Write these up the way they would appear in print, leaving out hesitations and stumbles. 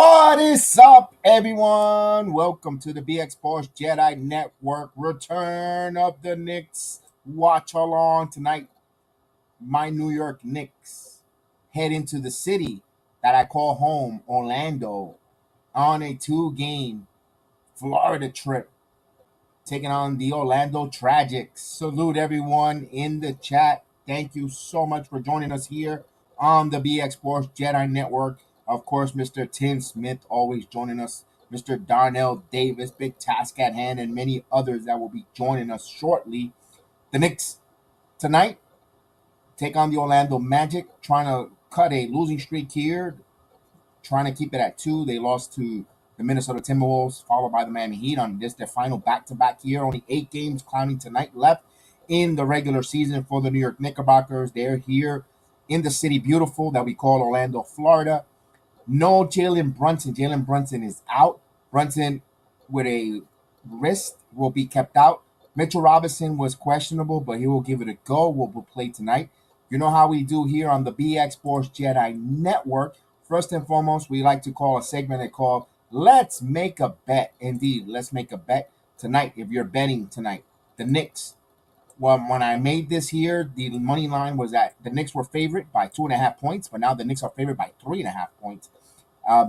What is up, everyone? Welcome to the BX Sports JEDI Network. Return of the Knicks. Watch along tonight. My New York Knicks head into the city that I call home, Orlando, on a two-game Florida trip, taking on the Orlando Tragics. Salute everyone in the chat. Thank you so much for joining us here on the BX Sports JEDI Network. Of course, Mr. Tim Smith always joining us, Mr. Darnell Davis, big task at hand, and many others that will be joining us shortly. The Knicks tonight take on the Orlando Magic, trying to cut a losing streak here, trying to keep it at 2. They lost to the Minnesota Timberwolves, followed by the Miami Heat on this their final back-to-back here. Only 8 games counting tonight left in the regular season for the New York Knickerbockers. They're here in the city beautiful that we call Orlando, Florida. No Jalen Brunson. Jalen Brunson is out. Brunson with a wrist will be kept out. Mitchell Robinson was questionable, but he will give it a go. Will play tonight. You know how we do here on the BX Sports JEDI Network. First and foremost, we like to call a segment they call Let's Make a Bet. Indeed, let's make a bet tonight. If you're betting tonight, the Knicks. Well, when I made this here, the money line was that the Knicks were favored by 2.5 points, but now the Knicks are favored by 3.5 points.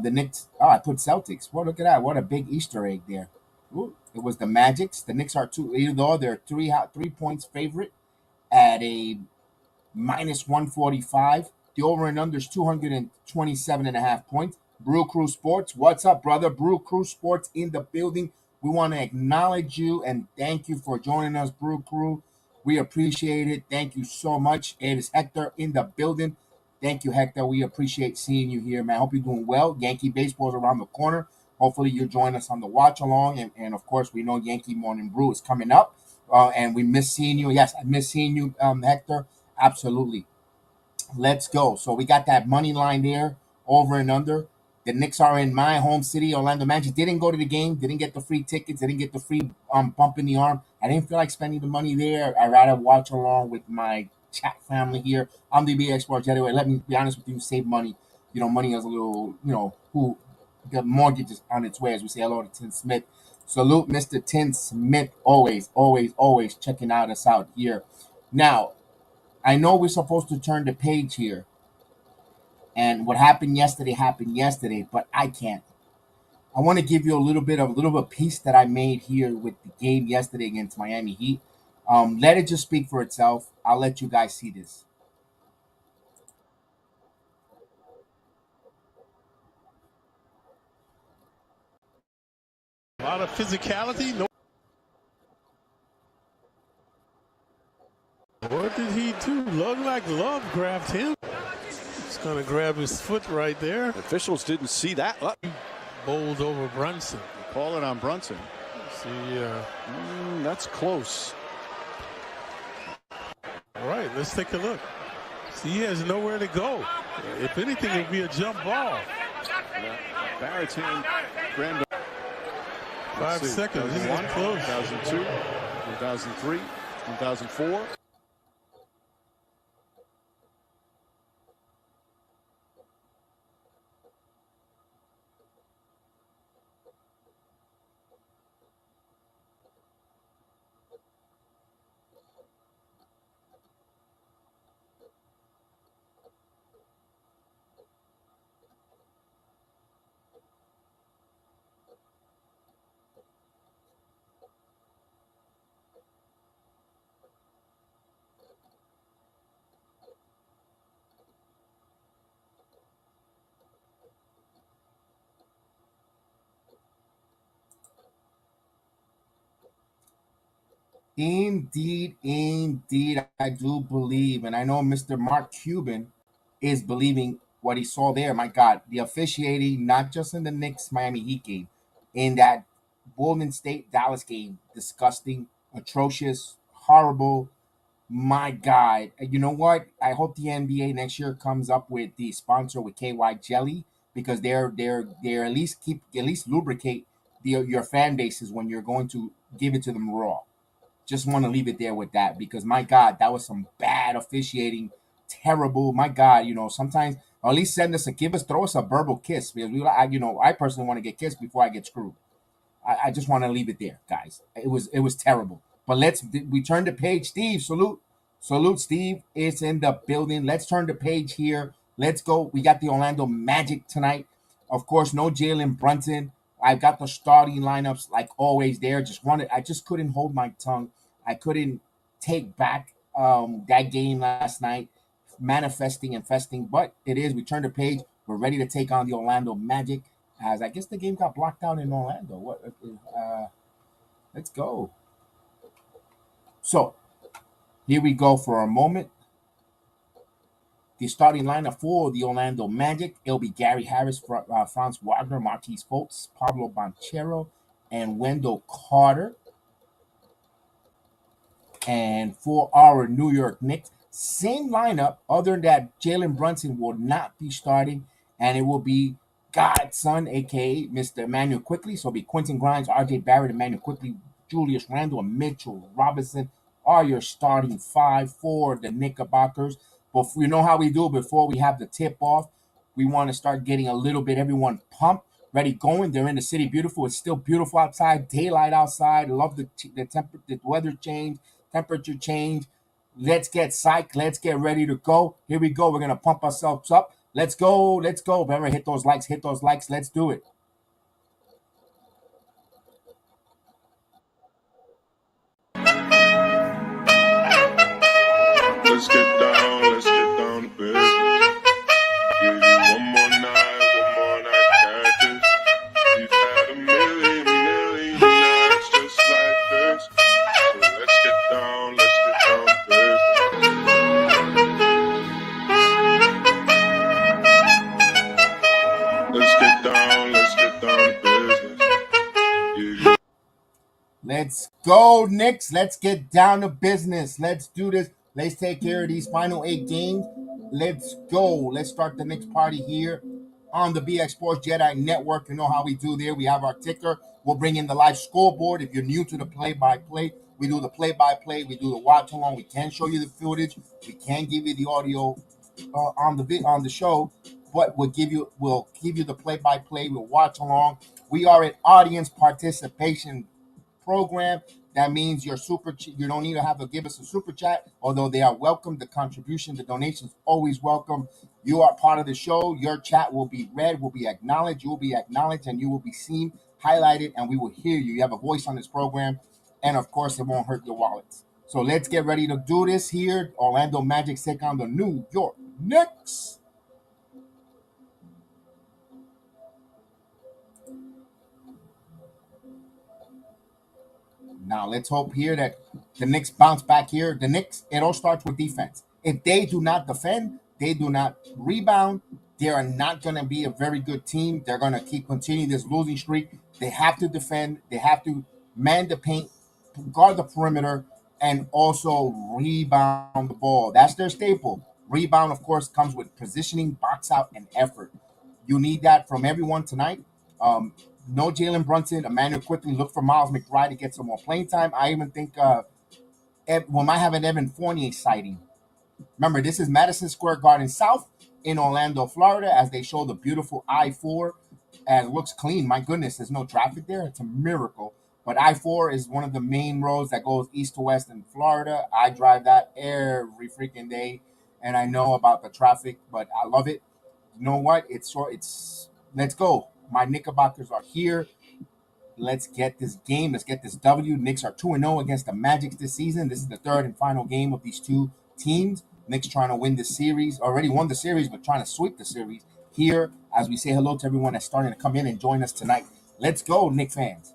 The Knicks, I put Celtics. Well, look at that. What a big Easter egg there. Ooh, it was the Magics. The Knicks are even though they're 3 points favorite at a minus 145. The over and under is 227.5 points. Brew Crew Sports. What's up, brother? Brew Crew Sports in the building. We want to acknowledge you and thank you for joining us, Brew Crew. We appreciate it. Thank you so much. It is Hector in the building. Thank you, Hector. We appreciate seeing you here, man. Hope you're doing well. Yankee baseball is around the corner. Hopefully you'll join us on the watch along. And of course, we know Yankee Morning Brew is coming up. And we miss seeing you. Yes, I miss seeing you, Hector. Absolutely. Let's go. So we got that money line there, over and under. The Knicks are in my home city, Orlando Magic. Didn't go to the game, didn't get the free tickets, didn't get the free bump in the arm. I didn't feel like spending the money there. I'd rather watch along with my chat family here. I'm the BX Sports anyway. Let me be honest with you, save money. You know, money is a little, who the mortgage is on its way, as we say hello to Tim Smith. Salute Mr. Tim Smith, always checking us out here. Now, I know we're supposed to turn the page here. And what happened yesterday, but I can't. I want to give you a little bit of piece that I made here with the game yesterday against Miami Heat. Let it just speak for itself. I'll let you guys see this. A lot of physicality. No. What did he do? Looked like Love grabbed him. He's going to grab his foot right there. Officials didn't see that. Bowled over Brunson. Call it on Brunson. See, that's close. All right, let's take a look. See, he has nowhere to go. If anything, it would be a jump ball. Barrett's hand. 5 seconds. This is close. 2002, 2003, 2004. Indeed, I do believe, and I know Mr. Mark Cuban is believing what he saw there. My God, the officiating, not just in the Knicks Miami Heat game, in that Golden State Dallas game, disgusting, atrocious, horrible. My God, you know what? I hope the NBA next year comes up with the sponsor with KY Jelly because they're at least lubricate your fan bases when you're going to give it to them raw. Just want to leave it there with that because my God, that was some bad officiating, terrible. My God, sometimes Or at least send us throw us a verbal kiss because I personally want to get kissed before I get screwed. I just want to leave it there, guys. It was terrible. But we turn the page. Steve, salute. Steve is in the building. Let's turn the page here. Let's go. We got the Orlando Magic tonight. Of course, no Jalen Brunson. I got the starting lineups like always there. I just couldn't hold my tongue. I couldn't take back that game last night, manifesting and festing. But it is. We turned the page. We're ready to take on the Orlando Magic. As I guess the game got blocked out in Orlando. Let's go. So here we go for a moment. The starting lineup for the Orlando Magic, it'll be Gary Harris, Franz Wagner, Marquise Fultz, Pablo Banchero, and Wendell Carter. And for our New York Knicks, same lineup, other than that Jalen Brunson will not be starting, and it will be Godson, aka Mr. Emmanuel Quickly. So it'll be Quentin Grimes, RJ Barrett, Emmanuel Quickly, Julius Randle, and Mitchell Robinson are your starting five for the Knickerbockers. But you know how we do before we have the tip off. We want to start getting a little bit everyone pumped, ready, going. They're in the city, beautiful. It's still beautiful outside, daylight outside. Love the weather change, temperature change. Let's get psyched. Let's get ready to go. Here we go. We're gonna pump ourselves up. Let's go. Let's go. Remember, hit those likes. Hit those likes. Let's do it. Let's get down to business. Give you one more night, got this. We've had a million nights just like this. So let's get down to business. Let's get down to business. Yeah. Let's go, Knicks. Let's get down to business. Let's do this. Let's take care of these final 8 games. Let's go. Let's start the Knicks party here on the BX Sports Jedi Network. You know how we do there. We have our ticker. We'll bring in the live scoreboard. If you're new to the play-by-play, we do the play-by-play. We do the watch-along. We can show you the footage. We can give you the audio on the show, but we'll give you the play-by-play. We'll watch along. We are an audience participation program. That means you don't need to have to give us a super chat, although they are welcome. The contribution, the donations, always welcome. You are part of the show. Your chat will be read, will be acknowledged. You will be acknowledged, and you will be seen, highlighted, and we will hear you. You have a voice on this program, and of course, it won't hurt your wallets. So let's get ready to do this here. Orlando Magic take on the New York Knicks. Now let's hope here that the Knicks bounce back here. The Knicks, it all starts with defense. If they do not defend, they do not rebound, they are not going to be a very good team. They're going to continue this losing streak. They have to defend. They have to man the paint, guard the perimeter, and also rebound the ball. That's their staple. Rebound, of course, comes with positioning, box out, and effort. You need that from everyone tonight. No Jalen Brunson. Emmanuel quickly look for Miles McBride to get some more playing time. I even think we might have an Evan Fournier sighting. Remember, this is Madison Square Garden South in Orlando, Florida, as they show the beautiful I-4. And it looks clean. My goodness, there's no traffic there. It's a miracle. But I-4 is one of the main roads that goes east to west in Florida. I drive that every freaking day, and I know about the traffic, but I love it. You know what? Let's go. My Knickerbockers are here. Let's get this game. Let's get this W. Knicks are 2-0 against the Magic this season. This is the third and final game of these two teams. Knicks trying to win the series. Already won the series, but trying to sweep the series here as we say hello to everyone that's starting to come in and join us tonight. Let's go, Knicks fans.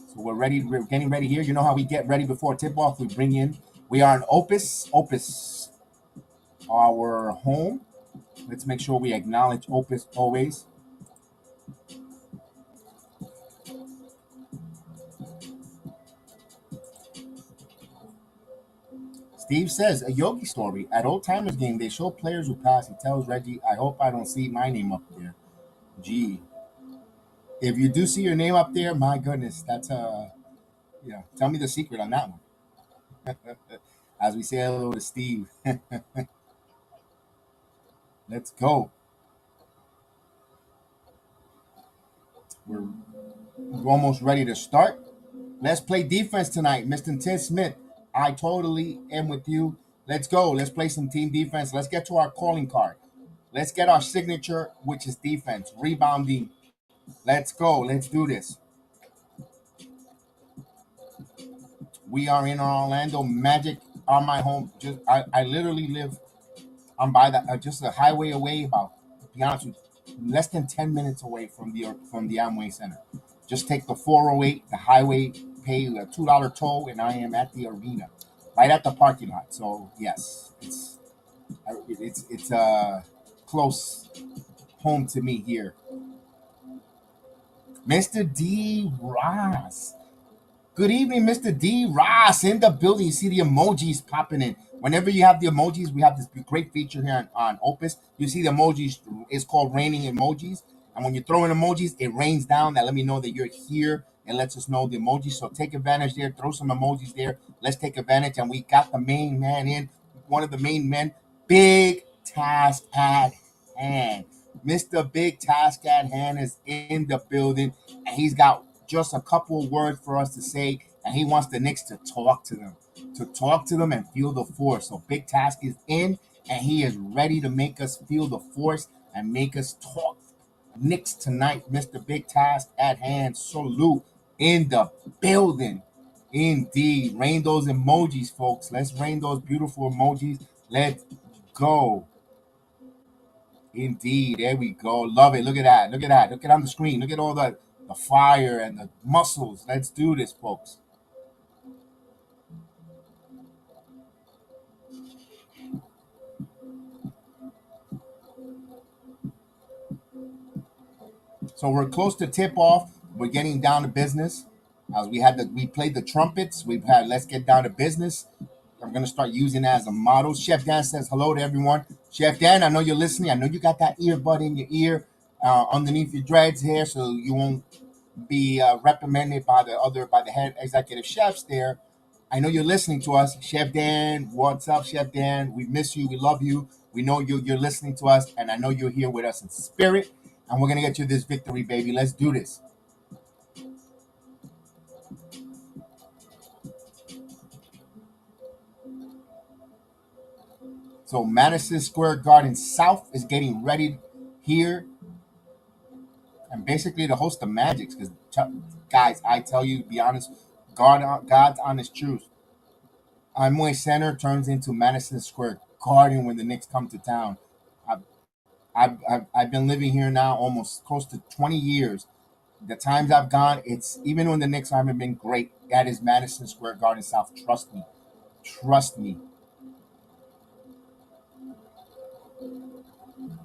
So we're ready. We're getting ready here. You know how we get ready before tip-off? We are in Opus, our home. Let's make sure we acknowledge Opus always. Steve says, a Yogi story. At Old Timers game, they show players who pass. He tells Reggie, I hope I don't see my name up there. Gee. If you do see your name up there, my goodness, that's Yeah, tell me the secret on that one. As we say hello to Steve. Let's go. We're almost ready to start. Let's play defense tonight, Mr. Tim Smith. I totally am with you. Let's go. Let's play some team defense. Let's get to our calling card. Let's get our signature, which is defense, rebounding. Let's go. Let's do this. We are in our Orlando Magic on my home. I literally live. I'm by the just a highway away. About, to be honest with you, less than 10 minutes away from the Amway Center. Just take the 408, the highway, pay a $2 toll, and I am at the arena, right at the parking lot. So yes, it's close home to me here. Mr. D. Ross. Good evening, Mr. D. Ross in the building. You see the emojis popping in. Whenever you have the emojis, we have this great feature here on Opus. You see the emojis. It's called raining emojis. And when you throw in emojis, it rains down. That let me know that you're here and lets us know the emojis. So take advantage there. Throw some emojis there. Let's take advantage. And we got the main man in. One of the main men. Big task at hand. Mr. Big Task at Hand is in the building. And he's got just a couple of words for us to say, and he wants the Knicks to talk to them and feel the force. So Big Task is in, and he is ready to make us feel the force and make us talk Knicks tonight. Mr. Big Task at Hand, salute in the building. Indeed, rain those emojis, folks. Let's rain those beautiful emojis. Let's go. Indeed, there we go. Love it. Look at that. Look at that. Look at on the screen. Look at all the fire and the muscles. Let's do this, folks. So we're close to tip off. We're getting down to business. As we played the trumpets. We've had let's get down to business. I'm gonna start using that as a model. Chef Dan says hello to everyone. Chef Dan, I know you're listening. I know you got that earbud in your ear, underneath your dreads here, so you won't be reprimanded by the head executive chefs there. I know you're listening to us, Chef Dan. What's up, Chef Dan? We miss you. We love you. We know you're listening to us, and I know you're here with us in spirit. And we're gonna get you this victory, baby. Let's do this. So Madison Square Garden South is getting ready here, and basically to host the Magics. Because guys, I tell you, to be honest, God's honest truth. Amway Center turns into Madison Square Garden when the Knicks come to town. I've, I've been living here now almost close to 20 years. The times I've gone, it's even when the Knicks haven't been great. That is Madison Square Garden South. Trust me. Trust me.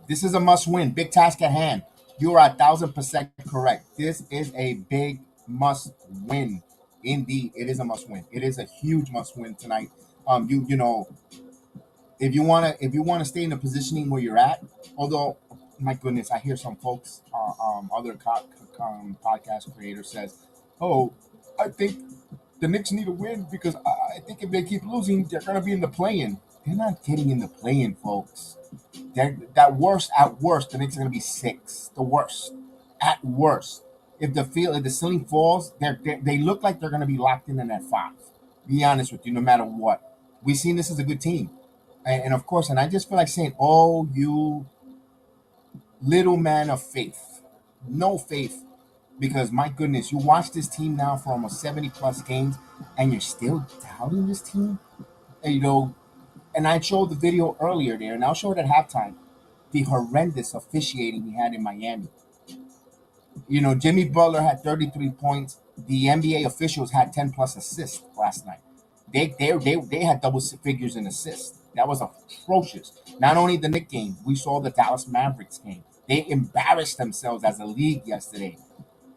This is a must win. Big task at hand. You are 1,000% correct. This is a big must win. Indeed, it is a must win. It is a huge must win tonight. You know, if you wanna stay in the positioning where you're at, although my goodness, I hear some folks, other podcast creators says, "Oh, I think the Knicks need a win because I think if they keep losing, they're gonna be in the play-in." They're not getting in the play-in, folks. That worst at worst, the Knicks are gonna be six. The worst at worst. If the ceiling falls, they look like they're gonna be locked in at five. Be honest with you, no matter what. We've seen this as a good team, and of course, and I just feel like saying, "Oh, you little man of faith, no faith," because my goodness, you watch this team now for almost 70 plus games, and you're still doubting this team. And, and I showed the video earlier there, and I'll show it at halftime. The horrendous officiating we had in Miami. Jimmy Butler had 33 points. The NBA officials had 10 plus assists last night. They had double figures in assists. That was atrocious. Not only the Knicks game, we saw the Dallas Mavericks game. They embarrassed themselves as a league yesterday.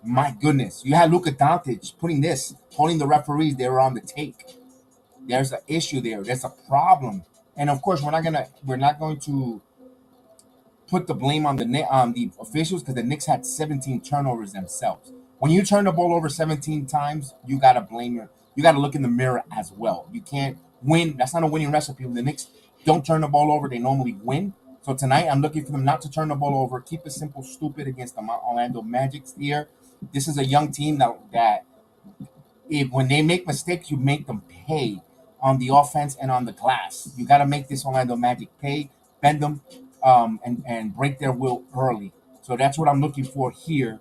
My goodness, you had Luka Doncic holding the referees. They were on the take. There's an issue there. There's a problem, and of course, we're not going to put the blame on the officials because the Knicks had 17 turnovers themselves. When you turn the ball over 17 times, you gotta blame your. You gotta look in the mirror as well. You can't win. That's not a winning recipe. When the Knicks don't turn the ball over, they normally win. So tonight, I'm looking for them not to turn the ball over. Keep it simple, stupid against the Orlando Magic here. This is a young team that if when they make mistakes, you make them pay on the offense and on the glass. You got to make this Orlando Magic pay, bend them, and break their will early. So that's what I'm looking for here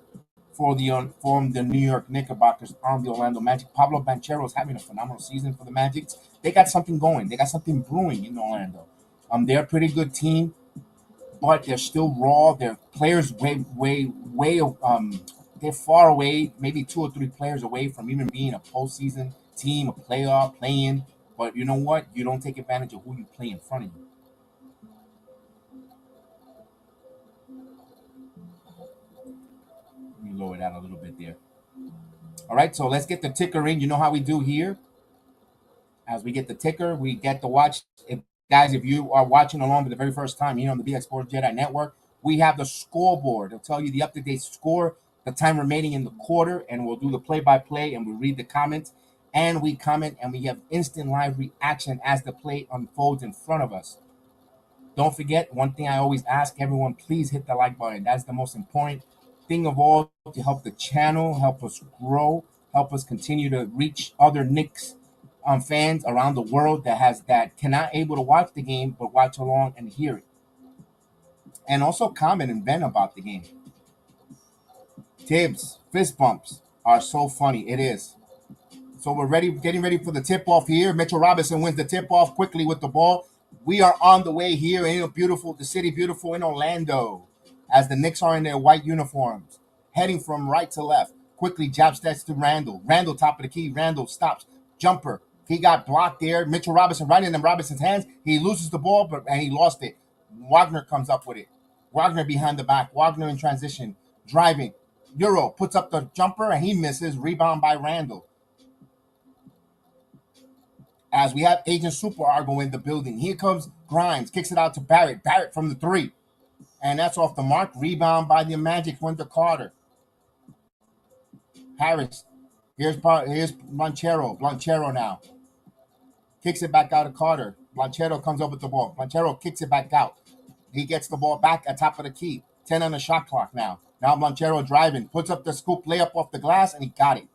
for the New York Knickerbockers on the Orlando Magic. Pablo Banchero is having a phenomenal season for the Magic. They got something going. They got something brewing in Orlando. They're a pretty good team, but they're still raw. Their players way they're far away, maybe 2 or 3 players away from even being a postseason team, a playoff playing. But you know what? You don't take advantage of who you play in front of you. Let me lower that a little bit there. All right, so let's get the ticker in. You know how we do here. As we get the ticker, we get to watch. If you are watching along for the very first time here on the BX Sports Jedi Network, we have the scoreboard. It'll tell you the up-to-date score, the time remaining in the quarter, and we'll do the play-by-play, and we read the comments, and we comment, and we have instant live reaction as the play unfolds in front of us. Don't forget, one thing I always ask everyone, please hit the like button. That's the most important thing of all to help the channel, help us grow, help us continue to reach other Knicks fans around the world that cannot able to watch the game but watch along and hear it, and also comment and vent about the game. Tibbs fist bumps are so funny. It is. So we're getting ready for the tip off here. Mitchell Robinson wins the tip off quickly with the ball. We are on the way here in the city beautiful in Orlando, as the Knicks are in their white uniforms, heading from right to left. Quickly jab steps to Randle. Randle top of the key. Randle stops. Jumper. He got blocked there. Mitchell Robinson right in Robinson's hands. He loses the ball, and he lost it. Wagner comes up with it. Wagner behind the back. Wagner in transition. Driving. Euro puts up the jumper, and he misses. Rebound by Randle. As we have Agent Super Argo in the building. Here comes Grimes. Kicks it out to Barrett. Barrett from the 3. And that's off the mark. Rebound by the Magic. Went to Carter. Harris. Here's Banchero. Banchero now. Kicks it back out to Carter. Banchero comes up with the ball. Banchero kicks it back out. He gets the ball back at top of the key. 10 on the shot clock now. Now Banchero driving. Puts up the scoop layup off the glass, and he got it.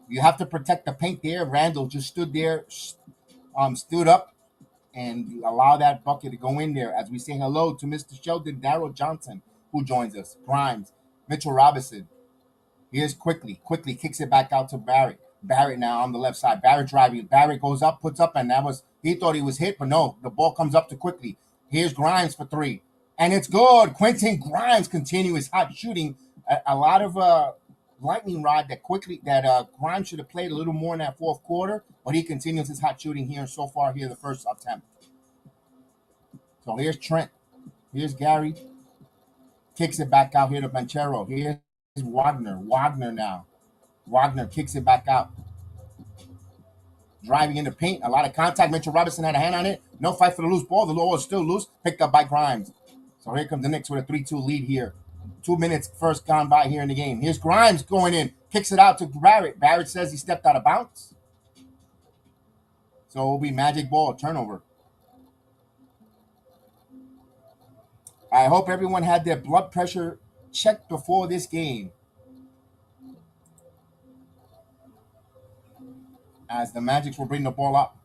You have to protect the paint there. Randle just stood there, stood up, and allow that bucket to go in there as we say hello to Mr. Sheldon Darrell Johnson, who joins us. Grimes, Mitchell Robinson. Here's quickly kicks it back out to Barrett. Barrett now on the left side. Barrett driving. Barrett goes up, puts up, and he thought he was hit, but no, the ball comes up too quickly. Here's Grimes for 3. And it's good. Quentin Grimes continues hot shooting. A lot of lightning rod that Grimes should have played a little more in that fourth quarter, but he continues his hot shooting here so far here the first attempt. So here's Trent. Here's Gary. Kicks it back out here to Banchero. Here's Wagner. Wagner now. Wagner kicks it back out. Driving in the paint. A lot of contact. Mitchell Robinson had a hand on it. No fight for the loose ball. The ball is still loose. Picked up by Grimes. So here comes the Knicks with a 3-2 lead here. 2 minutes first gone by here in the game. Here's Grimes going in. Kicks it out to Barrett. Barrett says he stepped out of bounds. So it will be magic ball turnover. I hope everyone had their blood pressure checked before this game, as the Magic will bring the ball up.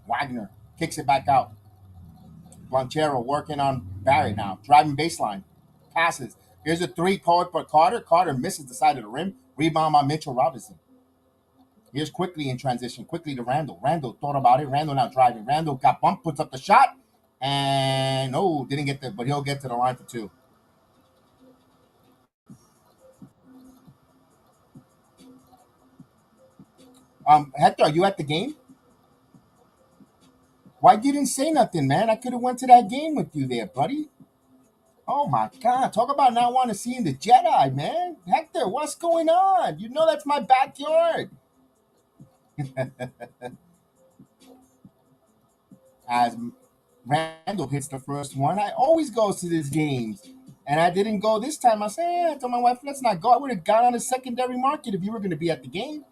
Wagner kicks it back out. Banchero working on Barrett now. Driving baseline. Passes. Here's a 3 called for Carter. Carter misses the side of the rim. Rebound by Mitchell Robinson. Here's quickly in transition. Quickly to Randle. Randle thought about it. Randle now driving. Randle got bumped, puts up the shot. And didn't get there, but he'll get to the line for 2. Hector, are you at the game? Why you didn't say nothing, man? I could have went to that game with you there, buddy. Oh my God! Talk about not wanting to see in the Jedi, man. Hector, what's going on? You know that's my backyard. As Randle hits the first one, I always goes to these games. And I didn't go this time. I said, I told my wife, let's not go. I would have gone on the secondary market if you were going to be at the game.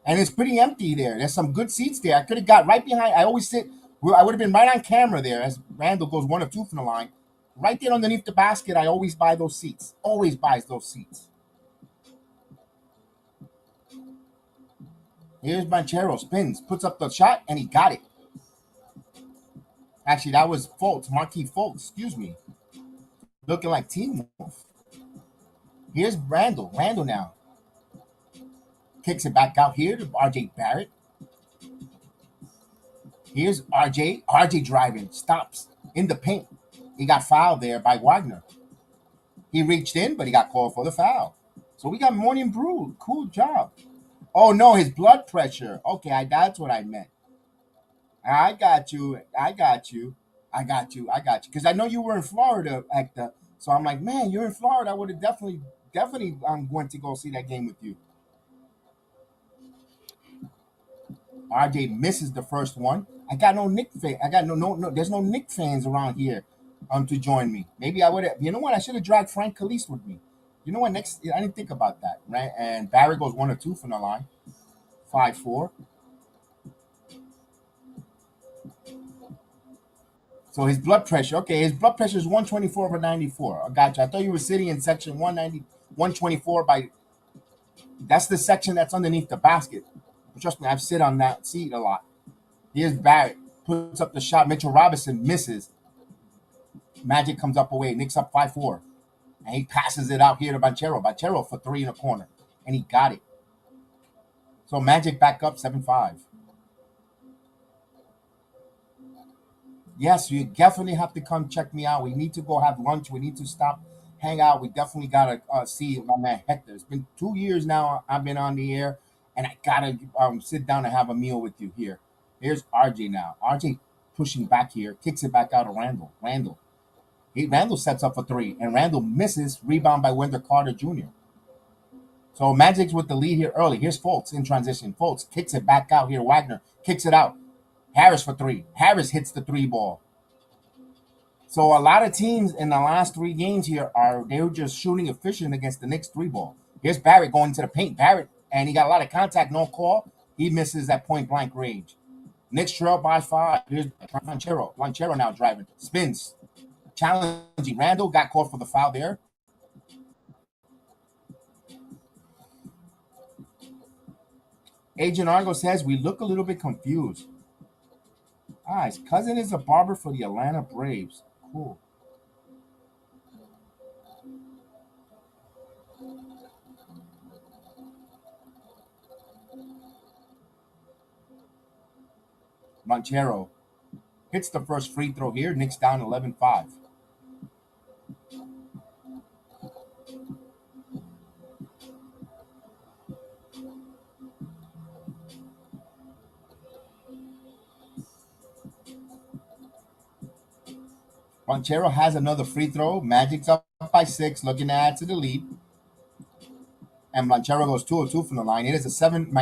And it's pretty empty there. There's some good seats there. I could have got right behind. I always sit. I would have been right on camera there as Randle goes 1 of 2 from the line. Right there underneath the basket, I always buy those seats. Always buys those seats. Here's Banchero, spins, puts up the shot, and he got it. Actually, that was Fultz, Marquis Fultz, excuse me. Looking like Team Wolf. Here's Randle. Randle now. Kicks it back out here to RJ Barrett. Here's RJ. RJ driving. Stops in the paint. He got fouled there by Wagner. He reached in, but he got called for the foul. So we got Morning Brew. Cool job. Oh, no, his blood pressure. Okay, that's what I meant. I got you. Because I know you were in Florida, Hector. So I'm like, man, you're in Florida. I would have definitely went to go see that game with you. RJ misses the first one. I got no Knick fan. I got no. There's no Knick fans around here, to join me. Maybe I would have. You know what? I should have dragged Frank Calise with me. You know what? Next, I didn't think about that. Right? And Barry goes 1 of 2 from the line. 5-4. So his blood pressure. Okay, his blood pressure is 124/94. I got you. I thought you were sitting in section 190, 124 by. That's the section that's underneath the basket. Trust me, I've sit on that seat a lot. Here's Barrett. Puts up the shot. Mitchell Robinson misses. Magic comes up away. Knicks up 5-4. And he passes it out here to Banchero. Banchero for 3 in the corner. And he got it. So Magic back up 7-5. Yes, you definitely have to come check me out. We need to go have lunch. We need to stop, hang out. We definitely got to see my man Hector. It's been 2 years now I've been on the air. And I gotta sit down and have a meal with you here. Here's RJ now. RJ pushing back here, kicks it back out to Randle. Randle sets up for 3, and Randle misses. Rebound by Wendell Carter Jr. So Magic's with the lead here early. Here's Fultz in transition. Fultz kicks it back out here. Wagner kicks it out. Harris for 3. Harris hits the 3 ball. So a lot of teams in the last 3 games here they were just shooting efficient against the Knicks 3 ball. Here's Barrett going to the paint. Barrett. And he got a lot of contact, no call. He misses at point blank range. Knicks trail by 5. Here's Banchero. Banchero now driving. Spins. Challenging. Randle got called for the foul there. Agent Argo says we look a little bit confused. His cousin is a barber for the Atlanta Braves. Cool. Banchero hits the first free throw here. Knicks down 11-5. Banchero has another free throw. Magic's up by 6, looking to add to the lead. And Banchero goes 2 of 2 from the line. It is a 7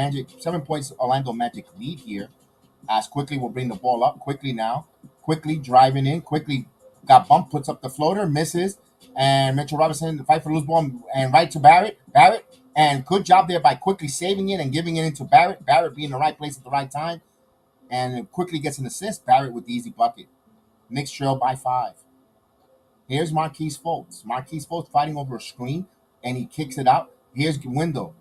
points Orlando Magic lead here. As Quickly will bring the ball up. Quickly now. Quickly driving in. Quickly got bumped, puts up the floater, misses. And Mitchell Robinson fight for loose ball and right to Barrett. And good job there by Quickly saving it and giving it into Barrett. Barrett being in the right place at the right time. And Quickly gets an assist. Barrett with the easy bucket. Knicks trail by 5. Here's Marquise Fultz. Marquise Fultz fighting over a screen. And he kicks it out. Here's Wendell.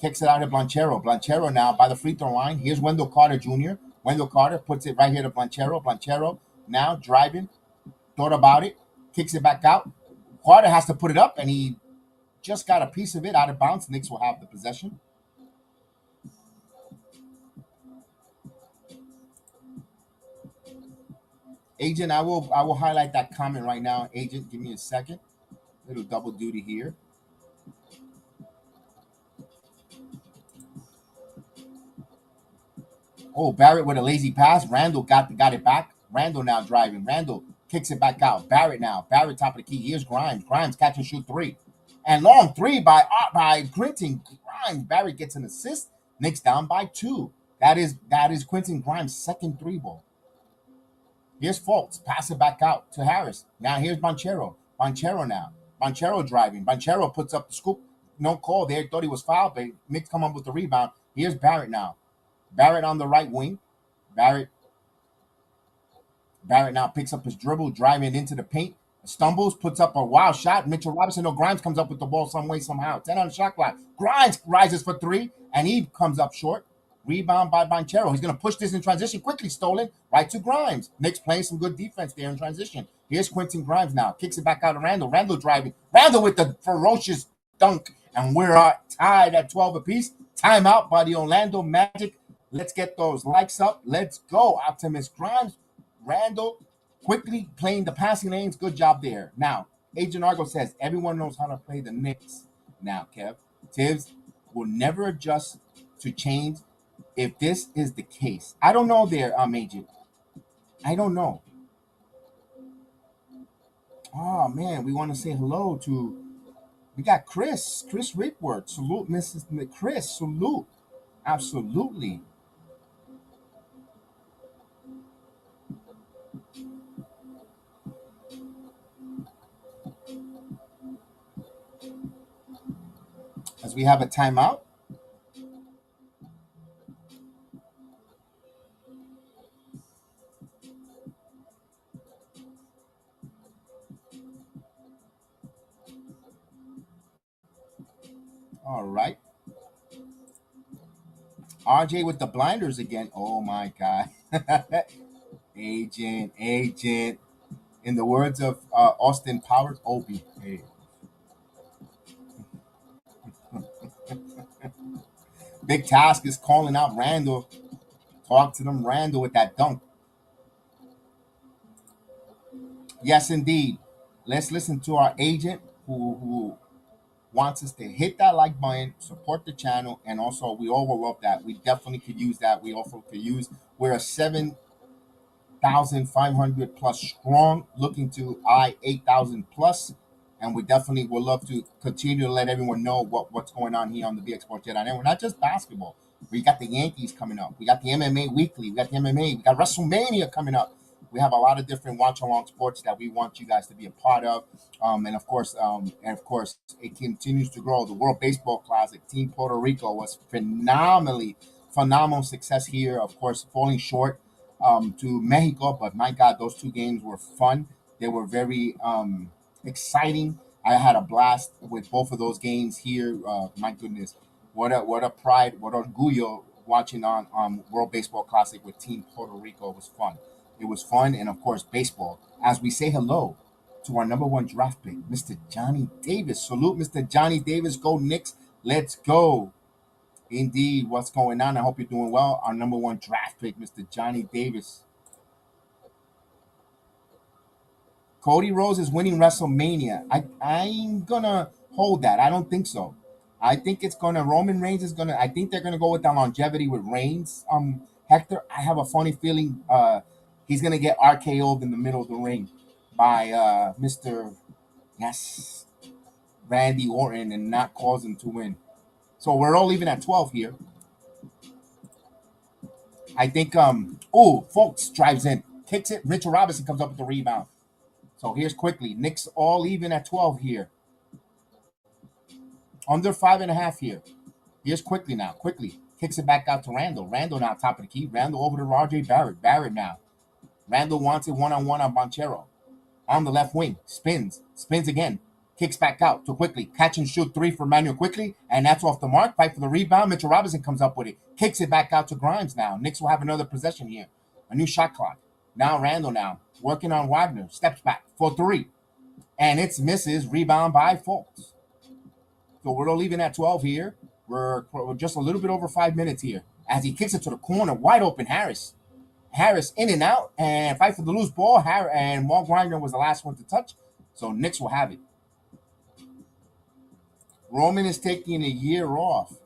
Kicks it out to Banchero. Banchero now by the free throw line. Here's Wendell Carter Jr. Wendell Carter puts it right here to Banchero. Banchero now driving. Thought about it. Kicks it back out. Carter has to put it up, and he just got a piece of it out of bounds. Knicks will have the possession. Agent, I will highlight that comment right now. Agent, give me a second. Little double duty here. Oh, Barrett with a lazy pass. Randle got it back. Randle now driving. Randle kicks it back out. Barrett now. Barrett top of the key. Here's Grimes. Grimes catch and shoot 3. And long 3 by Quentin Grimes. Barrett gets an assist. Knicks down by 2. That is Quentin Grimes' second 3 ball. Here's Fultz. Pass it back out to Harris. Now here's Banchero. Banchero now. Banchero driving. Banchero puts up the scoop. No call there. Thought he was fouled, but Knicks come up with the rebound. Here's Barrett now. Barrett on the right wing. Barrett now picks up his dribble, driving into the paint. Stumbles, puts up a wild shot. Mitchell Robinson or Grimes comes up with the ball some way, somehow. 10 on the shot clock. Grimes rises for three, and he comes up short. Rebound by Banchero. He's going to push this in transition. Quickly stolen right to Grimes. Knicks playing some good defense there in transition. Here's Quentin Grimes now. Kicks it back out to Randle. Randle driving. Randle with the ferocious dunk. And we're tied at 12 apiece. Timeout by the Orlando Magic. Let's get those likes up. Let's go. Optimus Grimes. Randle quickly playing the passing lanes. Good job there. Now, Agent Argo says everyone knows how to play the Knicks. Now, Kev, Tibbs will never adjust to change if this is the case. I don't know there, Agent. I don't know. Oh, man, we want to say hello to, we got Chris Rickworth. Salute, Mrs. Chris. Salute. Absolutely. As we have a timeout. All right. RJ with the blinders again. Oh my God. Agent. In the words of Austin Powers, Opie. Hey. Big Task is calling out Randle. Talk to them, Randle, with that dunk. Yes, indeed. Let's listen to our agent who wants us to hit that like button, support the channel, and also we all will love that. We definitely could use that. We also could use, we're a 7,500 plus strong, looking to 8,000 plus. And we definitely would love to continue to let everyone know what's going on here on the BX Sports Jedi. And we're not just basketball. We got the Yankees coming up. We got the MMA Weekly. We got the MMA. We got WrestleMania coming up. We have a lot of different watch-along sports that we want you guys to be a part of. And of course, it continues to grow. The World Baseball Classic, Team Puerto Rico was phenomenal success here. Of course, falling short to Mexico, but my God, those two games were fun. They were very exciting. I had a blast with both of those games here. My goodness, what a pride, what orgullo watching on World Baseball Classic with Team Puerto Rico. It was fun. It was fun, and of course, baseball. As we say hello to our number one draft pick, Mr. Johnny Davis. Salute, Mr. Johnny Davis. Go Knicks. Let's go. Indeed, what's going on? I hope you're doing well. Our number one draft pick, Mr. Johnny Davis. Cody Rhodes is winning WrestleMania. I'm gonna hold that. I don't think so. I think it's gonna Roman Reigns is gonna. I think they're gonna go with that longevity with Reigns. Hector, I have a funny feeling he's gonna get RKO'd in the middle of the ring by Mr. Yes, Randy Orton and not cause him to win. So we're all leaving at 12 here. I think Fultz drives in, kicks it. Mitchell Robinson comes up with the rebound. So here's quickly. Knicks all even at 12 here. Under 5.5 here. Here's quickly now. Quickly. Kicks it back out to Randle. Randle now top of the key. Randle over to RJ Barrett. Barrett now. Randle wants it one-on-one on Banchero. On the left wing. Spins. Spins again. Kicks back out to quickly. Catch and shoot three for Manuel quickly. And that's off the mark. Fight for the rebound. Mitchell Robinson comes up with it. Kicks it back out to Grimes now. Knicks will have another possession here. A new shot clock. Now Randle now. Working on Wagner. Steps back for three. And it's misses. Rebound by Fultz. So we're leaving at 12 here. We're just a little bit over 5 minutes here. As he kicks it to the corner. Wide open Harris. Harris in and out. And fight for the loose ball. And Walt Grinder was the last one to touch. So Knicks will have it. Roman is taking a year off.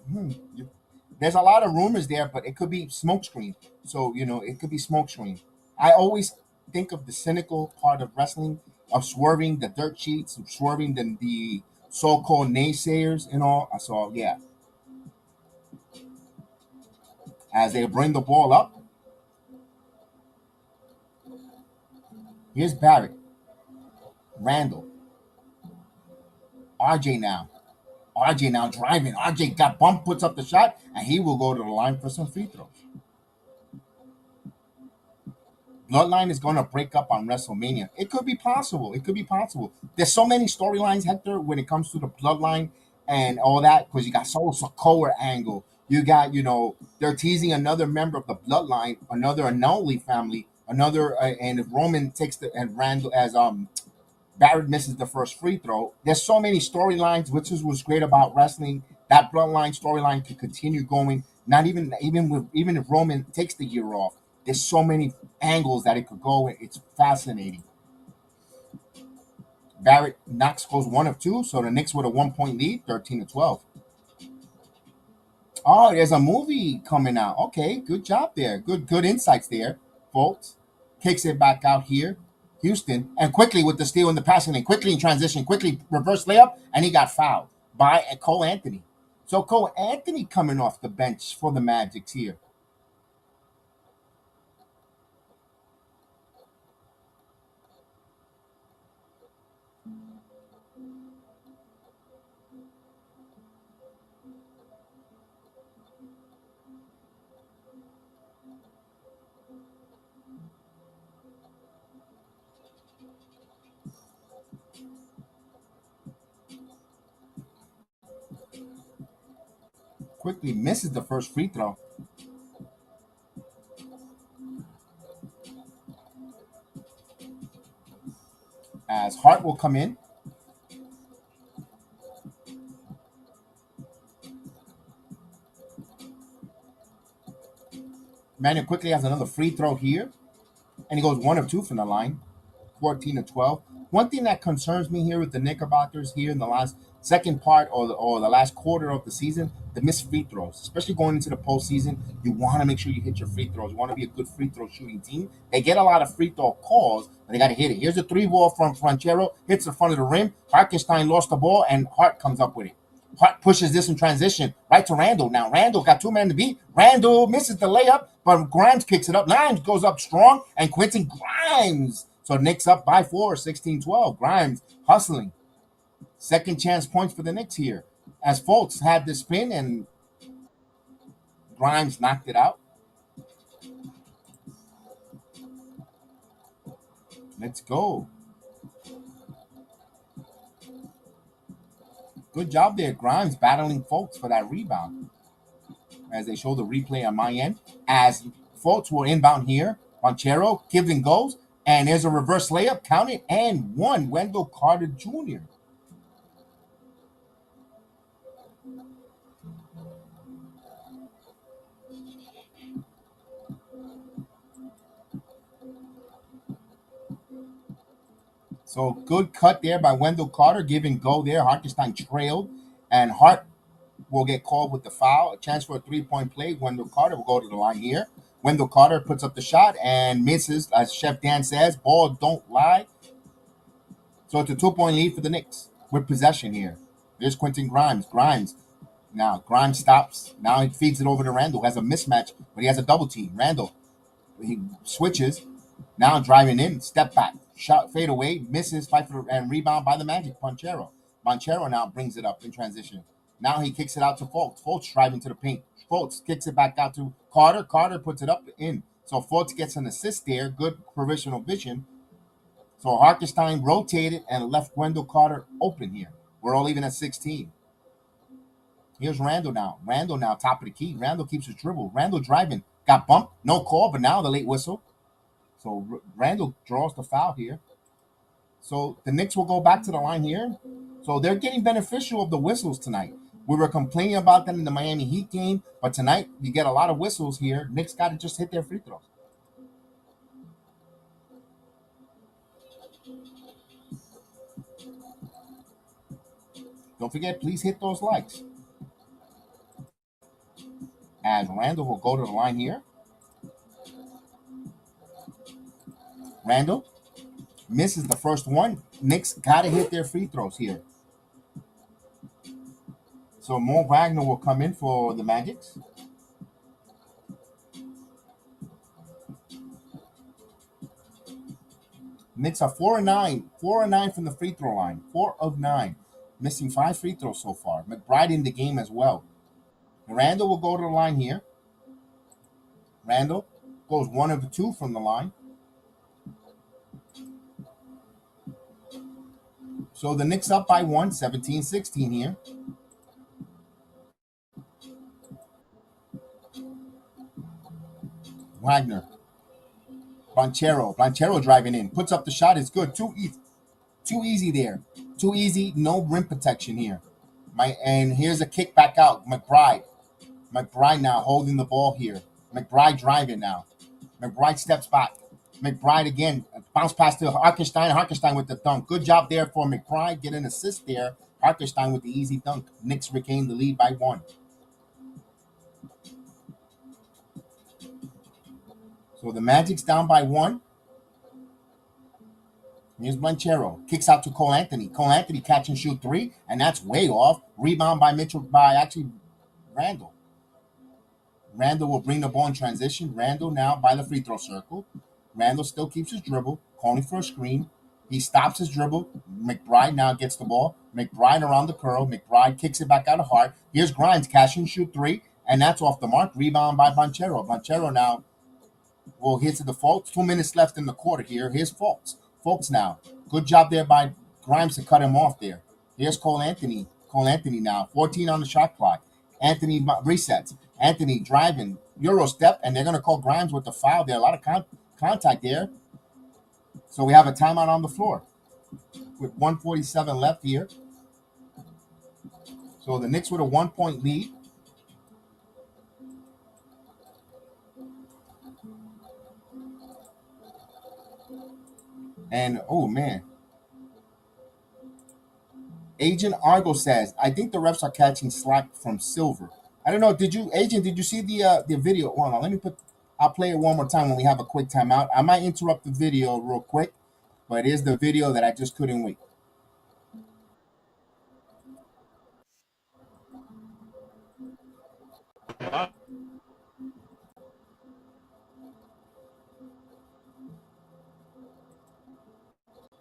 There's a lot of rumors there, but it could be smokescreen. So, it could be smokescreen. I always think of the cynical part of wrestling, of swerving the dirt sheets, of swerving the so-called naysayers and all. So, yeah. As they bring the ball up. Here's Barrett, Randle, RJ now. RJ now driving. RJ got bumped, puts up the shot, and he will go to the line for some free throws. Bloodline is going to break up on WrestleMania. It could be possible. It could be possible. There's so many storylines, Hector, when it comes to the Bloodline and all that, because you got Solo Sokoa angle. You got, they're teasing another member of the Bloodline, another Anoli family, and if Roman takes and Randall as Barrett misses the first free throw. There's so many storylines, which is what's great about wrestling. That Bloodline storyline could continue going. Not even even if Roman takes the year off, there's so many angles that it could go. It's fascinating. Barrett Knox goes 1 of 2, so the Knicks with a 1-point lead, 13-12. Oh, there's a movie coming out. Okay, good job there. Good insights there, folks. Kicks it back out here. Houston, and quickly with the steal and the passing, and quickly in transition, quickly reverse layup, and he got fouled by Cole Anthony. So Cole Anthony coming off the bench for the Magics here. Quickly misses the first free throw. As Hart will come in. Manu quickly has another free throw here. And he goes 1 of 2 from the line, 14-12. One thing that concerns me here with the Knickerbockers here in the last second part or the last quarter of the season, the missed free throws, especially going into the postseason. You want to make sure you hit your free throws. You want to be a good free throw shooting team. They get a lot of free throw calls, but they got to hit it. Here's a 3-ball from Banchero, hits the front of the rim. Hartenstein lost the ball, and Hart comes up with it. Hart pushes this in transition right to Randle. Now Randle got 2 men to beat. Randle misses the layup, but Grimes kicks it up. Grimes goes up strong, and Quentin Grimes. So Knicks up by 4, 16-12. Grimes hustling. Second chance points for the Knicks here. As Fultz had the spin, and Grimes knocked it out. Let's go. Good job there, Grimes, battling Fultz for that rebound. As they show the replay on my end. As Fultz will inbound here. Banchero, gives and goes. And there's a reverse layup, count it, and 1. Wendell Carter Jr. So good cut there by Wendell Carter, give and go there. Hartenstein trailed, and Hart will get called with the foul. A chance for a 3-point play. Wendell Carter will go to the line here. Wendell Carter puts up the shot and misses, as Chef Dan says. Ball don't lie. So it's a 2-point lead for the Knicks with possession here. There's Quentin Grimes. Grimes stops. Now he feeds it over to Randle. Has a mismatch, but he has a double team. Randle, he switches. Now driving in, step back, shot, fade away, misses, fight for and rebound by the Magic. Banchero now brings it up in transition. Now he kicks it out to Fultz. Fultz driving to the paint. Fultz kicks it back out to Carter. Carter puts it up in. So Fultz gets an assist there. Good provisional vision. So Hartenstein rotated and left Wendell Carter open here. We're all even at 16. Here's Randle now. Randle now, top of the key. Randle keeps his dribble. Randle driving. Got bumped. No call, but now the late whistle. So Randle draws the foul here. So the Knicks will go back to the line here. So they're getting beneficial of the whistles tonight. We were complaining about them in the Miami Heat game, but tonight you get a lot of whistles here. Knicks got to just hit their free throws. Don't forget, please hit those likes. And Randle will go to the line here. Randle misses the first one. Knicks got to hit their free throws here. So Mo Wagner will come in for the Magics. Knicks are 4-9. 4-9 from the free throw line. 4 of 9. Missing 5 free throws so far. McBride in the game as well. Randle will go to the line here. Randle goes 1 of 2 from the line. So the Knicks up by 1, 17-16 here. Wagner. Banchero driving in. Puts up the shot. It's good. Too easy there. Too easy. No rim protection here. And here's a kick back out. McBride now holding the ball here. McBride driving now. McBride steps back. McBride again. Bounce pass to Hartenstein. Hartenstein with the dunk. Good job there for McBride. Get an assist there. Hartenstein with the easy dunk. Knicks regain the lead by 1. So the Magic's down by 1. Here's Banchero. Kicks out to Cole Anthony. Cole Anthony catch and shoot 3, and that's way off. Rebound by Randle. Randle will bring the ball in transition. Randle now by the free throw circle. Randle still keeps his dribble, calling for a screen. He stops his dribble. McBride now gets the ball. McBride around the curl. McBride kicks it back out of Hart. Here's Grimes, catch and shoot 3, and that's off the mark. Rebound by Banchero. Banchero now will hit to the Fultz. 2 minutes left in the quarter here. Here's Fultz. Fultz now. Good job there by Grimes to cut him off there. Here's Cole Anthony. Cole Anthony now. 14 on the shot clock. Anthony resets. Anthony driving. Euro step, and they're going to call Grimes with the foul there. A lot of contact there. So we have a timeout on the floor with 1:47 left here. So the Knicks with a 1-point lead. And, oh, man. Agent Argo says, I think the refs are catching slack from Silver. I don't know. Did you see the video? Hold on. I'll play it one more time when we have a quick timeout. I might interrupt the video real quick, but it is the video that I just couldn't wait.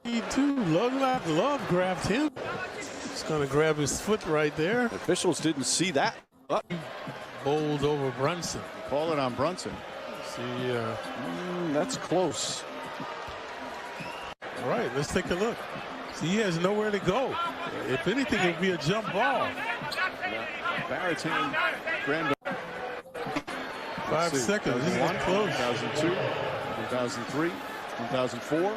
He too. Love grabbed him. He's going to grab his foot right there. Officials didn't see that. Bowled over Brunson. Call it on Brunson. See, that's close. All right, let's take a look. See, he has nowhere to go. If anything, it'd be a jump ball. Barrett's hand. Randle. 5 seconds. This is close. 2002, 2003, 2004.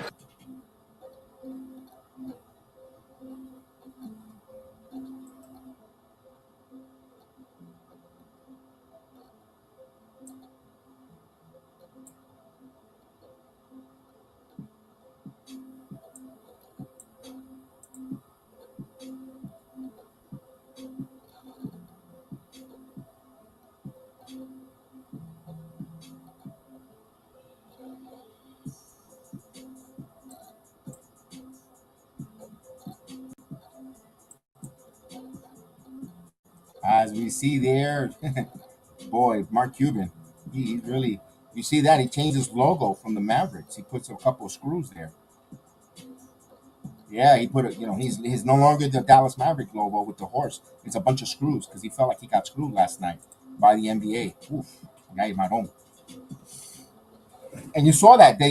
As we see there, boy, Mark Cuban, he's really, you see that? He changed his logo from the Mavericks. He puts a couple of screws there. Yeah, he put he's no longer the Dallas Maverick logo with the horse. It's a bunch of screws because he felt like he got screwed last night by the NBA. Oof, now he's not home. And you saw that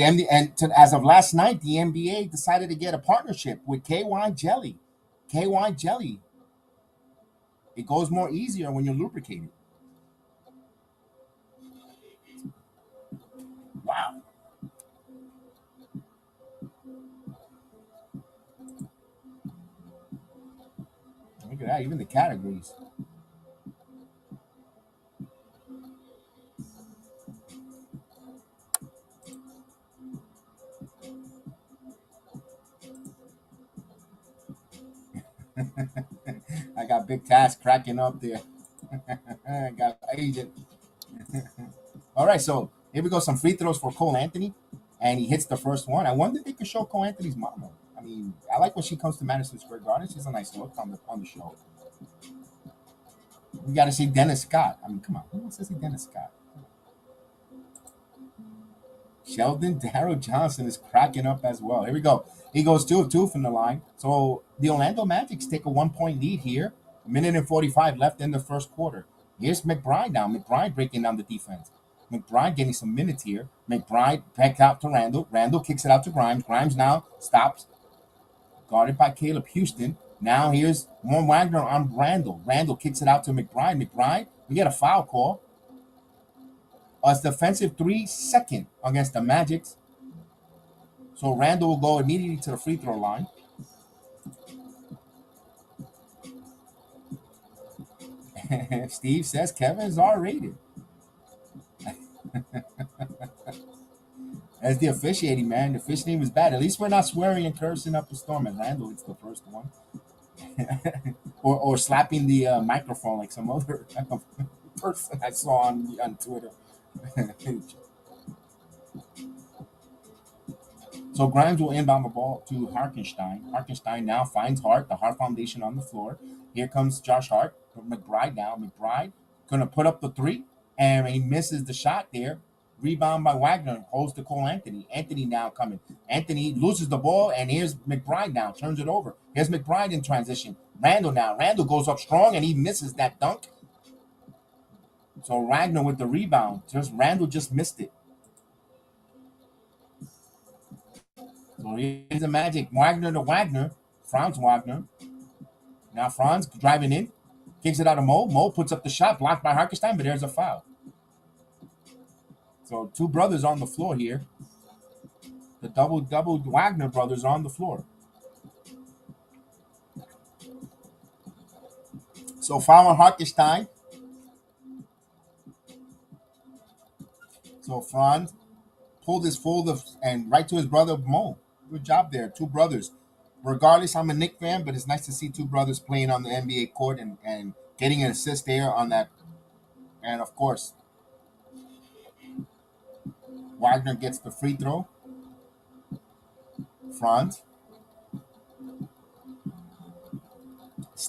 as of last night, the NBA decided to get a partnership with KY Jelly. KY Jelly. It goes more easier when you're lubricated. Wow. Look at that, even the categories. I got Big Task cracking up there. I got Agent. All right, so here we go. Some free throws for Cole Anthony, and he hits the first one. I wonder if they could show Cole Anthony's mama. I mean, I like when she comes to Madison Square Garden. She's a nice look on the show. We got to see Dennis Scott. I mean, come on. Who wants to see Dennis Scott? Sheldon Darrow Johnson is cracking up as well. Here we go. He goes 2 of 2 from the line. So the Orlando Magic take a 1-point lead here. A minute and 45 left in the first quarter. Here's McBride now. McBride breaking down the defense. McBride getting some minutes here. McBride back out to Randle. Randle kicks it out to Grimes. Grimes now stops. Guarded by Caleb Houston. Now here's Von Wagner on Randle. Randle kicks it out to McBride. McBride, we get a foul call. A defensive 3-second against the Magic. So Randle will go immediately to the free throw line. Steve says Kevin is R-rated. That's the officiating, man. The officiating was bad. At least we're not swearing and cursing up a storm at Randle. It's the first one. or slapping the microphone like some other person I saw on Twitter. So Grimes will inbound the ball to Hartenstein. Hartenstein now finds Hart, the Hart Foundation on the floor. Here comes Josh Hart. McBride now. McBride going to put up the three, and he misses the shot there. Rebound by Wagner, holds to Cole Anthony. Anthony now coming. Anthony loses the ball, and here's McBride now, turns it over. Here's McBride in transition. Randle now. Randle goes up strong, and he misses that dunk. So Wagner with the rebound. Randle just missed it. So here's the Magic. Wagner to Wagner. Franz Wagner. Now Franz driving in. Kicks it out of Mo. Mo puts up the shot, blocked by Hartenstein, but there's a foul. So two brothers on the floor here. The double Wagner brothers on the floor. So foul on Hartenstein. So Franz pulled his fold and right to his brother Mo. Good job there. Two brothers. Regardless, I'm a Knicks fan, but it's nice to see two brothers playing on the NBA court and getting an assist there on that. And of course, Wagner gets the free throw. Franz.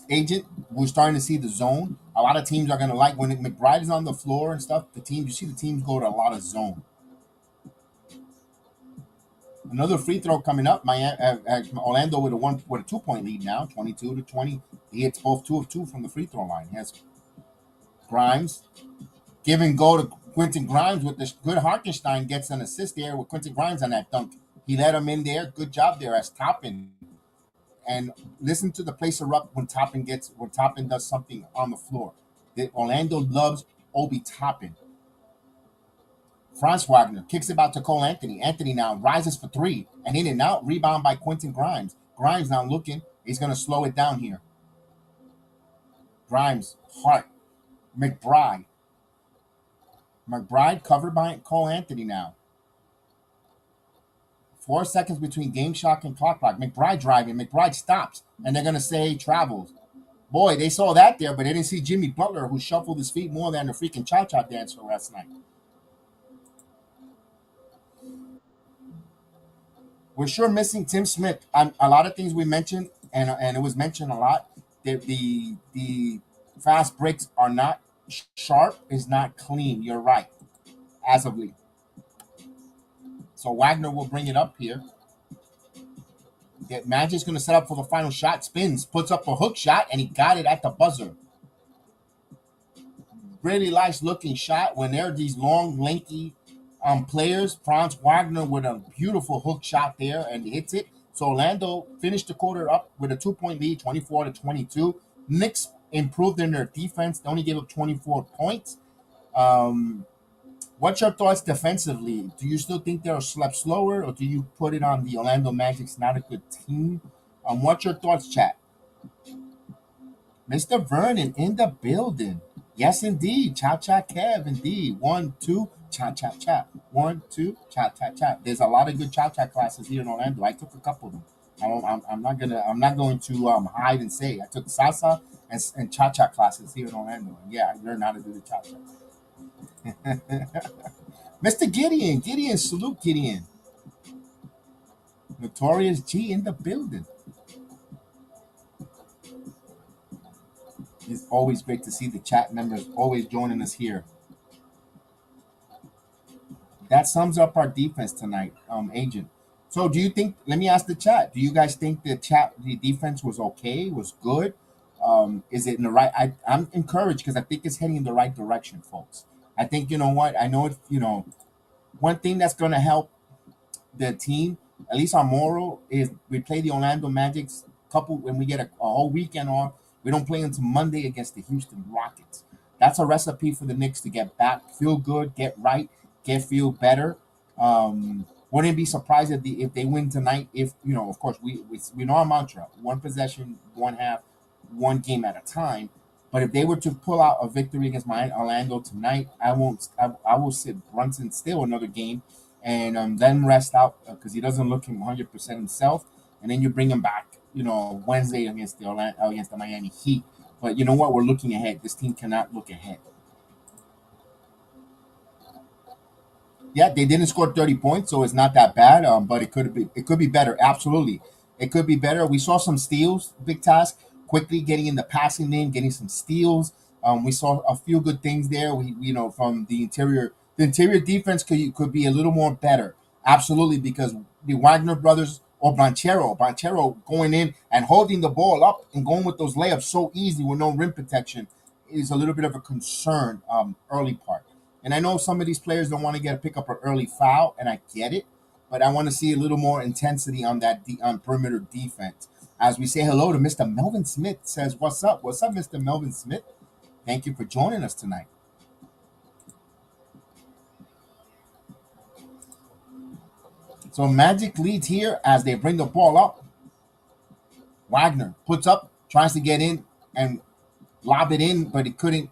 Agent, we're starting to see the zone. A lot of teams are going to like when McBride is on the floor and stuff. You see the teams go to a lot of zone. Another free throw coming up. Orlando with a 2-point lead now, 22-20. He hits both 2 of 2 from the free throw line. He has Grimes. Give and go to Quentin Grimes with this good. Hartenstein gets an assist there with Quentin Grimes on that dunk. He let him in there. Good job there as Toppin. And listen to the place erupt when Toppin does something on the floor. Orlando loves Obi Toppin. Franz Wagner kicks it out to Cole Anthony. Anthony now rises for 3 and in and out. Rebound by Quentin Grimes. Grimes now looking. He's going to slow it down here. Grimes, Hart, McBride. McBride covered by Cole Anthony now. 4 seconds between game shot and clock. McBride driving. McBride stops, and they're going to say travels. Boy, they saw that there, but they didn't see Jimmy Butler, who shuffled his feet more than the freaking cha-cha dancer last night. We're sure missing Tim Smith. A lot of things we mentioned, and it was mentioned a lot. The fast breaks are not sharp, is not clean. You're right, as of late. So Wagner will bring it up here. Magic's going to set up for the final shot. Spins, puts up a hook shot, and he got it at the buzzer. Really nice looking shot when there are these long, lanky players. Franz Wagner with a beautiful hook shot there and hits it. So Orlando finished the quarter up with a 2-point lead, 24-22. Knicks improved in their defense. They only gave up 24 points. What's your thoughts defensively? Do you still think they're slept slower, or do you put it on the Orlando Magic's not a good team? What's your thoughts, chat? Mr. Vernon in the building. Yes, indeed. Cha-cha Kev, indeed. 1, 2, cha-cha-cha. 1, 2, cha-cha-cha. There's a lot of good cha-cha classes here in Orlando. I took a couple of them. I'm not going to hide and say. I took salsa and cha-cha classes here in Orlando. Yeah, I learned how to do the cha-cha. Mr. Gideon, salute Gideon. Notorious G in the building. It's always great to see the chat members always joining us here. that sums up our defense tonight, Agent. So do you think? Let me ask the chat. Do you guys think the defense was okay? Was good? Is it in the right? I'm encouraged because I think it's heading in the right direction, folks. I think you know what I know. It one thing that's going to help the team, at least our moral, is we play the Orlando Magic's couple when we get a whole weekend off. We don't play until Monday against the Houston Rockets. That's a recipe for the Knicks to get back, feel good, get right, feel better. Wouldn't be surprised if they win tonight. If of course, we know our mantra: one possession, one half, one game at a time. But if they were to pull out a victory against my Orlando tonight, I won't. I will sit Brunson still another game, and let him rest out because he doesn't look 100% himself. And then you bring him back, Wednesday against against the Miami Heat. But you know what? We're looking ahead. This team cannot look ahead. Yeah, they didn't score 30 points, so it's not that bad. But it could be better. Absolutely, it could be better. We saw some steals, big task, quickly getting in the passing lane, getting some steals. We saw a few good things there. From the interior defense could be a little more better. Absolutely, because the Wagner brothers or Banchero going in and holding the ball up and going with those layups so easy with no rim protection is a little bit of a concern early part. And I know some of these players don't want to pick up an early foul, and I get it, but I want to see a little more intensity on that on perimeter defense. As we say hello to Mr. Melvin Smith, says, "What's up? What's up, Mr. Melvin Smith? Thank you for joining us tonight." So Magic leads here as they bring the ball up. Wagner puts up, tries to get in and lob it in, but he couldn't.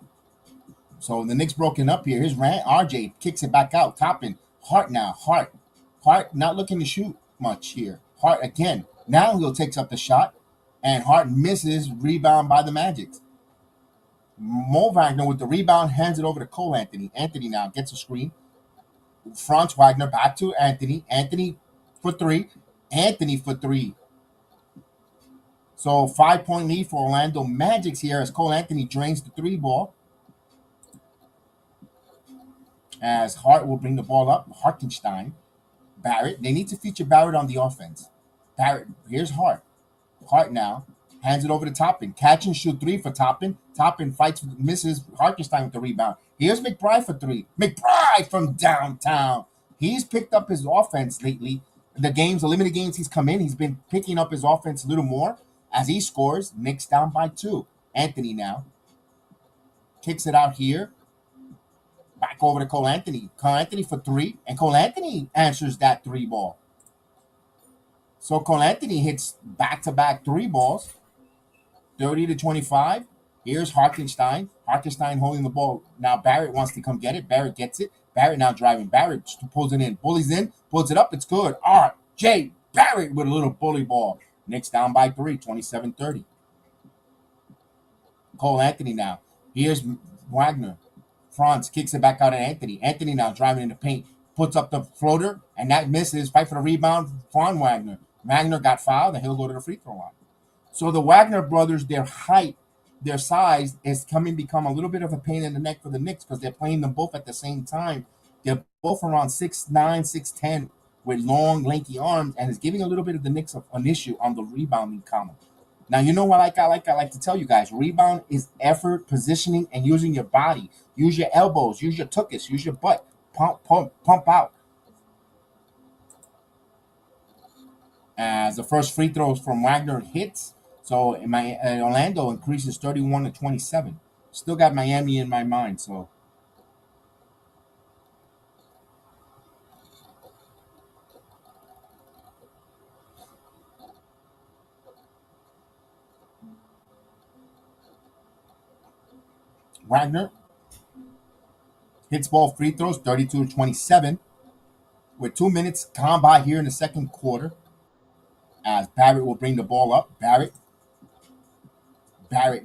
So the Knicks broken up here. Here's RJ kicks it back out. Toppin. Hart now. Hart not looking to shoot much here. Hart again. Now he'll takes up the shot, and Hart misses. Rebound by the Magic. Mo Wagner with the rebound hands it over to Cole Anthony. Anthony now gets a screen. Franz Wagner back to Anthony. Anthony for three. Anthony for three. So 5-point lead for Orlando Magic here as Cole Anthony drains the three ball. As Hart will bring the ball up. Hartenstein. Barrett. They need to feature Barrett on the offense. Barrett. Here's Hart. Hart now. Hands it over to Toppin. Catch and shoot three for Toppin. Toppin fights, misses. Hartenstein with the rebound. Here's McBride for three. McBride from downtown. He's picked up his offense lately. The limited games he's come in, he's been picking up his offense a little more as he scores. Knicks down by 2. Anthony now. Kicks it out here. Back over to Cole Anthony. Cole Anthony for three. And Cole Anthony answers that three ball. So Cole Anthony hits back-to-back three balls. 30-25. Here's Hartenstein. Hartenstein holding the ball. Now Barrett wants to come get it. Barrett gets it. Barrett now driving. Barrett pulls it in. Bullies in. Pulls it up. It's good. R.J. Barrett with a little bully ball. Knicks down by 3. 27-30. Cole Anthony now. Here's Wagner. Franz kicks it back out at Anthony. Anthony now driving in the paint. Puts up the floater. And that misses. Fight for the rebound. Franz Wagner. Wagner got fouled. And he'll go to the free throw line. So the Wagner brothers, their height, their size is become a little bit of a pain in the neck for the Knicks because they're playing them both at the same time. They're both around 6'9", 6'10", with long, lanky arms, and it's giving a little bit of the Knicks an issue on the rebounding column. Now, you know what I like to tell you guys, rebound is effort, positioning, and using your body. Use your elbows, use your tuchus, use your butt. Pump out. As the first free throws from Wagner hits, so Orlando increases 31-27. Still got Miami in my mind, so. Wagner hits ball free throws, 32-27. With 2 minutes gone by here in the second quarter, as Barrett will bring the ball up. Barrett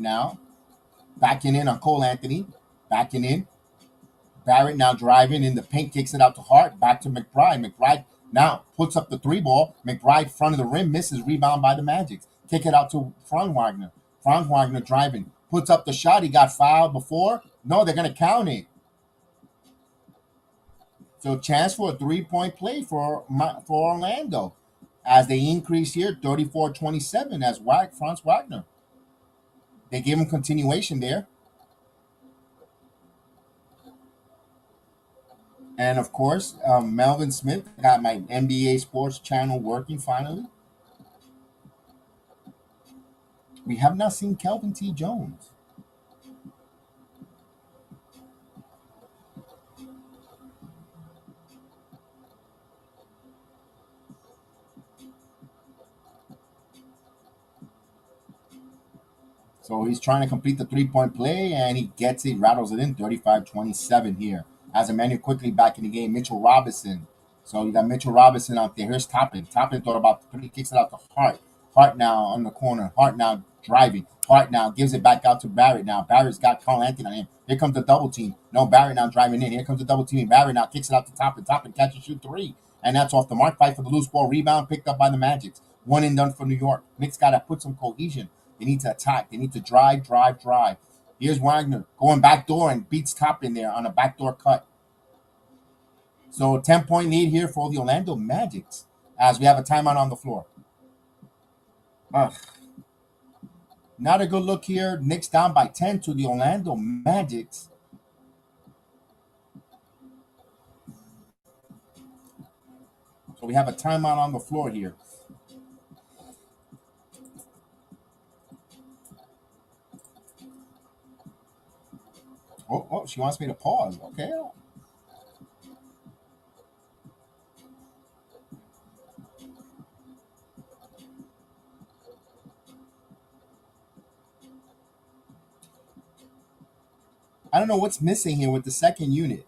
now. Backing in on Cole Anthony. Backing in. Barrett now driving in the paint, kicks it out to Hart. Back to McBride. McBride now puts up the three ball. McBride front of the rim, misses. Rebound by the Magic. Kick it out to Franz Wagner. Franz Wagner driving. Puts up the shot. He got fouled before. No, they're going to count it. So chance for a 3-point play for Orlando as they increase here 34-27 as Franz Wagner. They give him continuation there. And of course, Melvin Smith, got my NBA Sports channel working finally. We have not seen Kelvin T. Jones. So he's trying to complete the 3-point play, and he gets it, rattles it in 35-27 here. As Emmanuel quickly back in the game, Mitchell Robinson. So you got Mitchell Robinson out there. Here's Toppin. Toppin thought about the three, kicks it out to Hart. Hart now on the corner. Hart now driving. Hart now gives it back out to Barrett now. Barrett's got Carl Anthony on him. Here comes the double team. No, Barrett now driving in. Here comes the double team. Barrett now kicks it out to Toppin. Toppin catches shoot 3. And that's off the mark. Fight for the loose ball. Rebound picked up by the Magic. One and done for New York. Knicks got to put some cohesion. They need to attack. They need to drive. Here's Wagner going back door and beats Toppin there on a backdoor cut. So 10-point lead here for the Orlando Magic as we have a timeout on the floor. Not a good look here. Knicks down by 10 to the Orlando Magic. So we have a timeout on the floor here. Oh, she wants me to pause. Okay. I don't know what's missing here with the second unit.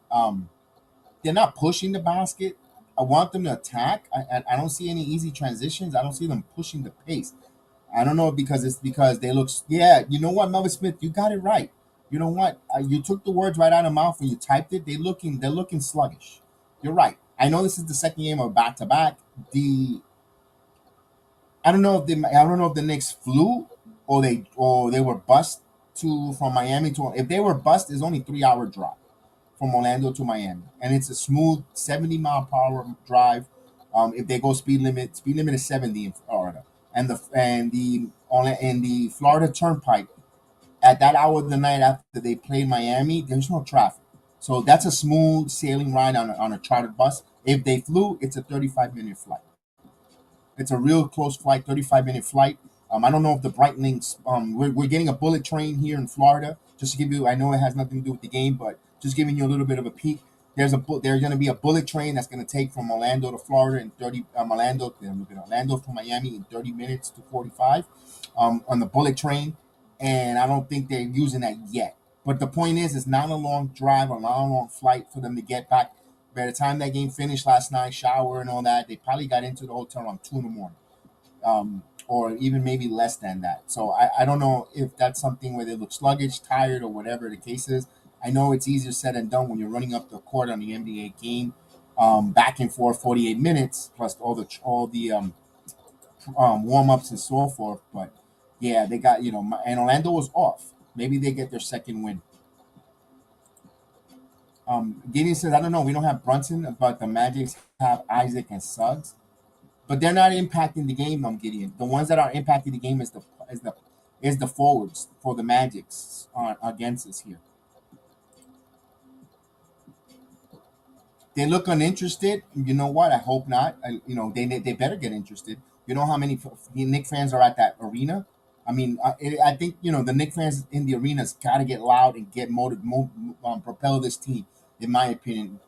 They're not pushing the basket. I want them to attack. I don't see any easy transitions. I don't see them pushing the pace. I don't know because it's because they look. Yeah, you know what, Melvin Smith, you got it right. You know what? You took the words right out of mouth when you typed it. They're looking sluggish. You're right. I know this is the second game of back to back. I don't know if the Knicks flew or they were bust from Miami to. If they were bust, it's only 3-hour drive from Orlando to Miami, and it's a smooth 70-mile-per-hour drive. If they go speed limit is 70 in Florida, and the Florida Turnpike. At that hour of the night after they played Miami, there's no traffic. So that's a smooth sailing ride on a chartered bus. If they flew, it's a 35-minute flight. It's a real close flight, 35-minute flight. I don't know if the Brightlinks, we're getting a bullet train here in Florida. Just to give you, I know it has nothing to do with the game, but just giving you a little bit of a peek. There's going to be a bullet train that's going to take from Orlando to Florida in Orlando to Miami in 30 minutes to 45 on the bullet train. And I don't think they're using that yet. But the point is, it's not a long drive, a long flight for them to get back. By the time that game finished last night, shower and all that, they probably got into the hotel around 2 in the morning, or even maybe less than that. So I don't know if that's something where they look sluggish, tired, or whatever the case is. I know it's easier said than done when you're running up the court on the NBA game, back and forth 48 minutes, plus all the warm-ups and so forth, but yeah, they got, and Orlando was off. Maybe they get their second win. Gideon says, I don't know. We don't have Brunson, but the Magic have Isaac and Suggs. But they're not impacting the game, Gideon. The ones that are impacting the game is the forwards for the Magics against us here. They look uninterested. You know what? I hope not. They better get interested. You know how many Knicks fans are at that arena? I mean, I think, the Knicks fans in the arena's got to get loud and get propel this team, in my opinion.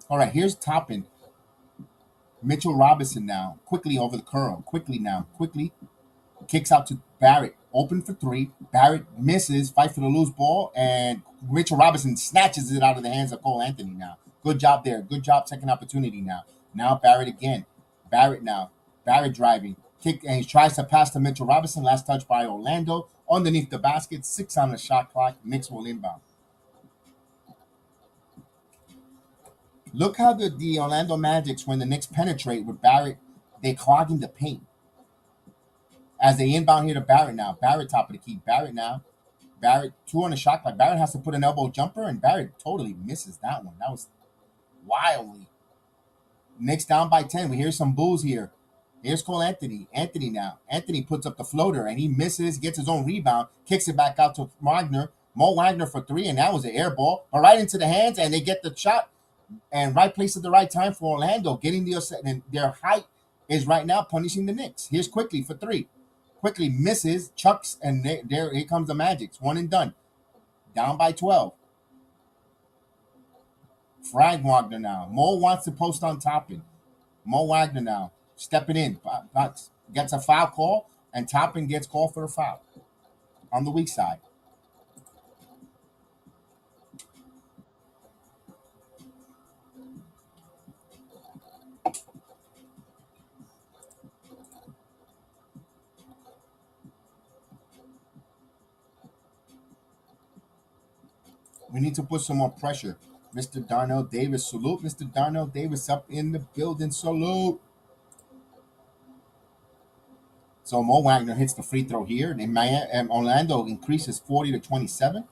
All right, here's Toppin. Mitchell Robinson now, quickly over the curl. Quickly. Kicks out to Barrett. Open for 3. Barrett misses, fight for the loose ball, and Mitchell Robinson snatches it out of the hands of Cole Anthony now. Good job there. Good job, second opportunity now. Now Barrett again. Barrett driving. Kick, and he tries to pass to Mitchell Robinson. Last touch by Orlando. Underneath the basket. 6 on the shot clock. Knicks will inbound. Look how the Orlando Magic, when the Knicks penetrate with Barrett, they're clogging the paint. As they inbound here to Barrett now. Barrett top of the key. Barrett now. Barrett, 2 on a shot clock. Barrett has to put an elbow jumper, and Barrett totally misses that one. That was wildly. Knicks down by 10. We hear some boos here. Here's Cole Anthony. Anthony now. Anthony puts up the floater, and he misses, gets his own rebound, kicks it back out to Wagner. Mo Wagner for 3, and that was an air ball. But right into the hands, and they get the shot. And right place at the right time for Orlando, getting the and their height is right now punishing the Knicks. Here's Quickly for 3. Quickly misses, chucks, and there here comes the Magics. 1 and done. Down by 12. Frank Wagner now. Mo wants to post on Toppin. Mo Wagner now stepping in. Gets a foul call, and Toppin gets called for a foul on the weak side. We need to put some more pressure. Mr. Darnell Davis, salute. Mr. Darnell Davis up in the building, salute. So Mo Wagner hits the free throw here, and Orlando increases 40 to 27.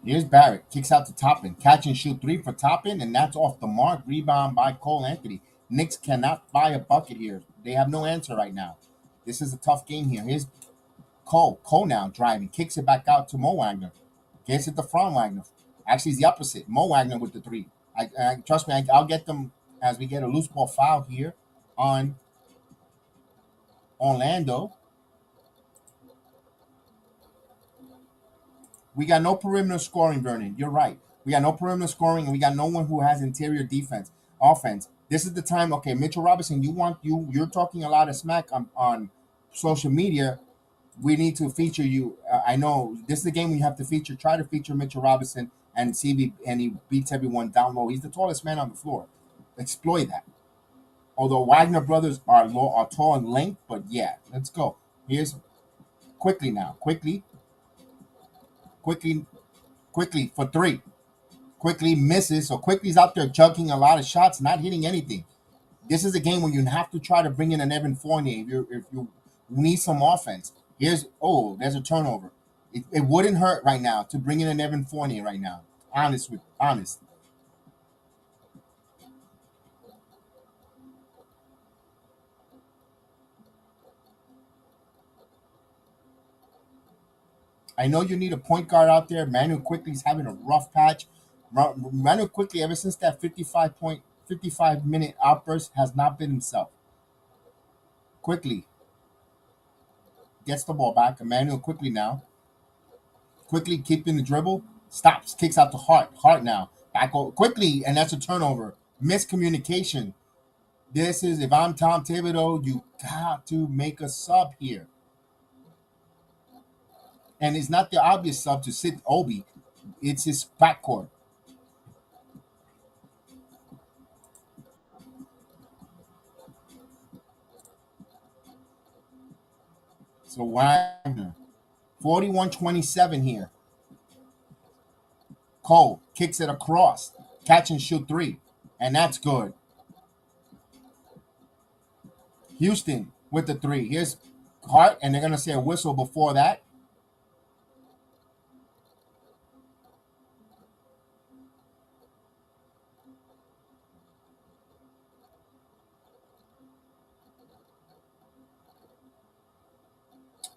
Here's Barrett, kicks out to Toppin, catch and shoot 3 for Toppin, and that's off the mark. Rebound by Cole Anthony. Knicks cannot buy a bucket here. They have no answer right now. This is a tough game here. Here's Cole. Cole now driving, kicks it back out to Mo Wagner. Gets it to Frank Wagner. Actually, it's the opposite. Mo Wagner with the 3. Trust me, I'll get them as we get a loose ball foul here on Orlando. We got no perimeter scoring, Vernon. You're right. We got no perimeter scoring, and we got no one who has interior offense. This is the time. Okay, Mitchell Robinson, you're talking a lot of smack on social media. We need to feature you. I know this is the game we have to feature. Try to feature Mitchell Robinson and see if he beats everyone down low. He's the tallest man on the floor. Exploit that. Although Wagner brothers are tall in length, but yeah, let's go. Here's Quickly now. Quickly for 3. Quickly misses. So Quickly's out there juggling a lot of shots, not hitting anything. This is a game where you have to try to bring in an Evan Fournier if you need some offense. There's a turnover. It wouldn't hurt right now to bring in an Evan Fournier right now. Honest. I know you need a point guard out there. Manu Quickly's having a rough patch. Manu Quickly, ever since that 55-minute outburst, has not been himself. Quickly gets the ball back. Emmanuel Quickly now. Quickly keeping the dribble. Stops. Kicks out to Hart. Hart now. Back Quickly, and that's a turnover. Miscommunication. This is, if I'm Tom Thibodeau, you got to make a sub here. And it's not the obvious sub to sit Obi. It's his backcourt. So Wagner, 41-27 here. Cole kicks it across. Catch and shoot 3. And that's good. Houston with the 3. Here's Hart, and they're going to say a whistle before that.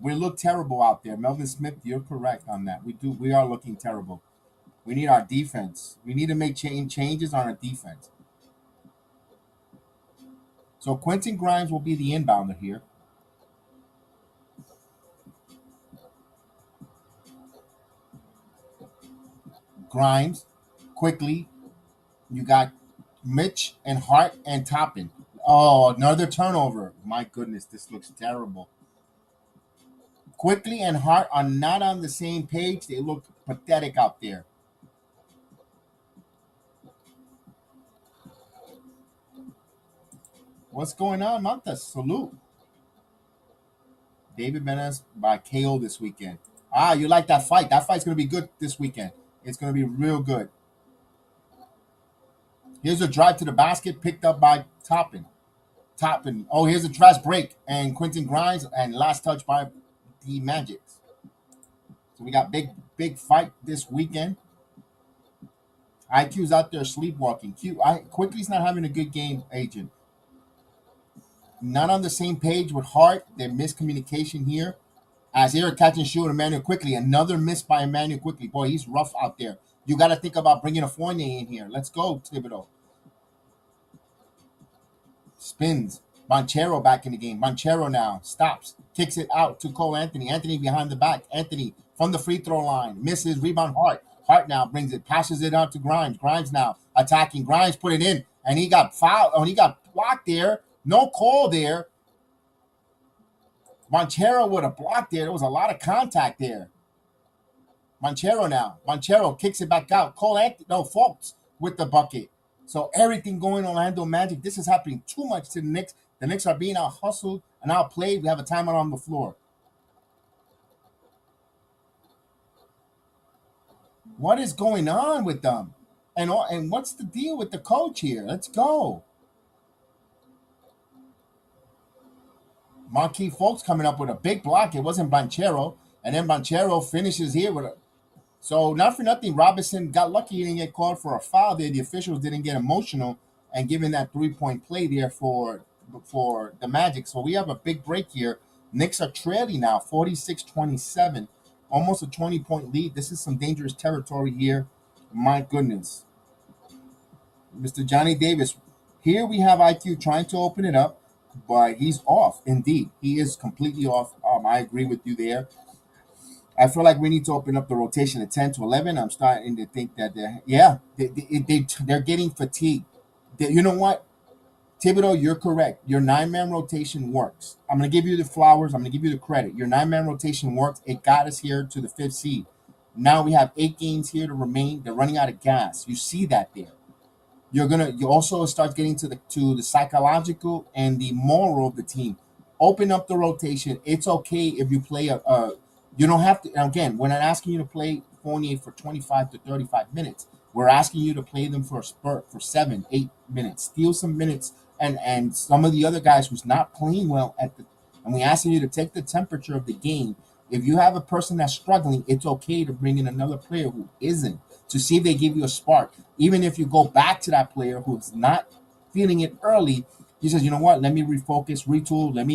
We look terrible out there. Melvin Smith, you're correct on that. We are looking terrible. We need our defense. We need to make changes on our defense. So Quentin Grimes will be the inbounder here. Grimes, Quickly. You got Mitch and Hart and Toppin. Oh, another turnover. My goodness, this looks terrible. Quickly and Hart are not on the same page. They look pathetic out there. What's going on, Montes? Salute. David Benes by KO this weekend. Ah, you like that fight? That fight's gonna be good this weekend. It's gonna be real good. Here's a drive to the basket picked up by Toppin. Toppin. Oh, here's a trash break and Quentin Grimes and last touch by the Magics. So we got big fight this weekend. IQ's out there sleepwalking. Quickly's not having a good game, agent. Not on the same page with Hart. There's miscommunication here. As Eric catch and shoot Emmanuel Quickly. Another miss by Emmanuel Quickly. Boy, he's rough out there. You got to think about bringing a Fournier in here. Let's go, Thibodeau. Spins. Banchero back in the game. Banchero now stops. Kicks it out to Cole Anthony. Anthony behind the back. Anthony from the free throw line. Misses. Rebound Hart. Hart now brings it. Passes it out to Grimes. Grimes now attacking. Grimes put it in. And he got fouled. Oh, he got blocked there. No call there. Banchero with a block there. There was a lot of contact there. Banchero now. Banchero kicks it back out. Cole Anthony. No, Fultz with the bucket. So everything going on Orlando Magic. This is happening too much to the Knicks. The Knicks are being out hustled and outplayed. We have a timeout on the floor. What is going on with them? And what's the deal with the coach here? Let's go. Marquis Fultz coming up with a big block. It wasn't Banchero. And then Banchero finishes here with a. So, not for nothing, Robinson got lucky he didn't get called for a foul there. The officials didn't get emotional and giving that 3-point play there for the Magic. So, we have a big break here. Knicks are trailing now, 46-27. Almost a 20-point lead. This is some dangerous territory here. My goodness. Mr. Johnny Davis. Here we have IQ trying to open it up, but he's off. Indeed, he is completely off. I agree with you there. I feel like we need to open up the rotation at 10 to 11. I'm starting to think that they're getting fatigued. You know what? Thibodeau, you're correct. Your 9-man rotation works. I'm going to give you the flowers. I'm going to give you the credit. Your 9-man rotation works. It got us here to the 5th seed. Now we have 8 games here to remain. They're running out of gas. You see that there. You also start getting to the psychological and the moral of the team. Open up the rotation. It's okay if you play you don't have to. Again, we're not asking you to play Fournier for 25 to 35 minutes. We're asking you to play them for a spurt for 7, 8 minutes. Steal some minutes and some of the other guys who's not playing well and we asking you to take the temperature of the game. If you have a person that's struggling, it's okay to bring in another player who isn't to see if they give you a spark. Even if you go back to that player who's not feeling it early, he says, you know what, let me refocus, retool, let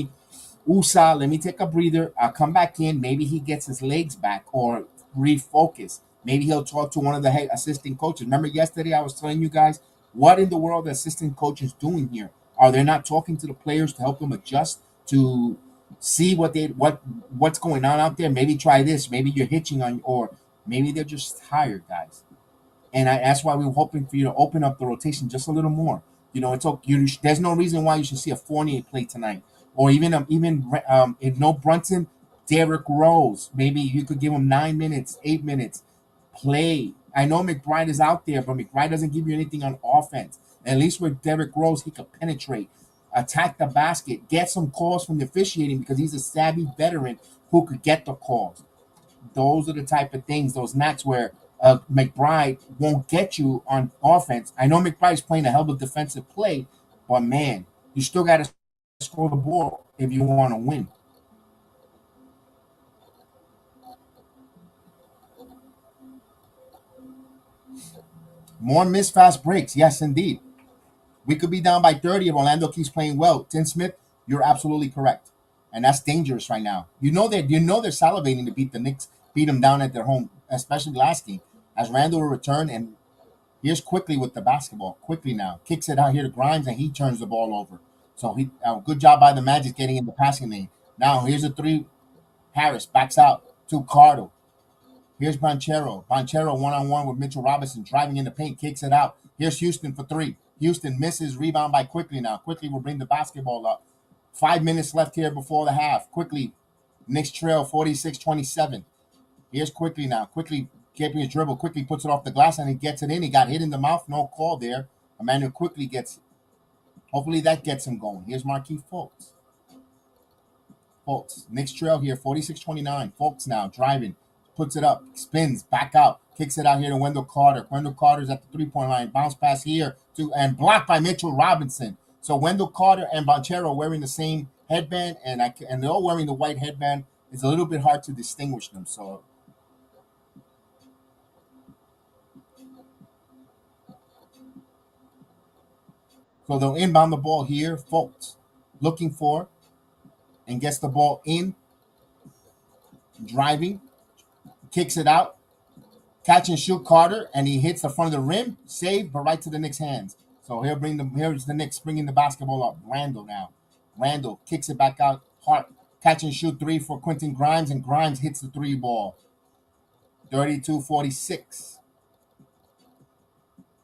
me take a breather. I'll come back in. Maybe he gets his legs back or refocus. Maybe he'll talk to one of the head assistant coaches. Remember yesterday I was telling you guys, what in the world are assistant coaches doing here? Are they not talking to the players to help them adjust, to see what's going on out there? Maybe try this. Maybe you're hitching on, or maybe they're just tired, guys. And that's why we were hoping for you to open up the rotation just a little more. It's okay. There's no reason why you should see a Fournier play tonight. Or even if no Brunson, Derrick Rose. Maybe you could give him 9 minutes, 8 minutes. Play. I know McBride is out there, but McBride doesn't give you anything on offense. At least with Derrick Rose, he could penetrate, attack the basket, get some calls from the officiating because he's a savvy veteran who could get the calls. Those are the type of things, those knocks where McBride won't get you on offense. I know McBride's playing a hell of a defensive play, but man, you still got to score the ball if you want to win. More missed fast breaks. Yes, indeed. We could be down by 30 if Orlando keeps playing well. Tim Smith, you're absolutely correct. And that's dangerous right now. You know they're salivating to beat the Knicks, beat them down at their home, especially last game. As Randle will return, and here's Quickly with the basketball. Quickly now. Kicks it out here to Grimes, and he turns the ball over. So good job by the Magic getting in the passing lane. Now here's a 3. Harris backs out to Cardo. Here's Banchero. Banchero one-on-one with Mitchell Robinson driving in the paint, kicks it out. Here's Houston for 3. Houston misses, rebound by Quickly now. Quickly will bring the basketball up. 5 minutes left here before the half. Quickly, Knicks trail 46-27. Here's Quickly now. Quickly keeping his dribble. Quickly puts it off the glass and he gets it in. He got hit in the mouth. No call there. Emmanuel Quickly gets Hopefully that gets him going. Here's Marquise Fultz. Fultz, Knicks trail here, 46-29. Fultz now driving, puts it up, spins, back out, kicks it out here to Wendell Carter. Wendell Carter's at the three-point line. Bounce pass here and blocked by Mitchell Robinson. So Wendell Carter and Banchero wearing the same headband, and they're all wearing the white headband. It's a little bit hard to distinguish them. So they'll inbound the ball here. Fultz looking for and gets the ball in, driving, kicks it out, catch and shoot Carter, and he hits the front of the rim, save, but right to the Knicks' hands. So here's the Knicks bringing the basketball up. Randle now. Randle kicks it back out. Hart, catch and shoot three for Quentin Grimes, and Grimes hits the three ball. 32-46.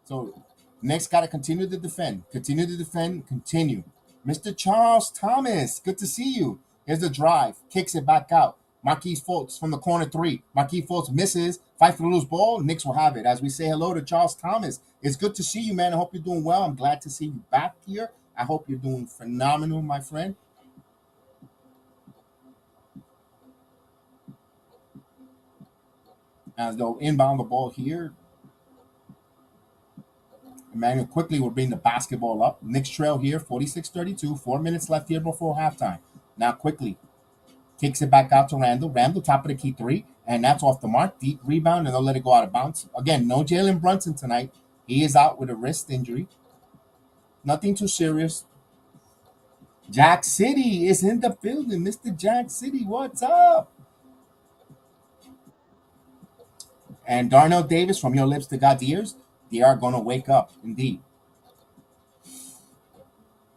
So Knicks got to continue to defend. Continue. Mr. Charles Thomas, good to see you. Here's the drive. Kicks it back out. Marquise Fultz from the corner three. Marquise Fultz misses. Fight for the loose ball. Knicks will have it. As we say hello to Charles Thomas. It's good to see you, man. I hope you're doing well. I'm glad to see you back here. I hope you're doing phenomenal, my friend. As they'll inbound the ball here. Emmanuel quickly will bring the basketball up. Knicks trail here, 46-32. 4 minutes left here before halftime. Now quickly kicks it back out to Randle. Randle, top of the key three, and that's off the mark. Deep rebound, and they'll let it go out of bounds. Again, no Jalen Brunson tonight. He is out with a wrist injury. Nothing too serious. Jack City is in the building. Mr. Jack City, what's up? And Darnell Davis, from your lips to God's ears, they are going to wake up, indeed.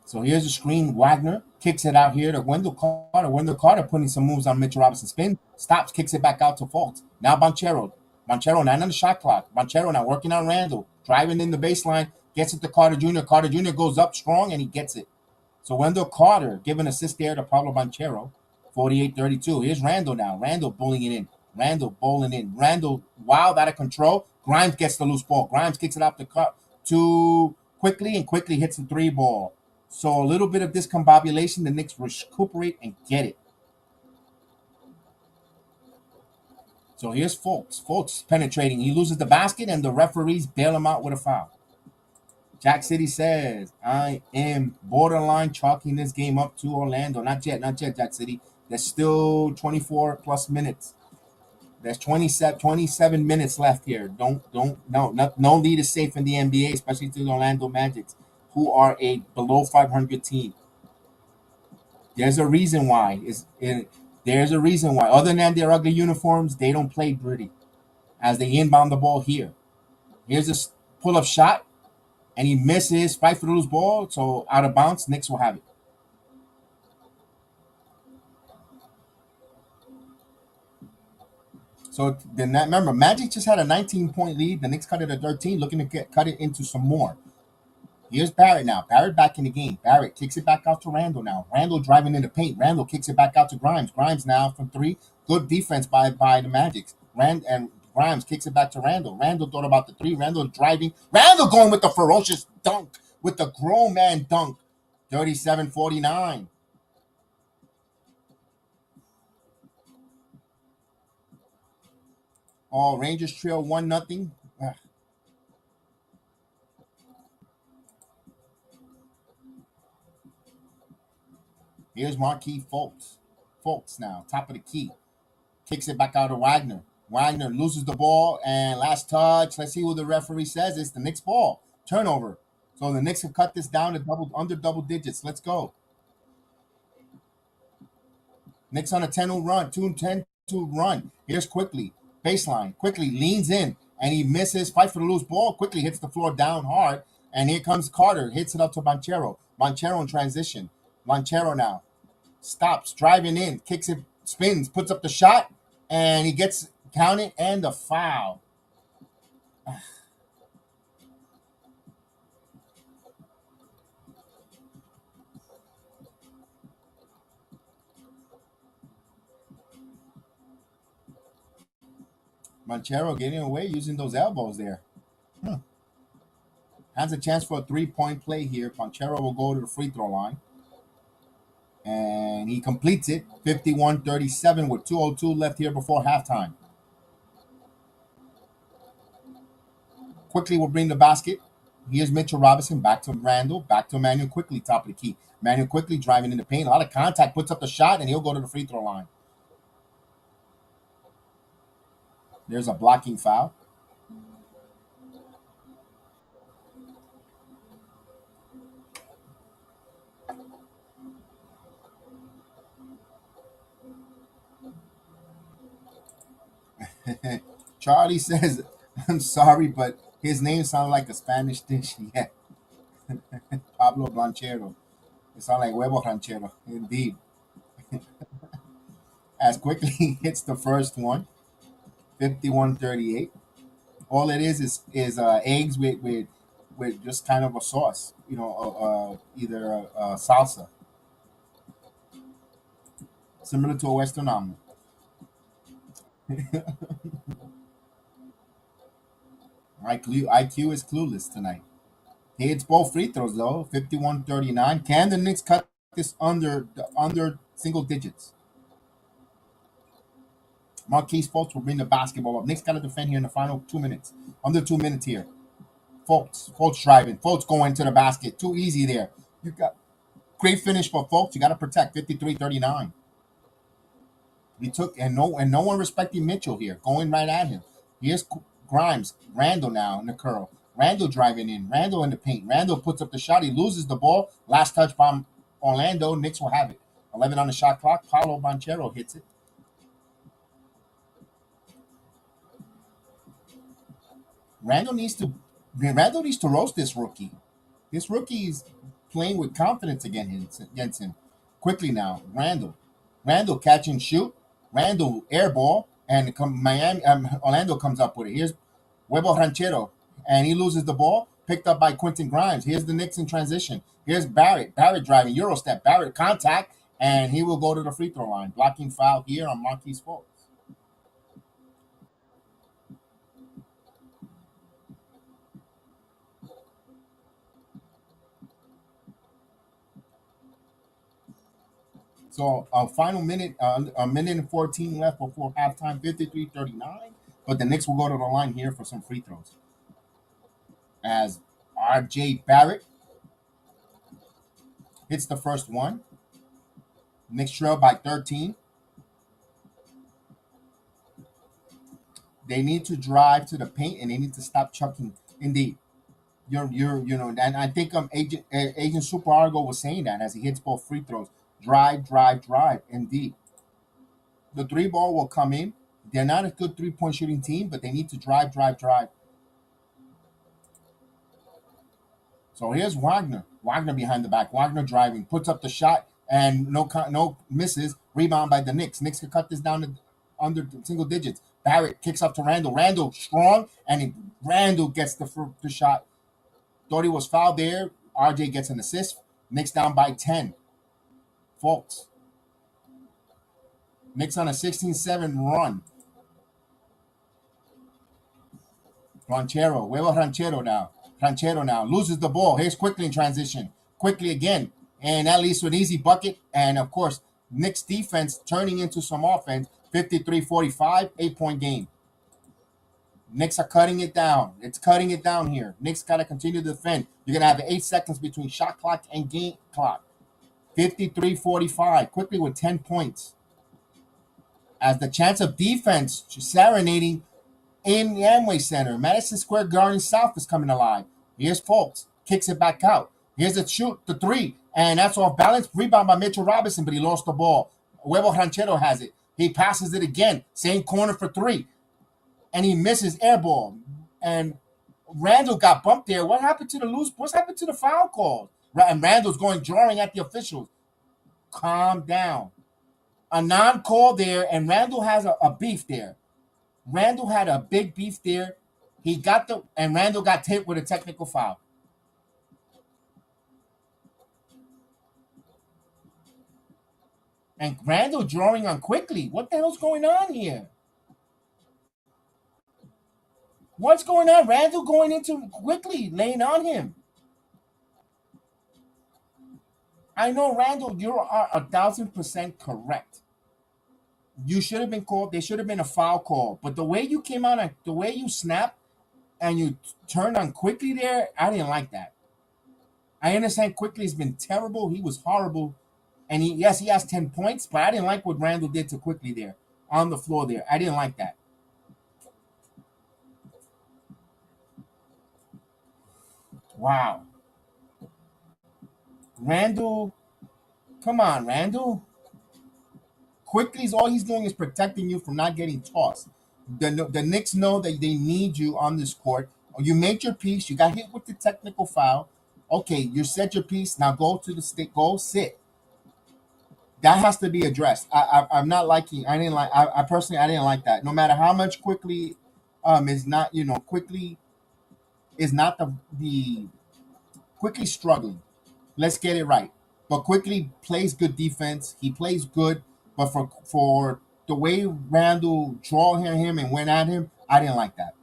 So here's the screen. Wagner kicks it out here to Wendell Carter. Wendell Carter putting some moves on Mitchell Robinson. Spin, stops, kicks it back out to Fultz. Now Banchero. Banchero now on the shot clock. Banchero now working on Randle. Driving in the baseline. Gets it to Carter Jr. Carter Jr. goes up strong, and he gets it. So Wendell Carter giving assist there to Paolo Banchero. 48-32. Here's Randle now. Randle bowling it in. Randle wild, out of control. Grimes gets the loose ball. Grimes kicks it out the cut to quickly, and quickly hits the three ball. So a little bit of discombobulation. The Knicks recuperate and get it. So here's Fultz. Fultz penetrating. He loses the basket, and the referees bail him out with a foul. Jack City says, I am borderline chalking this game up to Orlando. Not yet, Jack City. There's still 24 plus minutes. There's 27 minutes left here. No lead is safe in the NBA, especially to the Orlando Magic, who are a below 500 team. There's a reason why. Other than their ugly uniforms, they don't play pretty. As they inbound the ball here. Here's a pull-up shot, and he misses. Fight for the loose ball, so out of bounds. Knicks will have it. So then remember, Magic just had a 19-point lead. The Knicks cut it to 13, looking to cut it into some more. Here's Barrett now. Barrett back in the game. Barrett kicks it back out to Randle now. Randle driving in the paint. Randle kicks it back out to Grimes. Grimes now from three. Good defense by the Magic. And Grimes kicks it back to Randle. Randle thought about the three. Randle driving. Randle going with the ferocious dunk. With the grown man dunk. 37-49. Oh, Rangers trail 1-0. Here's Marquise Fultz. Fultz now, top of the key. Kicks it back out to Wagner. Wagner loses the ball, and last touch. Let's see what the referee says. It's the Knicks ball. Turnover. So the Knicks have cut this down to under double digits. Let's go. Knicks on a 10-2 run. 2-10-2 run. Here's Quickly. Baseline. Quickly leans in, and he misses. Fight for the loose ball. Quickly hits the floor down hard. And here comes Carter. Hits it up to Banchero. Banchero in transition. Banchero now. Stops. Driving in. Kicks it. Spins. Puts up the shot. And he gets counted and the foul. Banchero getting away using those elbows there. Has a chance for a 3-point play here. Banchero will go to the free throw line. And he completes it. 51-37 with 2:02 left here before halftime. Quickly will bring the basket. Here's Mitchell Robinson. Back to Randle. Back to Emmanuel Quickly, top of the key. Emmanuel Quickly driving in the paint. A lot of contact. Puts up the shot, and he'll go to the free throw line. There's a blocking foul. Charlie says, I'm sorry, but his name sounds like a Spanish dish. Yeah. Pablo Banchero. It sounds like huevo ranchero. Indeed. As quickly hits the first one. 51-38. All it is eggs with just kind of a sauce, either salsa, similar to a Western omelet. IQ is clueless tonight. He hits both free throws though. 51-39. Can the Knicks cut this under single digits? Marquise Fultz will bring the basketball up. Knicks got to defend here in the final 2 minutes. Under 2 minutes here. Fultz driving. Fultz going to the basket. Too easy there. You got great finish for Fultz. You got to protect. 53-39. He took and no one respecting Mitchell here, going right at him. Here's Grimes, Randle now in the curl. Randle driving in. Randle in the paint. Randle puts up the shot. He loses the ball. Last touch by Orlando. Knicks will have it. 11 on the shot clock. Paolo Banchero hits it. Randle needs to roast this rookie. This rookie is playing with confidence against him. Quickly now, Randle catch and shoot. Randle air ball, and Orlando comes up with it. Here's Huevo Ranchero, and he loses the ball. Picked up by Quentin Grimes. Here's the Knicks in transition. Here's Barrett. Barrett driving Euro step. Barrett contact, and he will go to the free throw line. Blocking foul here on Marquise Fultz. So a final minute, a minute and 14 left before halftime, 53-39. But the Knicks will go to the line here for some free throws. As R.J. Barrett hits the first one. Knicks trail by 13. They need to drive to the paint and they need to stop chucking. Indeed. And I think Agent Super Argo was saying that as he hits both free throws. Drive. Indeed. The three ball will come in. They're not a good 3-point shooting team, but they need to drive. So here's Wagner. Wagner behind the back. Wagner driving. Puts up the shot and no misses. Rebound by the Knicks. Knicks can cut this down to under single digits. Barrett kicks up to Randle. Randle strong, and Randle gets the shot. Thought he was fouled there. RJ gets an assist. Knicks down by 10. Fultz. Knicks on a 16-7 run. Huevo Ranchero now. Loses the ball. Here's Quickly in transition. Quickly again. And that leads to an easy bucket. And, of course, Knicks defense turning into some offense. 53-45, 8-point game. Knicks are cutting it down. It's cutting it down here. Knicks got to continue to defend. You're going to have 8 seconds between shot clock and game clock. 53-45, Quickly with 10 points. As the chance of defense serenading in the Amway Center. Madison Square Garden South is coming alive. Here's Fultz. Kicks it back out. Here's the three. And that's off balance. Rebound by Mitchell Robinson, but he lost the ball. Huevo Ranchero has it. He passes it again. Same corner for 3. And he misses air ball. And Randle got bumped there. What's happened to the foul call? And Randle's drawing at the officials. Calm down. A non-call there, and Randle has a beef there. Randle had a big beef there. And Randle got hit with a technical foul. And Randle drawing on Quickly. What the hell's going on here? What's going on? Randle going into quickly, laying on him. I know, Randle, you are 1,000% correct. You should have been called. There should have been a foul call. But the way you came out, and the way you snapped and you turned on quickly there, I didn't like that. I understand quickly has been terrible. He was horrible. And he has 10 points, but I didn't like what Randle did to quickly there on the floor there. I didn't like that. Wow. Randle, come on, Randle. Quickly's all he's doing is protecting you from not getting tossed. The Knicks know that they need you on this court. You made your piece. You got hit with the technical foul. Okay, you said your piece. Now go to the stick. Go sit. That has to be addressed. I'm not liking. I didn't like. I personally I didn't like that. No matter how much quickly, is not quickly is not the quickly struggling. Let's get it right. But quickly plays good defense. He plays good, but for the way Randall draw him and went at him, I didn't like that.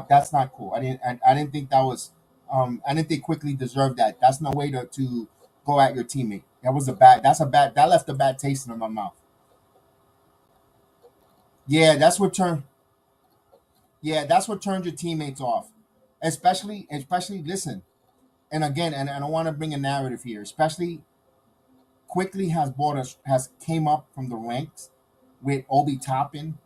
That's not cool. I didn't think that was I didn't think quickly deserved that. That's no way to go at your teammate. That left a bad taste in my mouth. Yeah, that's what turned your teammates off. Especially listen, and again, and I want to bring a narrative here, especially quickly has came up from the ranks with Obi Toppin.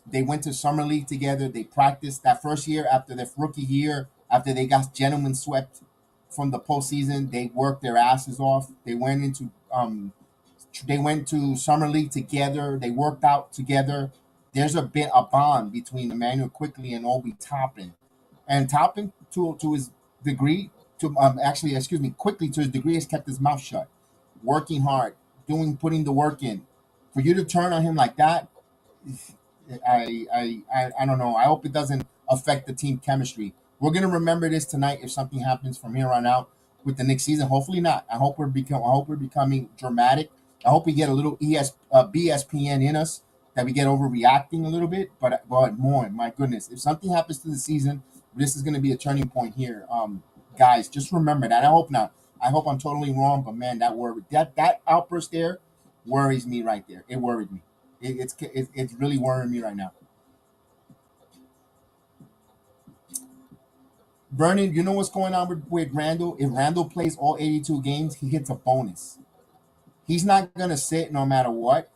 They went to summer league together. They practiced that first year after their rookie year, after they got gentlemen swept from the postseason. They worked their asses off. They went to summer league together. They worked out together. There's a bond between Emmanuel Quickly and Obi Toppin. And Toppin to his degree to actually excuse me quickly to his degree has kept his mouth shut, working hard, putting the work in. For you to turn on him like that, I don't know. I hope it doesn't affect the team chemistry. We're gonna remember this tonight if something happens from here on out with the next season. Hopefully not. I hope we're becoming dramatic. I hope we get a little BSPN in us, that we get overreacting a little bit. But more, my goodness, if something happens to the season, this is gonna be a turning point here. Guys, just remember that. I hope not. I hope I'm totally wrong, but man, that outburst there worries me right there. It worried me. It's really worrying me right now. Vernon, you know what's going on with Randall? If Randall plays all 82 games, he hits a bonus. He's not gonna sit no matter what.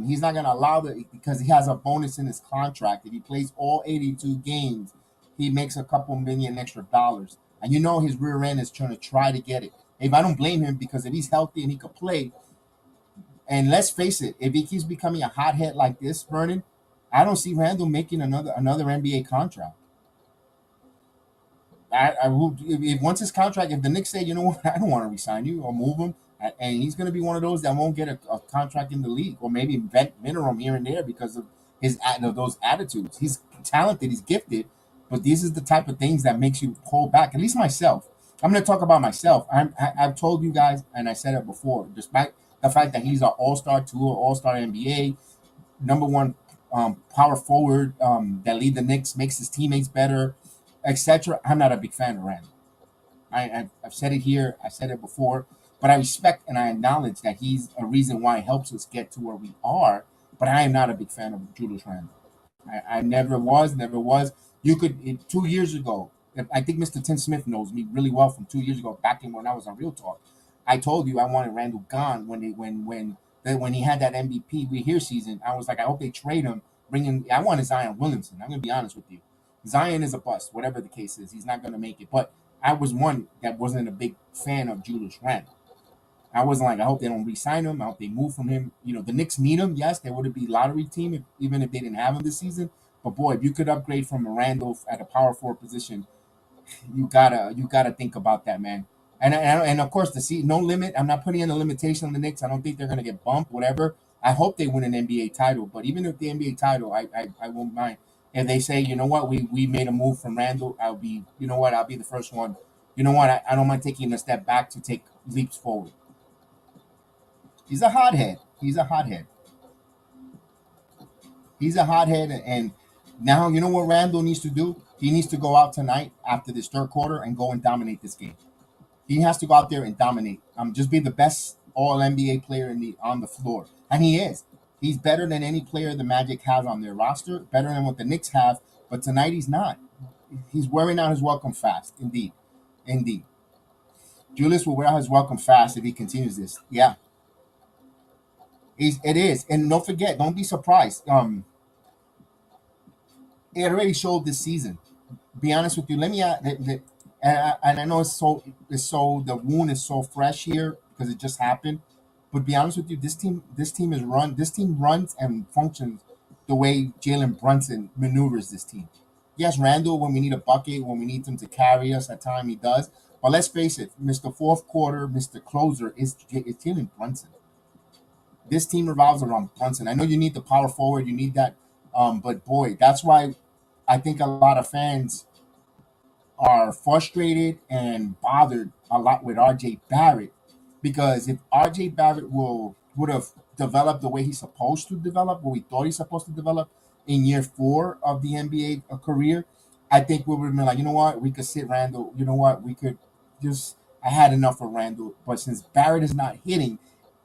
He's not gonna allow because he has a bonus in his contract. If he plays all 82 games, he makes a couple million extra dollars. And you know his rear end is trying to try to get it. If I don't blame him, because if he's healthy and he could play, and let's face it, if he keeps becoming a hothead like this, Vernon, I don't see Randall making another NBA contract. I will if once his contract, if the Knicks say, you know what, I don't want to resign you or move him, and he's going to be one of those that won't get a contract in the league, or maybe vet minimum here and there because of those attitudes. He's talented, he's gifted, but this is the type of things that makes you hold back. At least myself. I'm going to talk about myself. I've told you guys, and I said it before, despite the fact that he's an all-star tour, all-star NBA, number one power forward that lead the Knicks, makes his teammates better, etc. I'm not a big fan of Randle. I've said it here, I said it before, but I respect and I acknowledge that he's a reason why it helps us get to where we are. But I am not a big fan of Julius Randle. I never was, never was. You could 2 years ago. I think Mr. Tim Smith knows me really well from 2 years ago, back in when I was on Real Talk. I told you I wanted Randle gone when he had that MVP we here season. I was like, I hope they trade him. Bring in. I wanted Zion Williamson. I'm gonna be honest with you. Zion is a bust, whatever the case is. He's not gonna make it. But I was one that wasn't a big fan of Julius Randle. I wasn't like, I hope they don't re-sign him. I hope they move from him. The Knicks need him. Yes, they would be lottery team even if they didn't have him this season. But boy, if you could upgrade from a Randle at a power forward position, you gotta think about that, man. And of course, no limit. I'm not putting in a limitation on the Knicks. I don't think they're gonna get bumped. Whatever. I hope they win an NBA title. But even if the NBA title, I won't mind if they say, you know what, we made a move from Randle. I'll be the first one. You know what, I don't mind taking a step back to take leaps forward. He's a hothead. He's a hothead. He's a hothead, and now you know what Randall needs to do. He needs to go out tonight after this third quarter and go and dominate this game. He has to go out there and dominate. Just be the best All NBA player on the floor, and he is. He's better than any player the Magic has on their roster, better than what the Knicks have. But tonight he's not. He's wearing out his welcome fast. Indeed. Julius will wear out his welcome fast if he continues this. Yeah, it is. And don't forget, don't be surprised. It already showed this season. Be honest with you. Let me and I know it's so the wound is so fresh here because it just happened. But be honest with you, this team runs and functions the way Jalen Brunson maneuvers this team. Yes, Randle, when we need a bucket, when we need him to carry us at time, he does. But let's face it, Mr. Fourth Quarter, Mr. Closer is Jalen Brunson. This team revolves around Brunson. I know you need the power forward, you need that, but boy, that's why I think a lot of fans are frustrated and bothered a lot with RJ Barrett because if RJ Barrett would have developed the way he's supposed to develop, what we thought he's supposed to develop in year 4 of the NBA career, I think we would have been like, you know what, we could sit Randle. You know what, we could just. I had enough of Randle, but since Barrett is not hitting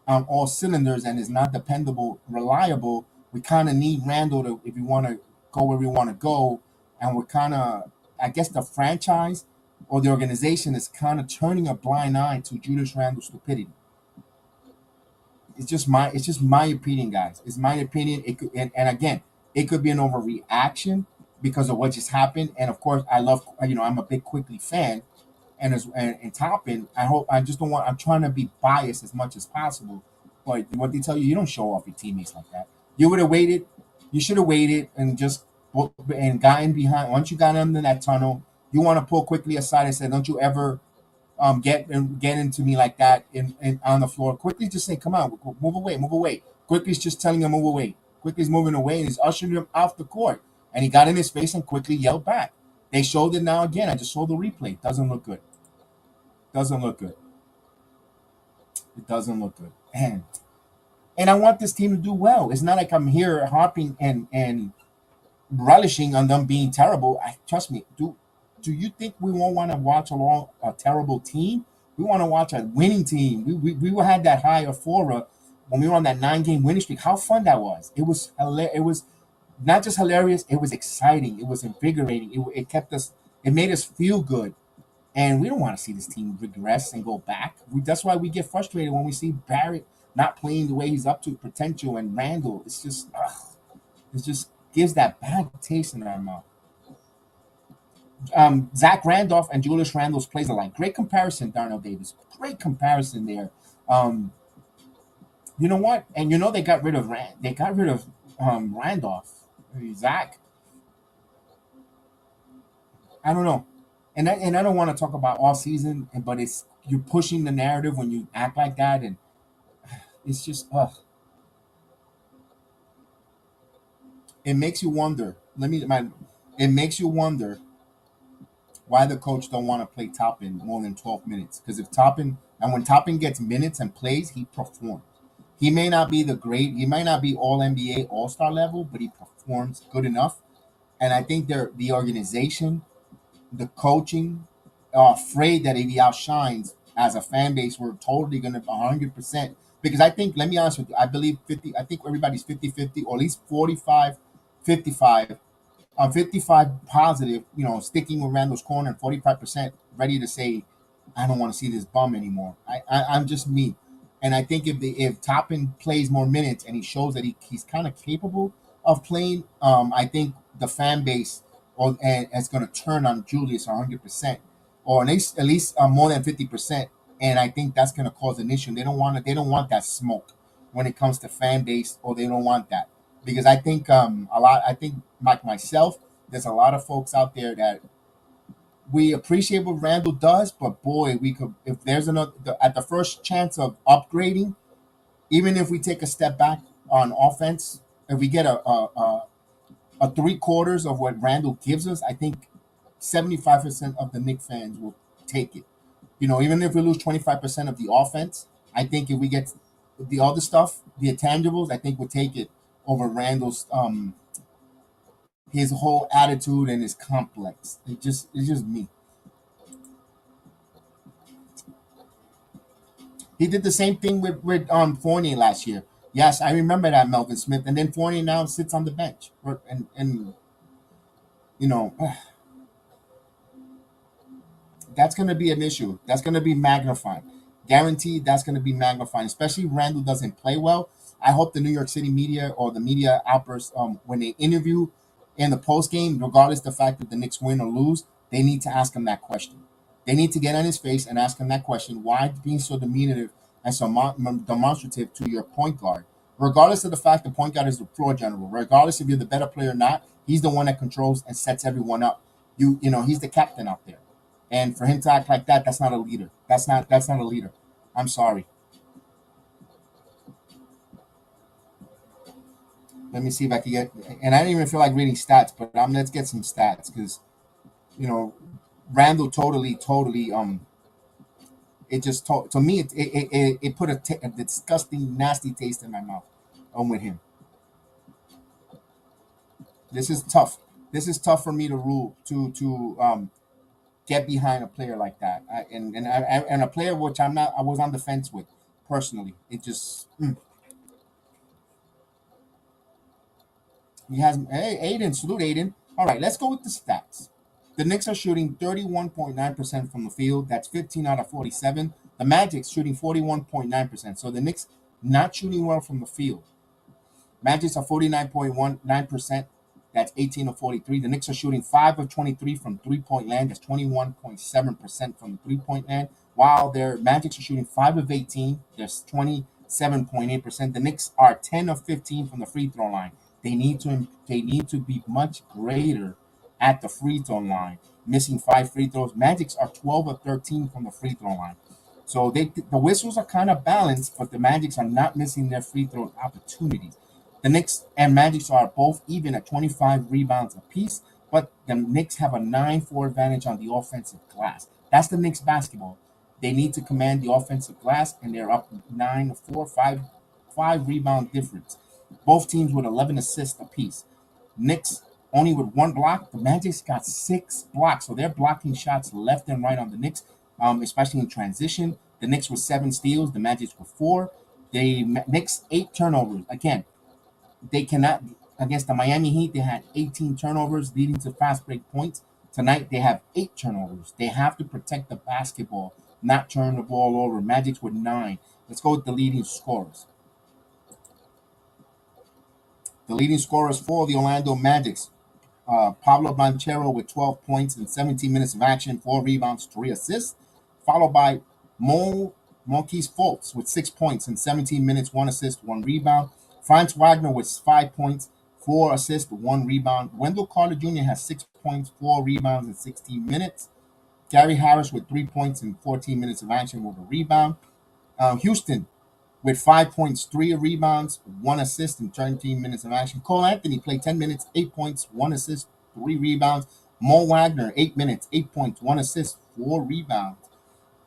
on all cylinders and is not dependable, reliable, we kind of need Randle to if we want to go where we want to go, and we're kind of I guess the franchise or the organization is kind of turning a blind eye to Julius Randle's stupidity. It's just my opinion, guys. It's my opinion. It could and again, it could be an overreaction because of what just happened. And of course, I love I'm a big Quickly fan, and Toppin. I just don't want. I'm trying to be biased as much as possible. But what they tell you, you don't show off your teammates like that. You would have waited. You should have waited and gotten behind. Once you got under that tunnel, you want to pull Quickly aside and say, "Don't you ever get into me like that in on the floor." Quickly just say, "Come on, move away, move away." Quickly's just telling him move away. Quickly's moving away and he's ushering him off the court. And he got in his face and Quickly yelled back. They showed it now again. I just saw the replay. Doesn't look good. Doesn't look good. It doesn't look good. And I want this team to do well. It's not like I'm here harping and relishing on them being terrible. Trust me. Do you think we won't want to watch along a terrible team? We want to watch a winning team. We had that high euphoria when we were on that 9-game winning streak. How fun that was! It was hilarious. It was not just hilarious. It was exciting. It was invigorating. It kept us. It made us feel good. And we don't want to see this team regress and go back. That's why we get frustrated when we see Barrett not playing the way he's up to potential and Randle. It just gives that bad taste in our mouth. Zach Randolph and Julius Randle's plays alike. Great comparison, Darnell Davis. Great comparison there. You know what? And they got rid of Randolph. Zach. I don't know. And I don't want to talk about all season, but you're pushing the narrative when you act like that, and it's just it makes you wonder. It makes you wonder why the coach don't want to play Toppin more than 12 minutes. Because when Toppin gets minutes and plays, he performs. He may not be he might not be all NBA, all-star level, but he performs good enough. And I think the organization, the coaching, are afraid that if he outshines as a fan base, we're totally going to 100%. Because I think, let me be honest with you, I believe 50, I think everybody's 50-50, or at least 45-55. 55 positive, sticking with Randall's corner, and 45% ready to say, I don't want to see this bum anymore. I'm just me. And I think if Toppin plays more minutes and he shows that he's kind of capable of playing, I think the fan base is going to turn on Julius 100%, or at least more than 50%. And I think that's going to cause an issue. They don't want that smoke when it comes to fan base, or they don't want that. Because I think I think like myself, there's a lot of folks out there that we appreciate what Randle does, but boy, we could, if there's at the first chance of upgrading, even if we take a step back on offense, if we get a 3/4 of what Randle gives us, I think 75% of the Knicks fans will take it. Even if we lose 25% of the offense, I think if we get the other stuff, the intangibles, I think we'll take it over Randall's his whole attitude and his complex. It's just me. He did the same thing with Fournier last year. Yes, I remember that, Melvin Smith, and then Fournier now sits on the bench, and you know that's going to be an issue. That's going to be magnified. Guaranteed, that's going to be magnified. Especially if Randle doesn't play well. I hope the New York City media or the media outbursts when they interview in the post game, regardless of the fact that the Knicks win or lose, they need to ask him that question. They need to get on his face and ask him that question. Why being so diminutive and so demonstrative to your point guard? Regardless of the fact the point guard is the floor general, regardless if you're the better player or not, he's the one that controls and sets everyone up. He's the captain out there. And for him to act like that, that's not a leader. That's not a leader. I'm sorry. Let me see if I can get. And I didn't even feel like reading stats, but let's get some stats because you know Randall totally. It just to me it put a disgusting, nasty taste in my mouth. With him. This is tough. This is tough for me to rule to get behind a player like that, and a player which I'm not. I was on the fence with personally. It just he has. Hey, Aiden, salute Aiden. All right, let's go with the stats. The Knicks are shooting 31.9% from the field. That's 15 out of 47. The Magic's shooting 41.9%. So the Knicks not shooting well from the field. Magic's are 49.19%. That's 18 of 43. The Knicks are shooting 5 of 23 from three-point land. That's 21.7% from the three-point land. While their Magics are shooting 5 of 18. That's 27.8%. The Knicks are 10 of 15 from the free throw line. They need to be much greater at the free throw line, missing 5 free throws. Magics are 12 of 13 from the free throw line. So the whistles are kind of balanced, but the Magics are not missing their free throw opportunities. The Knicks and Magic are both even at 25 rebounds apiece, but the Knicks have a 9-4 advantage on the offensive glass. That's the Knicks basketball. They need to command the offensive glass, and they're up 9-4, 5 rebound difference. Both teams with 11 assists apiece. Knicks only with 1 block. The Magic's got 6 blocks, so they're blocking shots left and right on the Knicks, especially in transition. The Knicks with 7 steals. The Magic with 4. The Knicks 8 turnovers. Again, they cannot against the Miami Heat. They had 18 turnovers, leading to fast break points. Tonight they have 8 turnovers. They have to protect the basketball, not turn the ball over. Magic's with 9. Let's go with the leading scorers. The leading scorers for the Orlando Magics: Pablo Banchero with 12 points in 17 minutes of action, 4 rebounds, 3 assists, followed by Marquise Fultz with 6 points in 17 minutes, 1 assist, 1 rebound. Franz Wagner with 5 points, 4 assists, 1 rebound. Wendell Carter Jr. has 6 points, 4 rebounds in 16 minutes. Gary Harris with 3 points in 14 minutes of action with a rebound. Houston with 5 points, 3 rebounds, 1 assist in 13 minutes of action. Cole Anthony played 10 minutes, 8 points, 1 assist, 3 rebounds. Mo Wagner, 8 minutes, 8 points, 1 assist, 4 rebounds.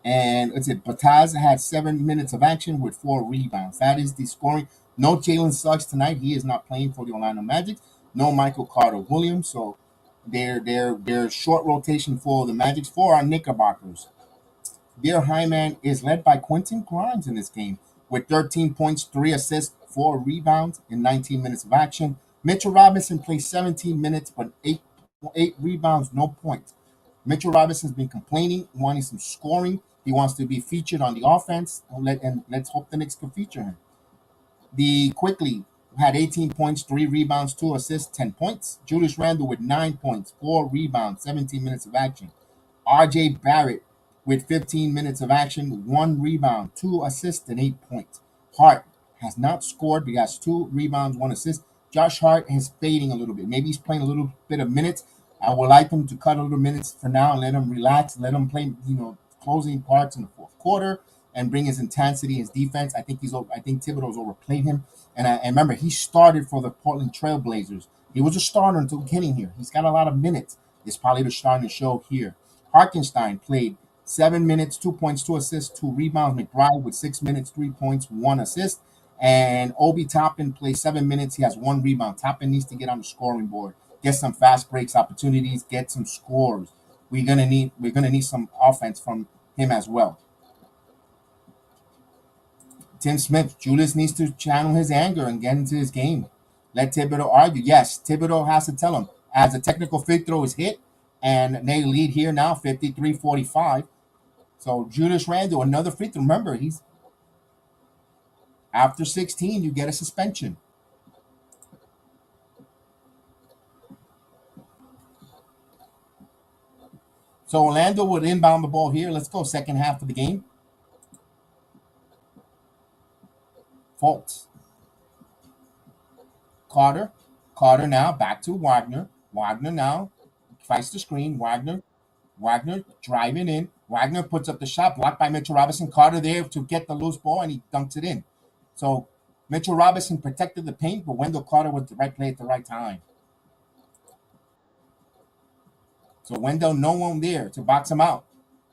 And Bataz had 7 minutes of action with 4 rebounds. That is the scoring. No Jalen Suggs tonight. He is not playing for the Orlando Magic. No Michael Carter Williams. So their short rotation for the Magic. For our Knickerbockers, their high man is led by Quentin Grimes in this game with 13 points, 3 assists, 4 rebounds in 19 minutes of action. Mitchell Robinson plays 17 minutes, but 8 rebounds, no points. Mitchell Robinson's been complaining, wanting some scoring. He wants to be featured on the offense, and let's hope the Knicks can feature him. The Quickly had 18 points, 3 rebounds, 2 assists, 10 points. Julius Randle with 9 points, 4 rebounds, 17 minutes of action. RJ Barrett with 15 minutes of action, 1 rebound, 2 assists, and 8 points. Hart has not scored, but he has 2 rebounds, 1 assist. Josh Hart is fading a little bit. Maybe he's playing a little bit of minutes. I would like him to cut a little minutes for now and let him relax, let him play, closing parts in the fourth quarter and bring his intensity, his defense. I think Thibodeau's overplayed him. And remember, he started for the Portland Trail Blazers. He was a starter until getting here. He's got a lot of minutes. It's probably starting to show here. Hartenstein played 7 minutes, 2 points, 2 assists, 2 rebounds. McBride with 6 minutes, 3 points, 1 assist. And Obi Toppin played 7 minutes. He has 1 rebound. Toppin needs to get on the scoring board. get some fast breaks opportunities, get some scores. We're gonna need some offense from him as well. Tim Smith, Julius needs to channel his anger and get into his game. Let Thibodeau argue. Yes, Thibodeau has to tell him as a technical free throw is hit, and they lead here now 53-45. So Julius Randle, another free throw. Remember, he's after 16, you get a suspension. So Orlando would inbound the ball here. Let's go second half of the game. Fultz. Carter. Carter now back to Wagner. Wagner now fights the screen. Wagner driving in. Wagner puts up the shot, blocked by Mitchell Robinson. Carter there to get the loose ball, and he dunks it in. So Mitchell Robinson protected the paint, but Wendell Carter was the right play at the right time. So Wendell, no one there to box him out.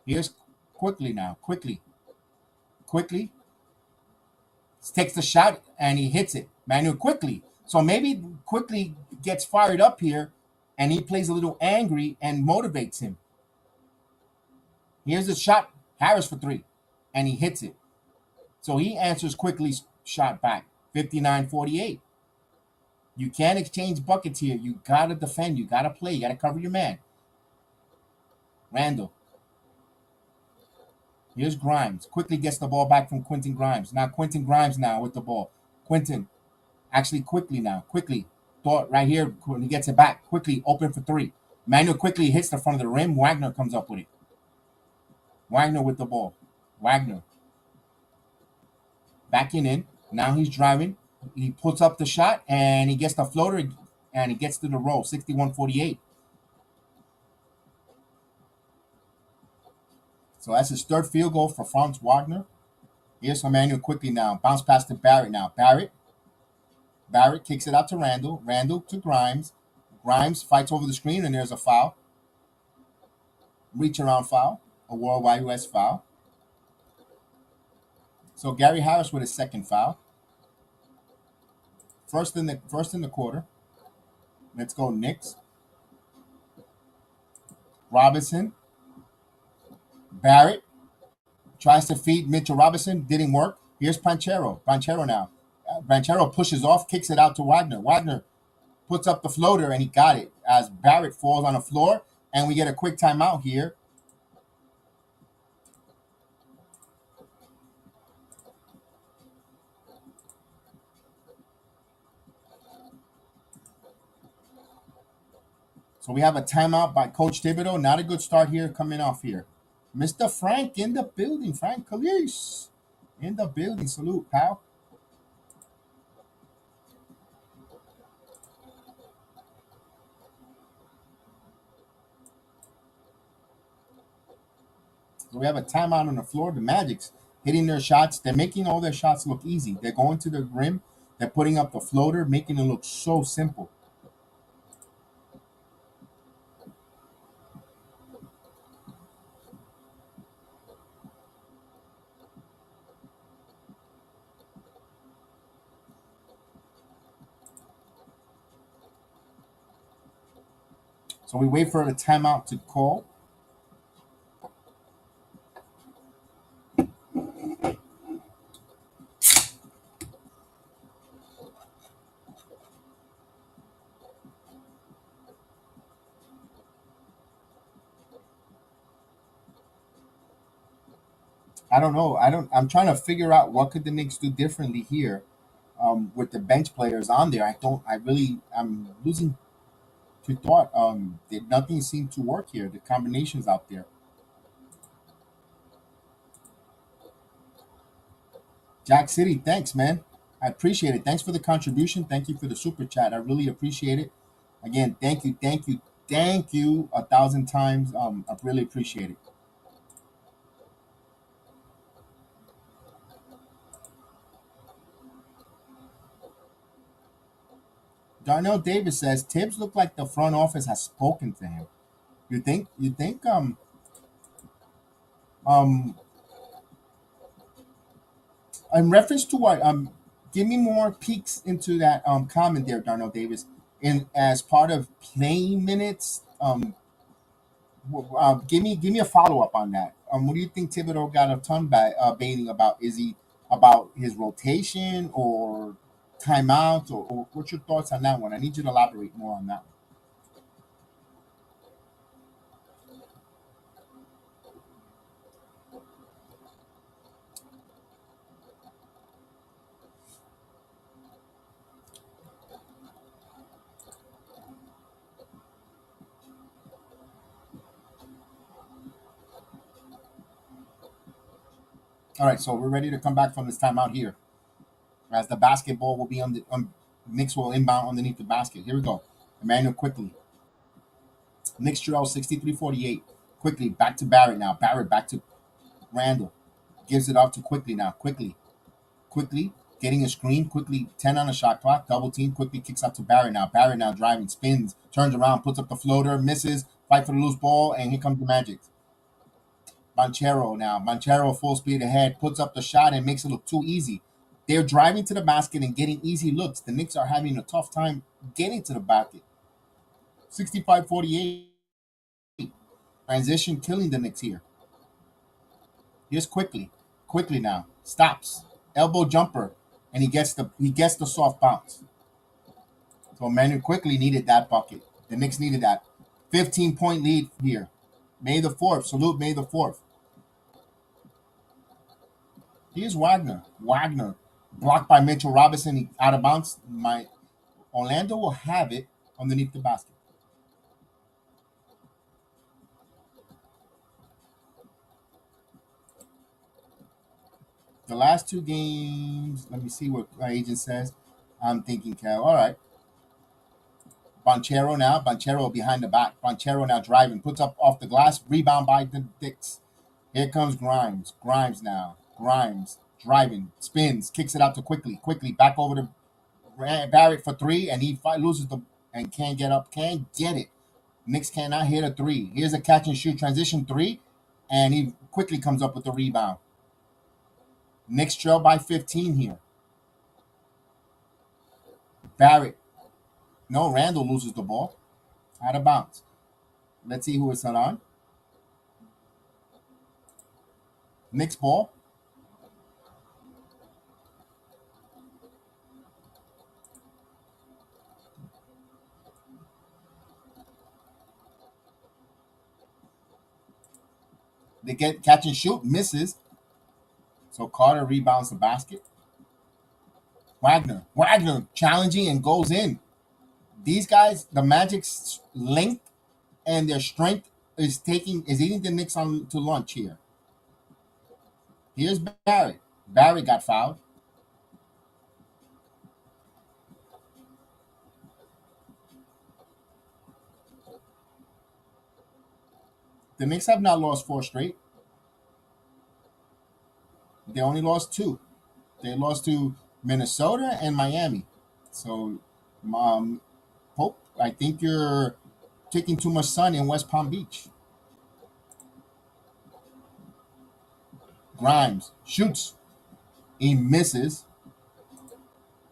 Here's Quickly now. Quickly takes the shot, and he hits it. Manuel Quickly. So maybe Quickly gets fired up here, and he plays a little angry and motivates him. Here's the shot. Harris for three, and he hits it. So he answers Quickly's shot back. 59-48. You can't exchange buckets here. You got to defend. You got to play. You got to cover your man. Randle. Here's Grimes. Quickly gets the ball back from Quentin Grimes. Now Quentin Grimes now with the ball. Quentin. Actually Quickly now. Quickly. Thought right here when he gets it back. Quickly open for three. Manuel Quickly hits the front of the rim. Wagner comes up with it. Wagner with the ball. Wagner. Backing in. Now he's driving. He puts up the shot, and he gets the floater, and he gets to the roll. 61-48. So that's his third field goal for Franz Wagner. Here's Emmanuel Quickly now. Bounce pass to Barrett now. Barrett kicks it out to Randle. Randle to Grimes. Grimes fights over the screen, and there's a foul. Reach around foul. A worldwide US foul. So Gary Harris with his second foul. First in the quarter. Let's go Knicks. Robinson. Barrett tries to feed Mitchell Robinson. Didn't work. Here's Banchero. Banchero now. Banchero pushes off, kicks it out to Wagner. Wagner puts up the floater, and he got it as Barrett falls on the floor, and we get a quick timeout here. So we have a timeout by Coach Thibodeau. Not a good start here coming off here. Mr. Frank in the building. Frank Calise in the building. Salute, pal. So we have a timeout on the floor. The Magic's hitting their shots. They're making all their shots look easy. They're going to the rim. They're putting up the floater, making it look so simple. So we wait for the timeout to call. I don't know. I'm trying to figure out what could the Knicks do differently here with the bench players on there. I'm losing to thought. Nothing seemed to work here. The combinations out there. Jack City, thanks, man. I appreciate it. Thanks for the contribution. Thank you for the super chat. I really appreciate it. Again, thank you 1,000 times. I really appreciate it. Darnell Davis says Tibbs looked like the front office has spoken to him. You think in reference to what give me more peeks into that comment there, Darnell Davis. in as part of playing minutes. Give me a follow up on that. What do you think Thibodeau got a ton baiting about? Is he about his rotation or timeout, or what's your thoughts on that one? I need you to elaborate more on that one. All right, so we're ready to come back from this timeout here, as the basketball will be Knicks will inbound underneath the basket. Here we go. Emmanuel quickly. Knicks trail 63-48. Quickly back to Barrett now. Barrett back to Randle. Gives it off to Quickly now. Quickly getting a screen. Quickly 10 on the shot clock. Double team. Quickly kicks up to Barrett now. Barrett now driving, spins, turns around, puts up the floater, misses, fight for the loose ball, and here comes the Magic. Banchero now. Banchero full speed ahead, puts up the shot and makes it look too easy. They're driving to the basket and getting easy looks. The Knicks are having a tough time getting to the basket. 65-48. Transition killing the Knicks here. Here's quickly now. Stops. Elbow jumper. And he gets the soft bounce. So Manu quickly needed that bucket. The Knicks needed that. 15-point lead here. May the 4th. Salute May the 4th. Here's Wagner. Blocked by Mitchell Robinson. He out of bounds. Orlando will have it underneath the basket. The last two games, let me see what my agent says. I'm thinking, Cal. All right. Banchero now. Banchero behind the back. Banchero now driving. Puts up off the glass. Rebound by the Knicks. Here comes Grimes. Grimes now. Grimes driving. Spins. Kicks it out to Quickly. Quickly back over to Barrett for three. And he loses the and can't get up. Can't get it. Knicks cannot hit a three. Here's a catch and shoot transition three. And he quickly comes up with the rebound. Knicks trail by 15 here. Barrett. No, Randle loses the ball. Out of bounds. Let's see who it's on. Knicks ball. They get catch and shoot. Misses. So Carter rebounds the basket. Wagner challenging and goes in. These guys, the Magic's length and their strength is eating the Knicks on to lunch here. Here's Barrett. Barrett got fouled. The Knicks have not lost 4 straight. They only lost 2. They lost to Minnesota and Miami. So, Pope, I think you're taking too much sun in West Palm Beach. Grimes shoots. He misses.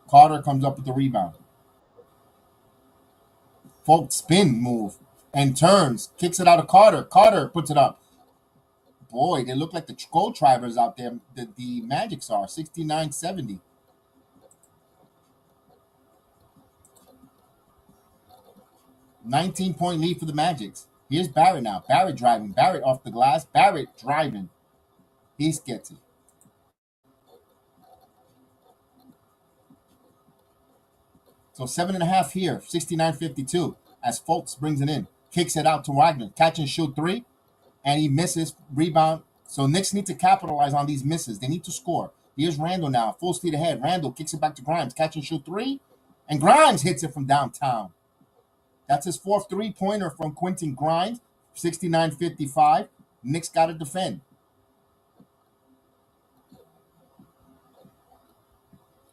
Carter comes up with the rebound. Folk spin move and turns. Kicks it out of Carter. Carter puts it up. Boy, they look like the goal drivers out there. The Magics are 69-70. $19-point lead for the Magics. Here's Barrett now. Barrett driving. Barrett off the glass. Barrett driving. He gets it. So 7.5 here. 69-52 as Fultz brings it in. Kicks it out to Wagner. Catch and shoot 3. And he misses. Rebound. So Knicks need to capitalize on these misses. They need to score. Here's Randle now. Full speed ahead. Randle kicks it back to Grimes. Catch and shoot 3. And Grimes hits it from downtown. That's his 4th three-pointer from Quentin Grimes. 69-55. Knicks got to defend.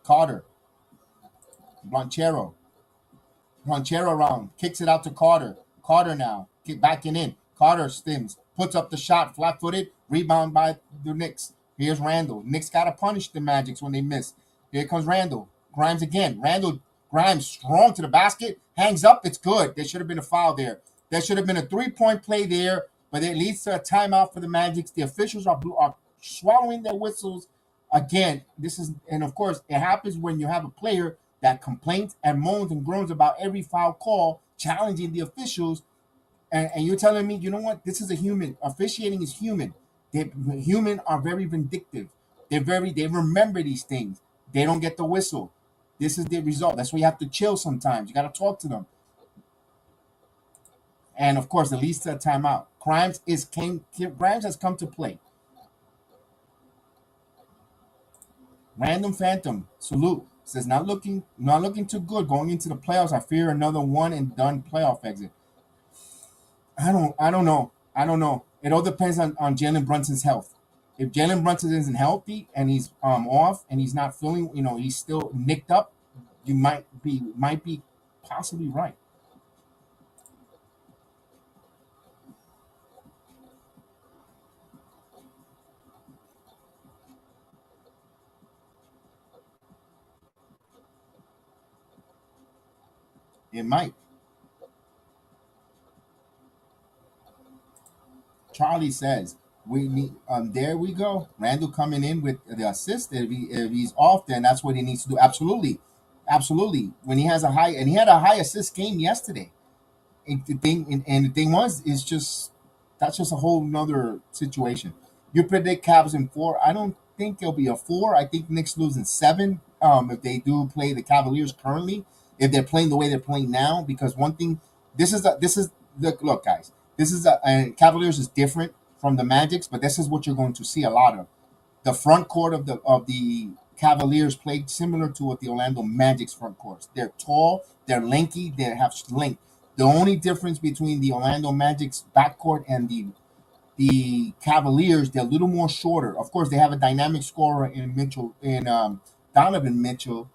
Carter. Banchero around. Kicks it out to Carter. Carter now. Backing in. Carter spins. Puts up the shot. Flat-footed. Rebound by the Knicks. Here's Randle. Knicks got to punish the Magics when they miss. Here comes Randle. Grimes again. Grimes strong to the basket. hangs up, it's good. There should have been a foul there. There should have been a 3-point play there, but it leads to a timeout for the Magic. The officials are swallowing their whistles again. And of course, it happens when you have a player that complains and moans and groans about every foul call, challenging the officials. And you're telling me, you know what? This is a human. Officiating is human. Human are very vindictive. They remember these things. They don't get the whistle. This is the result. That's why you have to chill sometimes. You got to talk to them. And of course, it leads to a timeout. Grimes has come to play. Random Phantom salute says not looking too good going into the playoffs. I fear another one and done playoff exit. I don't know. It all depends on Jalen Brunson's health. If Jalen Brunson isn't healthy and he's off and he's not feeling, he's still nicked up, you might be possibly right. It might. Charlie says we need. There we go. Randle coming in with the assist. If he's off, then that's what he needs to do. Absolutely. When he has he had a high assist game yesterday. The thing is just that's just a whole nother situation. You predict Cavs in 4. I don't think it'll be a 4. I think Knicks lose in 7. If they do play the Cavaliers currently, if they're playing the way they're playing now, because one thing, look, guys. And Cavaliers is different from the Magics, but this is what you're going to see a lot of. The front court of the Cavaliers played similar to what the Orlando Magic's front courts. They're tall, they're lanky, they have length. The only difference between the Orlando Magic's backcourt and the Cavaliers, they're a little more shorter. Of course, they have a dynamic scorer in Donovan Mitchell,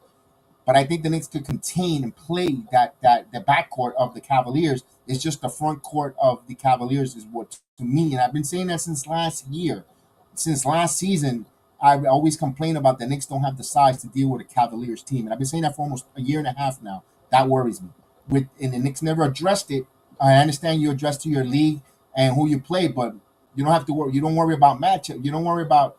but I think the Knicks could contain and play that the backcourt of the Cavaliers. It's just the front court of the Cavaliers is what to me, and I've been saying that since last year. Since last season, I always complain about the Knicks don't have the size to deal with a Cavaliers team, and I've been saying that for almost a year and a half now. That worries me. And the Knicks never addressed it. I understand you address to your league and who you play, but you don't have to worry. You don't worry about matchup. You don't worry about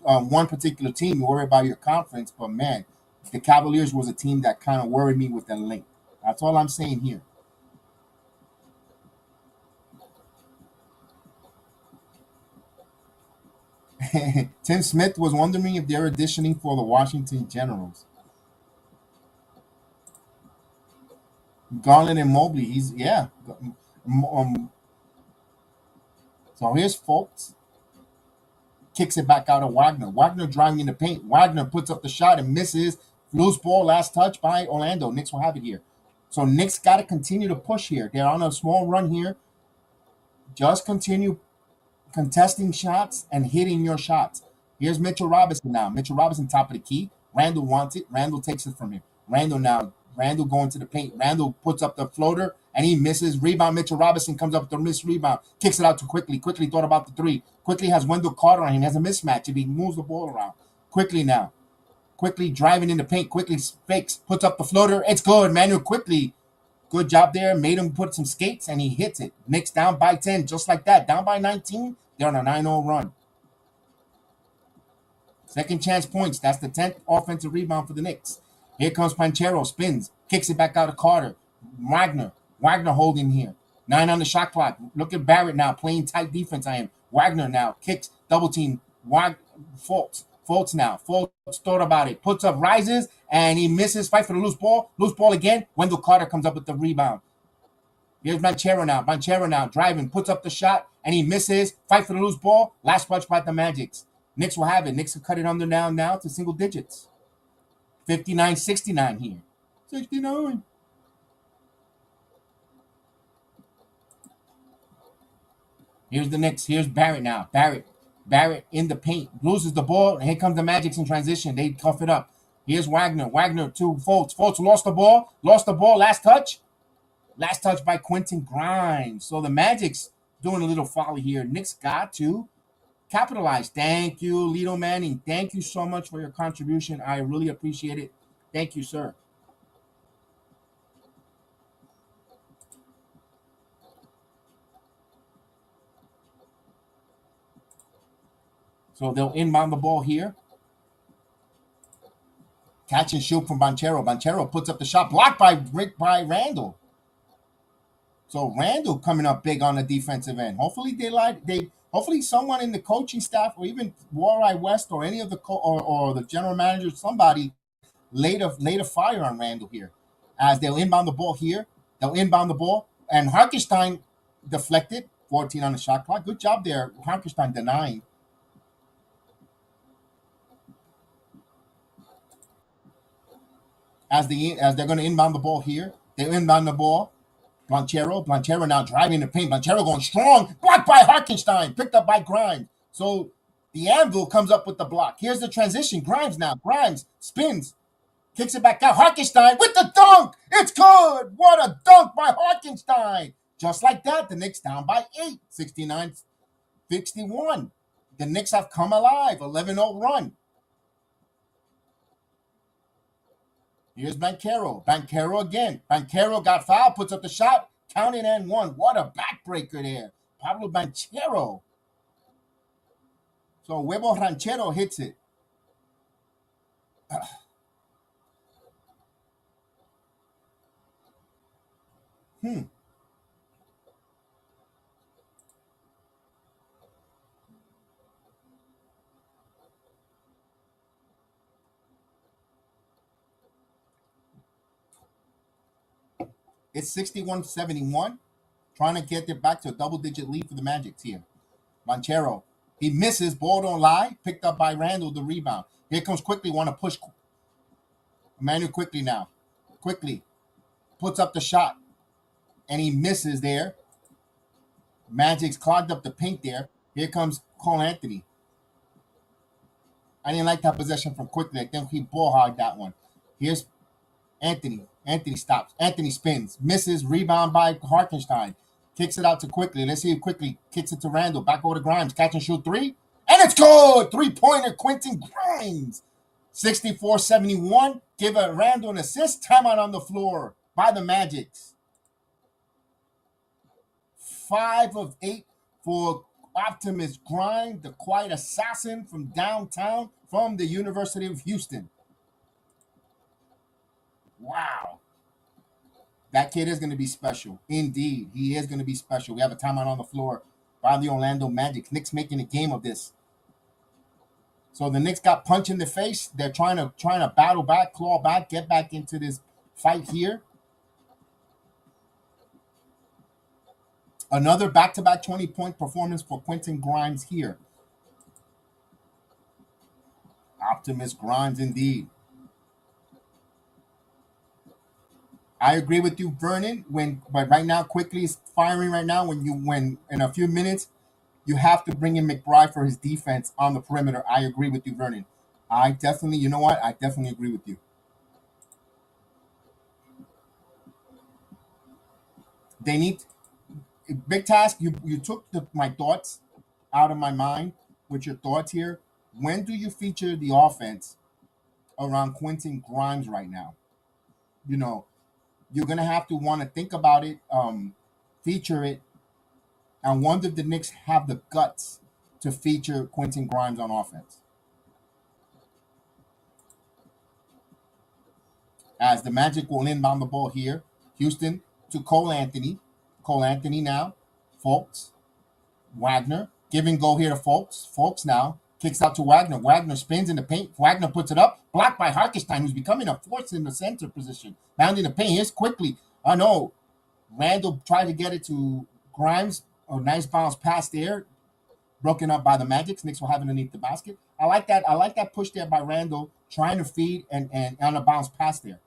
one particular team. You worry about your conference. But man, the Cavaliers was a team that kind of worried me with the length. That's all I'm saying here. Tim Smith was wondering if they're auditioning for the Washington Generals. Garland and Mobley. So here's Fultz. Kicks it back out of Wagner. Wagner driving in the paint. Wagner puts up the shot and misses. Loose ball, last touch by Orlando. Knicks will have it here. So Knicks got to continue to push here. They're on a small run here. Just continue contesting shots and hitting your shots. Here's Mitchell Robinson now. Mitchell Robinson top of the key. Randle wants it. Randle takes it from him. Randle going to the paint. Randle puts up the floater and he misses. Rebound. Mitchell Robinson comes up with the missed rebound. Kicks it out to Quickly. Quickly thought about the 3. Quickly has Wendell Carter on him. Has a mismatch if he moves the ball around. Quickly now. Quickly driving in the paint. Quickly fakes. Puts up the floater. It's good. Manuel Quickly. Good job there. Made him put some skates and he hits it. Knicks down by 10. Just like that. Down by 19. They're on a 9-0 run. Second chance points. That's the 10th offensive rebound for the Knicks. Here comes Banchero. Spins. Kicks it back out of Carter. Wagner holding here. 9 on the shot clock. Look at Barrett now playing tight defense. Wagner now kicks. Double team. Fultz now. Fultz thought about it. Puts up, rises, and he misses. Fight for the loose ball. Loose ball again. Wendell Carter comes up with the rebound. Here's Banchero now. Banchero now driving. Puts up the shot, and he misses. Fight for the loose ball. Last punch by the Magics. Knicks will have it. Knicks will cut it under now to single digits. 59-69 here. 69. Here's the Knicks. Here's Barrett now. Barrett in the paint. Loses the ball. And here comes the Magics in transition. They cuff it up. Here's Wagner. Wagner to Fultz. Fultz lost the ball. Last touch. Last touch by Quentin Grimes. So the Magic's doing a little folly here. Knicks got to capitalize. Thank you, Lito Manning. Thank you so much for your contribution. I really appreciate it. Thank you, sir. So they'll inbound the ball here. Catch and shoot from Banchero. Banchero puts up the shot, blocked by Randle. So Randle coming up big on the defensive end. Hopefully hopefully someone in the coaching staff or even Wareye West or any of the or the general manager, somebody laid a fire on Randle here. As they'll inbound the ball here. They'll inbound the ball. And Harkenstein deflected. 14 on the shot clock. Good job there. Harkenstein denying. As they're going to inbound the ball here. They inbound the ball. Banchero now driving the paint. Banchero going strong. Blocked by Harkenstein. Picked up by Grimes. So the Anvil comes up with the block. Here's the transition. Grimes now. Grimes spins. Kicks it back out. Harkenstein with the dunk. It's good. What a dunk by Harkenstein. Just like that, the Knicks down by 8. 69-61. The Knicks have come alive. 11-0 run. Here's Banchero. Banchero again. Banchero got fouled, puts up the shot, counted and one. What a backbreaker there. Pablo Banchero. So Huevo Ranchero hits it. It's 61-71. Trying to get it back to a double-digit lead for the Magic here. Banchero. He misses. Ball don't lie. Picked up by Randle, the rebound. Here comes Quickly. Want to push. Emmanuel Quickly now. Quickly. Puts up the shot. And he misses there. Magic's clogged up the paint there. Here comes Cole Anthony. I didn't like that possession from Quickly. I think he ball hogged that one. Here's Anthony. Anthony stops. Anthony spins. Misses. Rebound by Harkenstein. Kicks it out to Quickly. Let's see if Quickly kicks it to Randle. Back over to Grimes. Catch and shoot three. And it's good. Three-pointer Quentin Grimes. 64-71. Give a Randle an assist. Timeout on the floor by the Magics. 5 of 8 for Optimus Grimes, the quiet assassin from downtown from the University of Houston. Wow. That kid is going to be special. Indeed, he is going to be special. We have a timeout on the floor by the Orlando Magic. Knicks making a game of this. So the Knicks got punched in the face. They're trying to battle back, claw back, get back into this fight here. Another back-to-back 20-point performance for Quentin Grimes here. Optimus Grimes indeed. I agree with you, Vernon. But right now, Quickly is firing right now. When in a few minutes, you have to bring in McBride for his defense on the perimeter. I agree with you, Vernon. I definitely agree with you. They need big task. You took my thoughts out of my mind with your thoughts here. When do you feature the offense around Quentin Grimes right now? You know, you're going to have to want to think about it, feature it, and wonder if the Knicks have the guts to feature Quentin Grimes on offense. As the Magic will inbound the ball here. Houston to Cole Anthony. Cole Anthony now. Fultz. Wagner. Give and go here to Fultz. Fultz now. Kicks out to Wagner. Wagner spins in the paint. Wagner puts it up. Blocked by Harkenstein, who's becoming a force in the center position. Bounding the paint. Here's Quickly. Oh, no. Randle tried to get it to Grimes. A nice bounce pass there. Broken up by the Magic. Knicks will have it underneath the basket. I like that push there by Randle. Trying to feed and on a bounce pass there.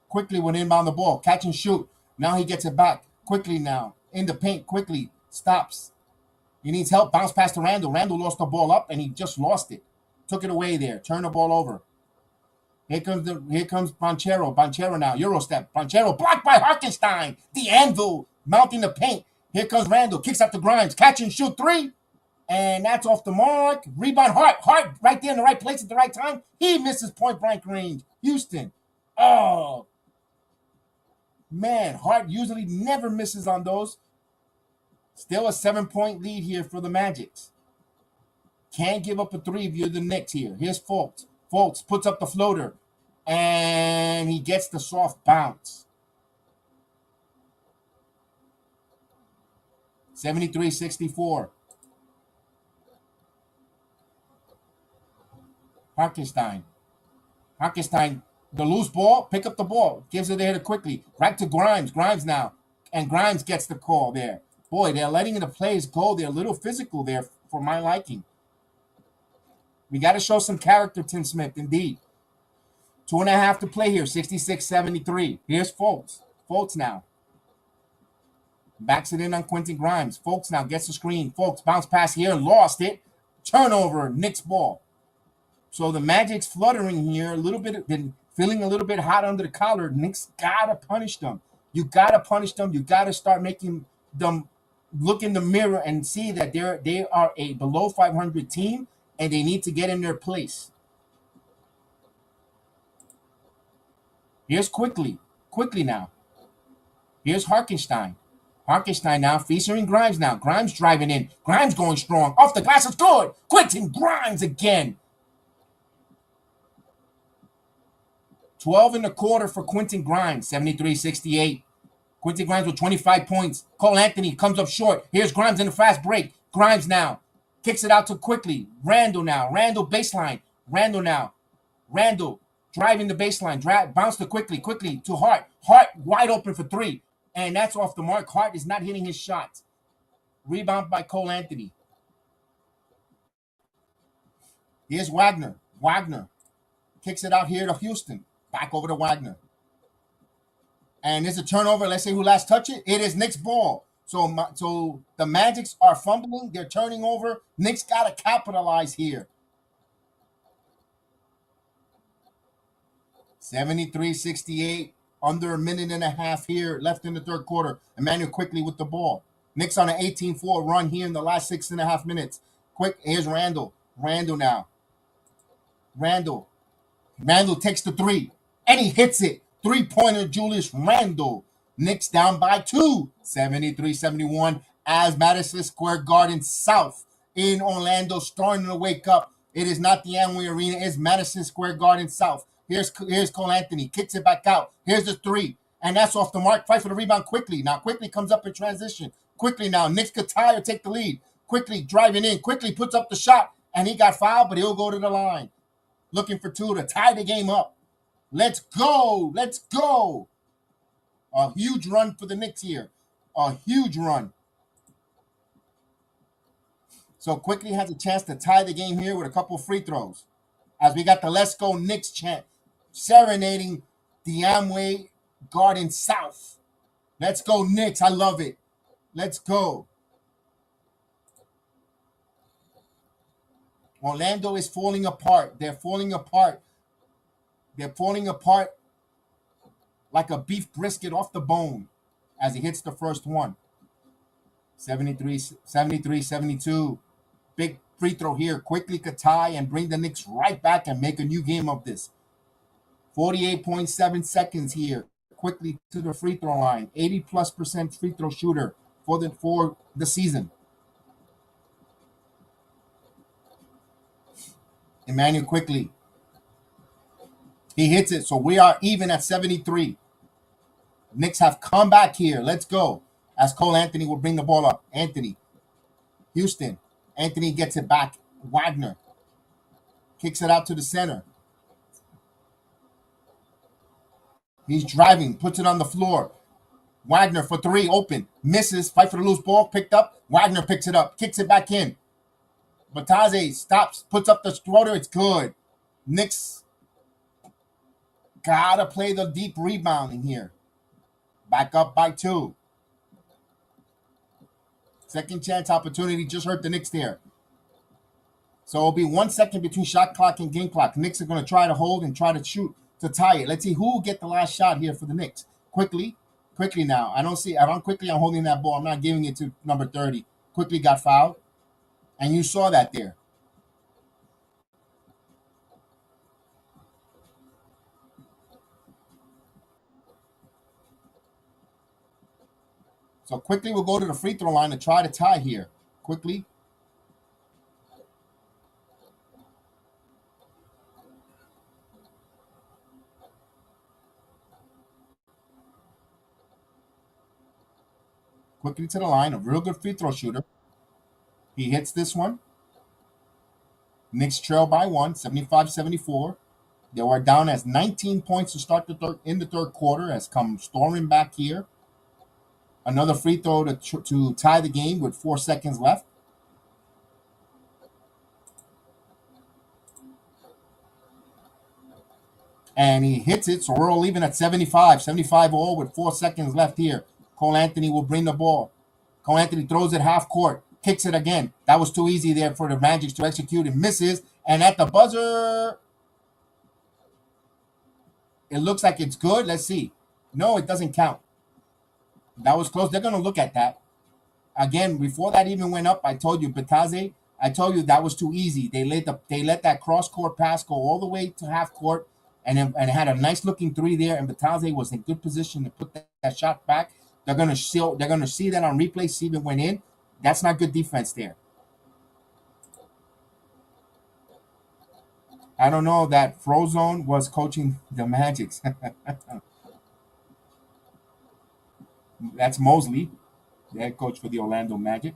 Quickly would inbound the ball. Catch and shoot. Now he gets it back. Quickly now. In the paint. Quickly. Stops. He needs help. Bounce pass to Randle. Randle lost the ball up and he just lost it. Took it away there. Turned the ball over. Here comes Banchero. Banchero now. Euro step. Banchero blocked by Harkenstein. The Anvil mounting the paint. Here comes Randle. Kicks up to Grimes. Catch and shoot three. And that's off the mark. Rebound Hart. Hart right there in the right place at the right time. He misses point blank range. Houston. Oh. Man, Hart usually never misses on those. Still a 7-point lead here for the Magics. Can't give up a three if you're the Knicks here. Here's Fultz. Fultz puts up the floater, and he gets the soft bounce. 73-64. Hartenstein, the loose ball, pick up the ball, gives it there quickly. Right to Grimes. Grimes now. And Grimes gets the call there. Boy, they're letting the plays go. They're a little physical there for my liking. We got to show some character, Tim Smith, indeed. 2.5 to play here, 66-73. Here's Fultz. Fultz now. Backs it in on Quentin Grimes. Fultz now gets the screen. Fultz bounce pass here, lost it. Turnover, Knicks ball. So the Magic's fluttering here, a little bit, been feeling a little bit hot under the collar. Knicks got to punish them. You got to punish them. You got to start making them look in the mirror and see that they are a below 500 team, and they need to get in their place. Here's Quickly now. Here's Hartenstein now featuring Grimes now. Grimes driving in. Grimes going strong. Off the glass is good. Quentin Grimes again. 12 in the quarter for Quentin Grimes. 73-68. Quentin Grimes with 25 points. Cole Anthony comes up short. Here's Grimes in the fast break. Grimes now kicks it out to Quickly. Randle now. Randle baseline. Randle now. Randle driving the baseline. Bounce to Quickly to Hart. Hart wide open for three. And that's off the mark. Hart is not hitting his shots. Rebound by Cole Anthony. Here's Wagner. Wagner kicks it out here to Houston. Back over to Wagner. And there's a turnover. Let's see who last touched it. It is Knicks ball. So the Magics are fumbling. They're turning over. Knicks got to capitalize here. 73-68. Under a minute and a half here left in the third quarter. Emmanuel Quickly with the ball. Knicks on an 18-4 run here in the last 6.5 minutes. Here's Randle. Randle now. Randle takes the three. And he hits it. Three-pointer Julius Randle. Knicks down by 2. 73-71 as Madison Square Garden South in Orlando starting to wake up. It is not the Amway Arena. It's Madison Square Garden South. Here's Cole Anthony. Kicks it back out. Here's the three. And that's off the mark. Fight for the rebound Quickly. Now Quickly comes up in transition. Quickly now. Knicks could tie or take the lead. Quickly driving in. Quickly puts up the shot. And he got fouled, but he'll go to the line. Looking for two to tie the game up. Let's go. Let's go. A huge run for the Knicks here. A huge run. So Quickly has a chance to tie the game here with a couple free throws. As we got the Let's Go Knicks chant serenading the Amway Garden South. Let's go Knicks. I love it. Let's go. Orlando is falling apart. They're falling apart. They're falling apart like a beef brisket off the bone as he hits the first one. 73-72. Big free throw here. Quickly could tie and bring the Knicks right back and make a new game of this. 48.7 seconds here. Quickly to the free throw line. 80+% free throw shooter for the season. Emmanuel Quickly. He hits it, so we are even at 73. Knicks have come back here. Let's go. As Cole Anthony will bring the ball up. Anthony. Houston. Anthony gets it back. Wagner. Kicks it out to the center. He's driving. Puts it on the floor. Wagner for three. Open. Misses. Fight for the loose ball. Picked up. Wagner picks it up. Kicks it back in. Bataze stops. Puts up the floater. It's good. Knicks gotta play the deep rebounding here. Back up by 2. Second chance opportunity. Just hurt the Knicks there. So it'll be 1 second between shot clock and game clock. Knicks are going to try to hold and try to shoot to tie it. Let's see who will get the last shot here for the Knicks. Quickly now. I'm holding that ball. I'm not giving it to number 30. Quickly got fouled. And you saw that there. So quickly we'll go to the free throw line to try to tie here. Quickly. Quickly to the line. A real good free throw shooter. He hits this one. Knicks trail by 1, 75-74. They were down as 19 points to start in the third quarter. Has come storming back here. Another free throw to tie the game with 4 seconds left. And he hits it, so we're all leaving at 75 all with 4 seconds left here. Cole Anthony will bring the ball. Cole Anthony throws it half court, kicks it again. That was too easy there for the Magic to execute. It misses, and at the buzzer, it looks like it's good. Let's see. No, it doesn't count. That was close. They're going to look at that. Again, before that even went up, I told you, Bataze, I told you that was too easy. They let that cross-court pass go all the way to half court, and had a nice looking three there, and Bataze was in good position to put that shot back. They're gonna see that on replay, see if it went in. That's not good defense there. I don't know that Frozone was coaching the Magics. That's Mosley, the head coach for the Orlando Magic.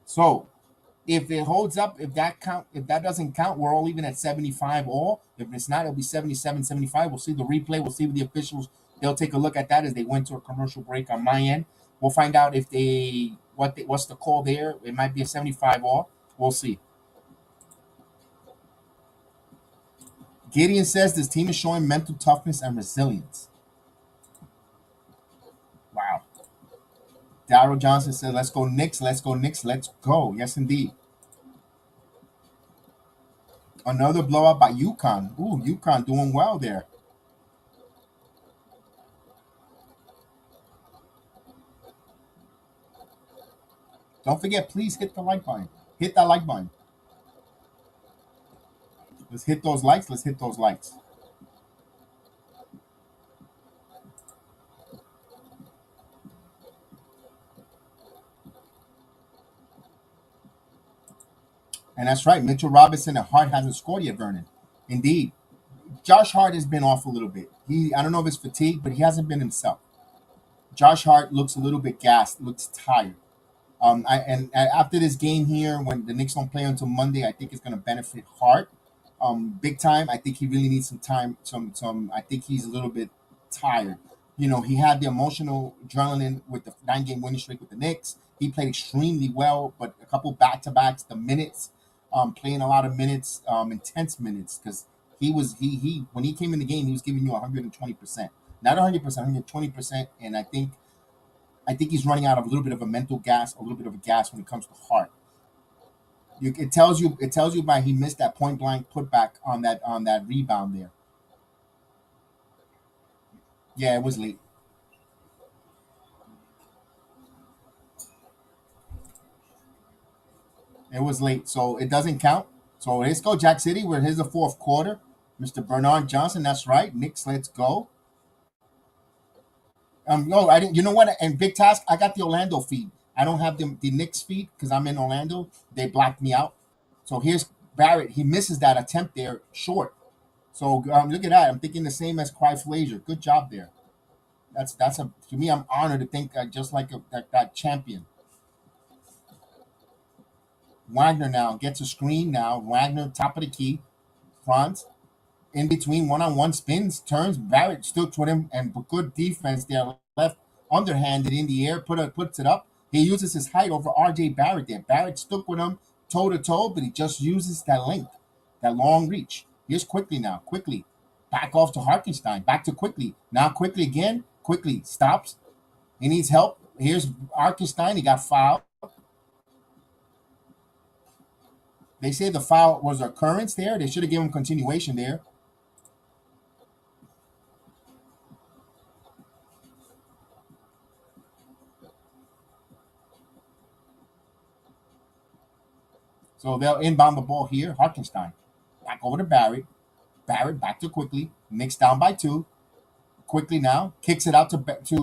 So if it holds up, if that doesn't count, we're all even at 75 all. If it's not, it'll be 77-75. We'll see the replay. We'll see what the officials, they'll take a look at that as they went to a commercial break on my end. We'll find out if what's the call there. It might be a 75 all. We'll see. Gideon says this team is showing mental toughness and resilience. Wow. Darryl Johnson said, let's go Knicks, let's go Knicks, let's go. Yes, indeed. Another blowout by UConn. Ooh, UConn doing well there. Don't forget, please hit the like button. Hit that like button. Let's hit those likes. Let's hit those likes. And that's right. Mitchell Robinson and Hart hasn't scored yet, Vernon. Indeed. Josh Hart has been off a little bit. I don't know if it's fatigue, but he hasn't been himself. Josh Hart looks a little bit gassed, looks tired. And after this game here, when the Knicks don't play until Monday, I think it's going to benefit Hart big time. I think he really needs some time. I think he's a little bit tired. You know, he had the emotional adrenaline with the 9-game winning streak with the Knicks. He played extremely well, but a couple back-to-backs, the minutes, playing a lot of minutes, intense minutes, because he when he came in the game, he was giving you 120%, not 100%, 120%, and I think he's running out of a little bit of a mental gas, a little bit of a gas when it comes to Hart. It tells you by he missed that point blank putback on that rebound there. Yeah, it was late. It was late, so it doesn't count. So let's go, Jack City. Here's the fourth quarter. Mr. Bernard Johnson, that's right. Knicks, let's go. No, I didn't. You know what? And Big Task, I got the Orlando feed. I don't have the Knicks feed because I'm in Orlando. They blacked me out. So here's Barrett. He misses that attempt there short. So look at that. I'm thinking the same as Cry Frazier. Good job there. To me, I'm honored to think just like that champion. Wagner now gets a screen now. Wagner, top of the key. Franz in between, one-on-one spins, turns. Barrett stood with him, and good defense there. Left underhanded in the air, puts it up. He uses his height over R.J. Barrett there. Barrett stuck with him toe-to-toe, but he just uses that length, that long reach. Here's Quickly now. Quickly. Back off to Hartenstein. Back to Quickly. Now Quickly again. Quickly stops. He needs help. Here's Hartenstein. He got fouled. They say the foul was occurrence there. They should have given him continuation there. So they'll inbound the ball here. Hartenstein. Back over to Barrett. Barrett back to Quickly. Knicks down by 2. quickly now, kicks it out to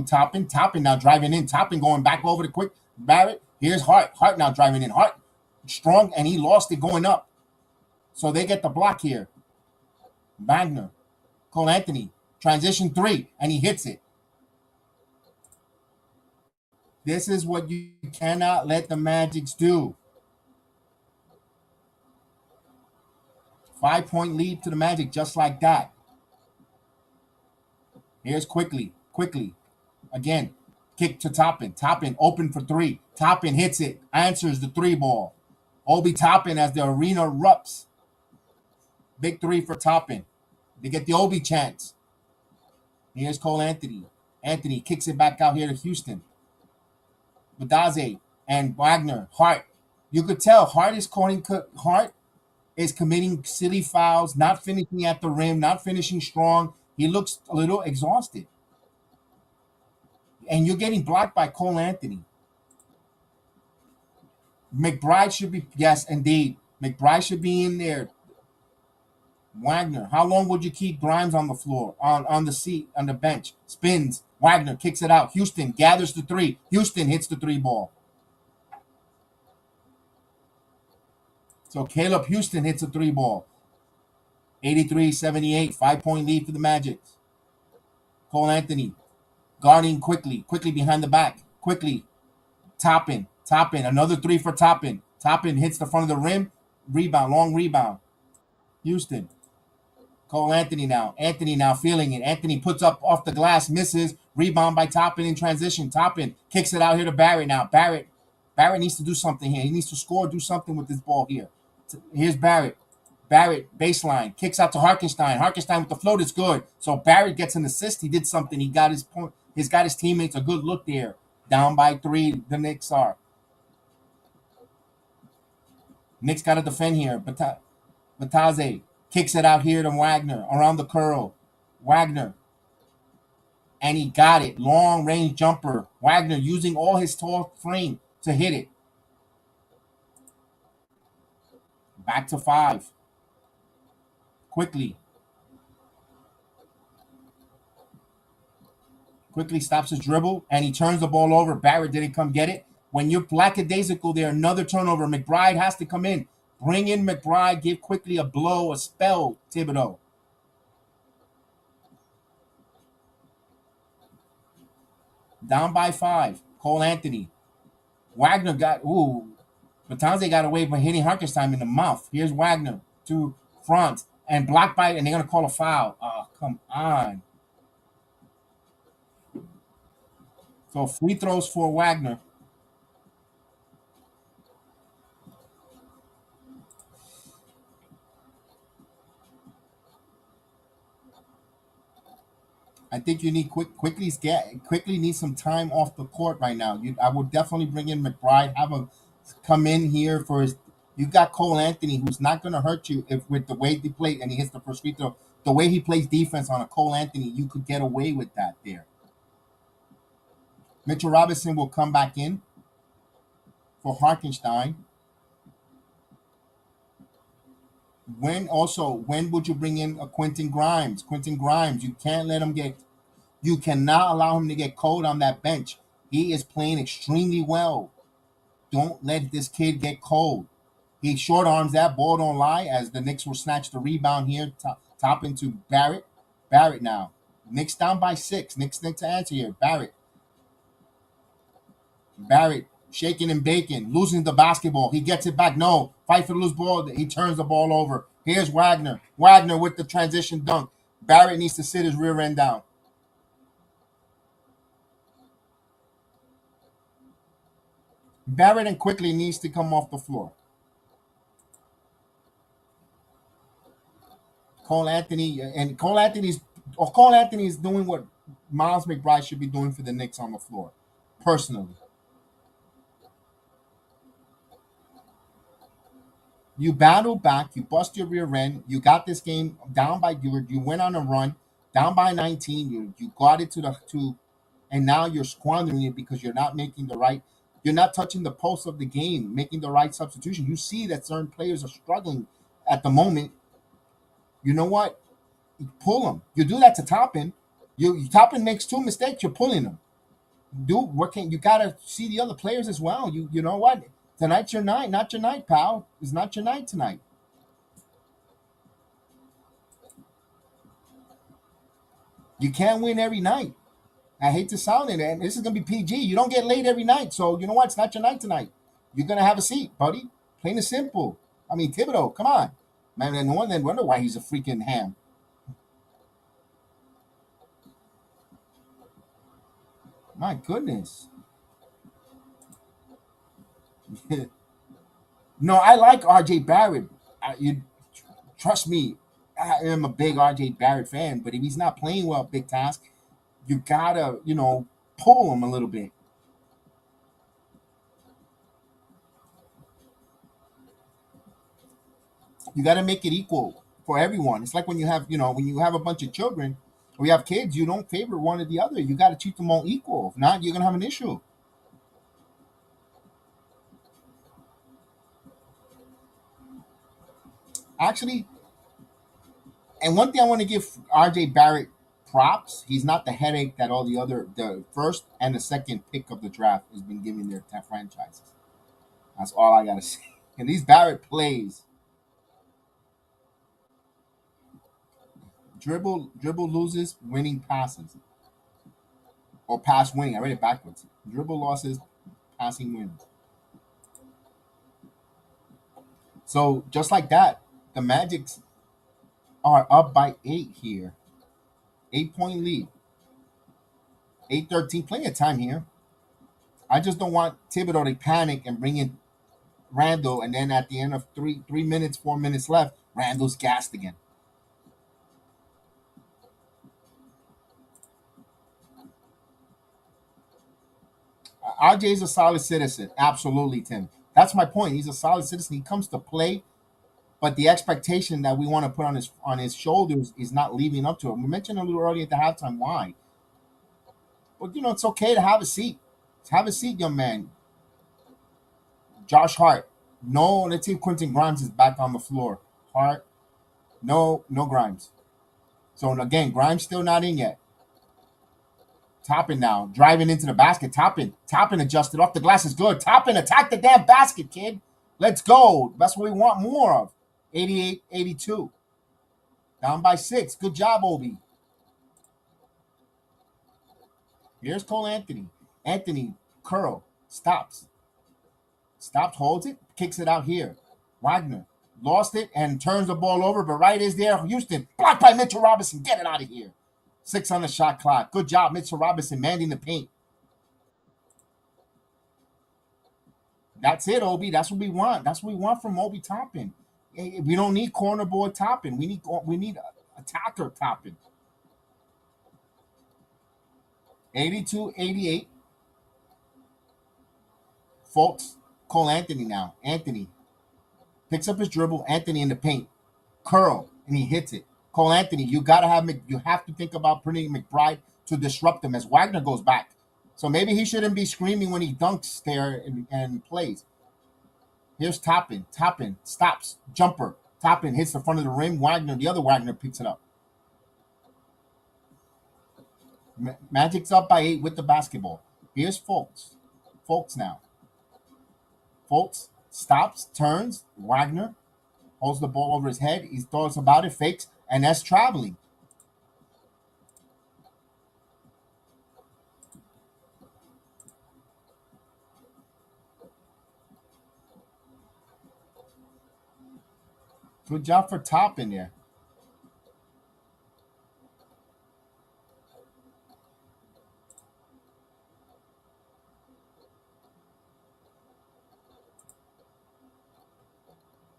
Toppin. Toppin now driving in. Toppin going back over to quick Barrett. Here's Hart. Hart now driving in. Hart strong, and he lost it going up. So they get the block here. Wagner, Cole Anthony, transition 3, and he hits it. This is what you cannot let the Magics do. 5-point lead to the Magic just like that. Here's quickly. Again, kick to Toppin. Toppin open for 3. Toppin hits it, answers the 3 ball. Obi Toppin as the arena erupts. Big 3 for Toppin. They get the Obi chance. Here's Cole Anthony. Anthony kicks it back out here to Houston. Badaze and Wagner. Hart. You could tell Hart is committing silly fouls, not finishing at the rim, not finishing strong. He looks a little exhausted. And you're getting blocked by Cole Anthony. McBride should be, yes, indeed. McBride should be in there. Wagner, how long would you keep Grimes on the floor, on the seat, on the bench? Spins. Wagner kicks it out. Houston gathers the 3. Houston hits the 3 ball. So Caleb Houston hits a 3 ball. 83-78, 5-point lead for the Magic. Cole Anthony guarding quickly behind the back. Quickly. Toppin, another 3 for Toppin. Toppin hits the front of the rim. Rebound, long rebound. Houston. Cole Anthony now. Anthony now feeling it. Anthony puts up off the glass, misses. Rebound by Toppin in transition. Toppin kicks it out here to Barrett now. Barrett needs to do something here. He needs to score, do something with this ball here. Here's Barrett. Barrett, baseline, kicks out to Harkenstein. Harkenstein with the float is good. So Barrett gets an assist. He did something. He got his point. He's got his teammates a good look there. Down by 3, the Knicks are. Knicks got to defend here. Bataze kicks it out here to Wagner around the curl. Wagner. And he got it. Long range jumper. Wagner using all his tall frame to hit it. Back to 5. Quickly stops his dribble, and he turns the ball over. Barrett didn't come get it. When you're lackadaisical there, another turnover. McBride has to come in. Bring in McBride. Give quickly a blow, a spell, Thibodeau. Down by 5. Cole Anthony. Wagner got, Batanze got away by hitting Harkenstein in the mouth. Here's Wagner to front and blocked by, and they're going to call a foul. Oh, come on. So free throws for Wagner. I think you need quickly need some time off the court right now. I would definitely bring in McBride, have him come in here for his. You got Cole Anthony, who's not going to hurt you if with the way he plays and he hits the first free throw. The way he plays defense on a Cole Anthony, you could get away with that there. Mitchell Robinson will come back in for Harkenstein. When would you bring in a Quentin Grimes? Quentin Grimes, you cannot allow him to get cold on that bench. He is playing extremely well. Don't let this kid get cold. He short arms that ball, don't lie, as the Knicks will snatch the rebound here, top into Barrett. Barrett now. Knicks down by 6. Knicks to answer here. Barrett shaking and baking, losing the basketball. He gets it back. No, fight for the loose ball. He turns the ball over. Here's Wagner. Wagner with the transition dunk. Barrett needs to sit his rear end down. Barrett and quickly needs to come off the floor. Cole Anthony is doing what Miles McBride should be doing for the Knicks on the floor, personally. You battle back, you bust your rear end, you got this game down by you went on a run, down by 19, you got it and now you're squandering it because you're not touching the pulse of the game, making the right substitution. You see that certain players are struggling at the moment. You know what? You pull them. You do that to Toppin. Toppin makes 2 mistakes, you're pulling him. Dude, what can you gotta see the other players as well? You know what? Tonight's your night, not your night, pal. It's not your night tonight. You can't win every night. I hate to sound it, and this is gonna be PG. You don't get laid every night, so you know what? It's not your night tonight. You're gonna have a seat, buddy. Plain and simple. I mean, Thibodeau, come on, man. And no one then wonder why he's a freaking ham. My goodness. No, I like RJ Barrett. You trust me. I am a big RJ Barrett fan, but if he's not playing well, big task, you gotta, pull him a little bit. You gotta make it equal for everyone. It's like when you have a bunch of children or you have kids, you don't favor one or the other. You gotta treat them all equal. If not, you're gonna have an issue. Actually, and one thing I want to give RJ Barrett props, he's not the headache that all the first and the second pick of the draft has been giving their franchises. That's all I gotta say. And these Barrett plays, dribble loses, winning passes, or pass winning. I read it backwards. Dribble losses, passing wins. So just like that, the Magics are up by 8 here. 8-point lead. 8-13. Plenty of time here. I just don't want Thibodeau to panic and bring in Randle, and then at the end of 3 minutes, 4 minutes left, Randle's gassed again. RJ is a solid citizen. Absolutely, Tim. That's my point. He's a solid citizen. He comes to play, but the expectation that we want to put on his shoulders is not living up to it. We mentioned a little earlier at the halftime why. But it's okay to have a seat. Have a seat, young man. Josh Hart. No, let's see if Quentin Grimes is back on the floor. Hart. No Grimes. So again, Grimes still not in yet. Toppin now, driving into the basket. Toppin adjusted off the glass is good. Toppin, attack the damn basket, kid. Let's go. That's what we want more of. 88-82. Down by 6. Good job, Obi. Here's Cole Anthony. Anthony, curl. Stops, holds it, kicks it out here. Wagner lost it and turns the ball over, but right is there. Houston, blocked by Mitchell Robinson. Get it out of here. 6 on the shot clock. Good job, Mitchell Robinson, manning the paint. That's it, Obi. That's what we want. That's what we want from Obi Toppin. We don't need corner boy Toppin. We need attacker Toppin. 82-88. Folks, Cole Anthony now. Anthony picks up his dribble. Anthony in the paint. Curl, and he hits it. Cole Anthony, you have to think about putting McBride to disrupt him as Wagner goes back. So maybe he shouldn't be screaming when he dunks there and plays. Here's Toppin. Toppin stops. Jumper. Toppin hits the front of the rim. The other Wagner picks it up. Magic's up by 8 with the basketball. Here's Fultz. Fultz now. Fultz stops, turns. Wagner holds the ball over his head. He throws about it, fakes, and that's traveling. Good job for Toppin there.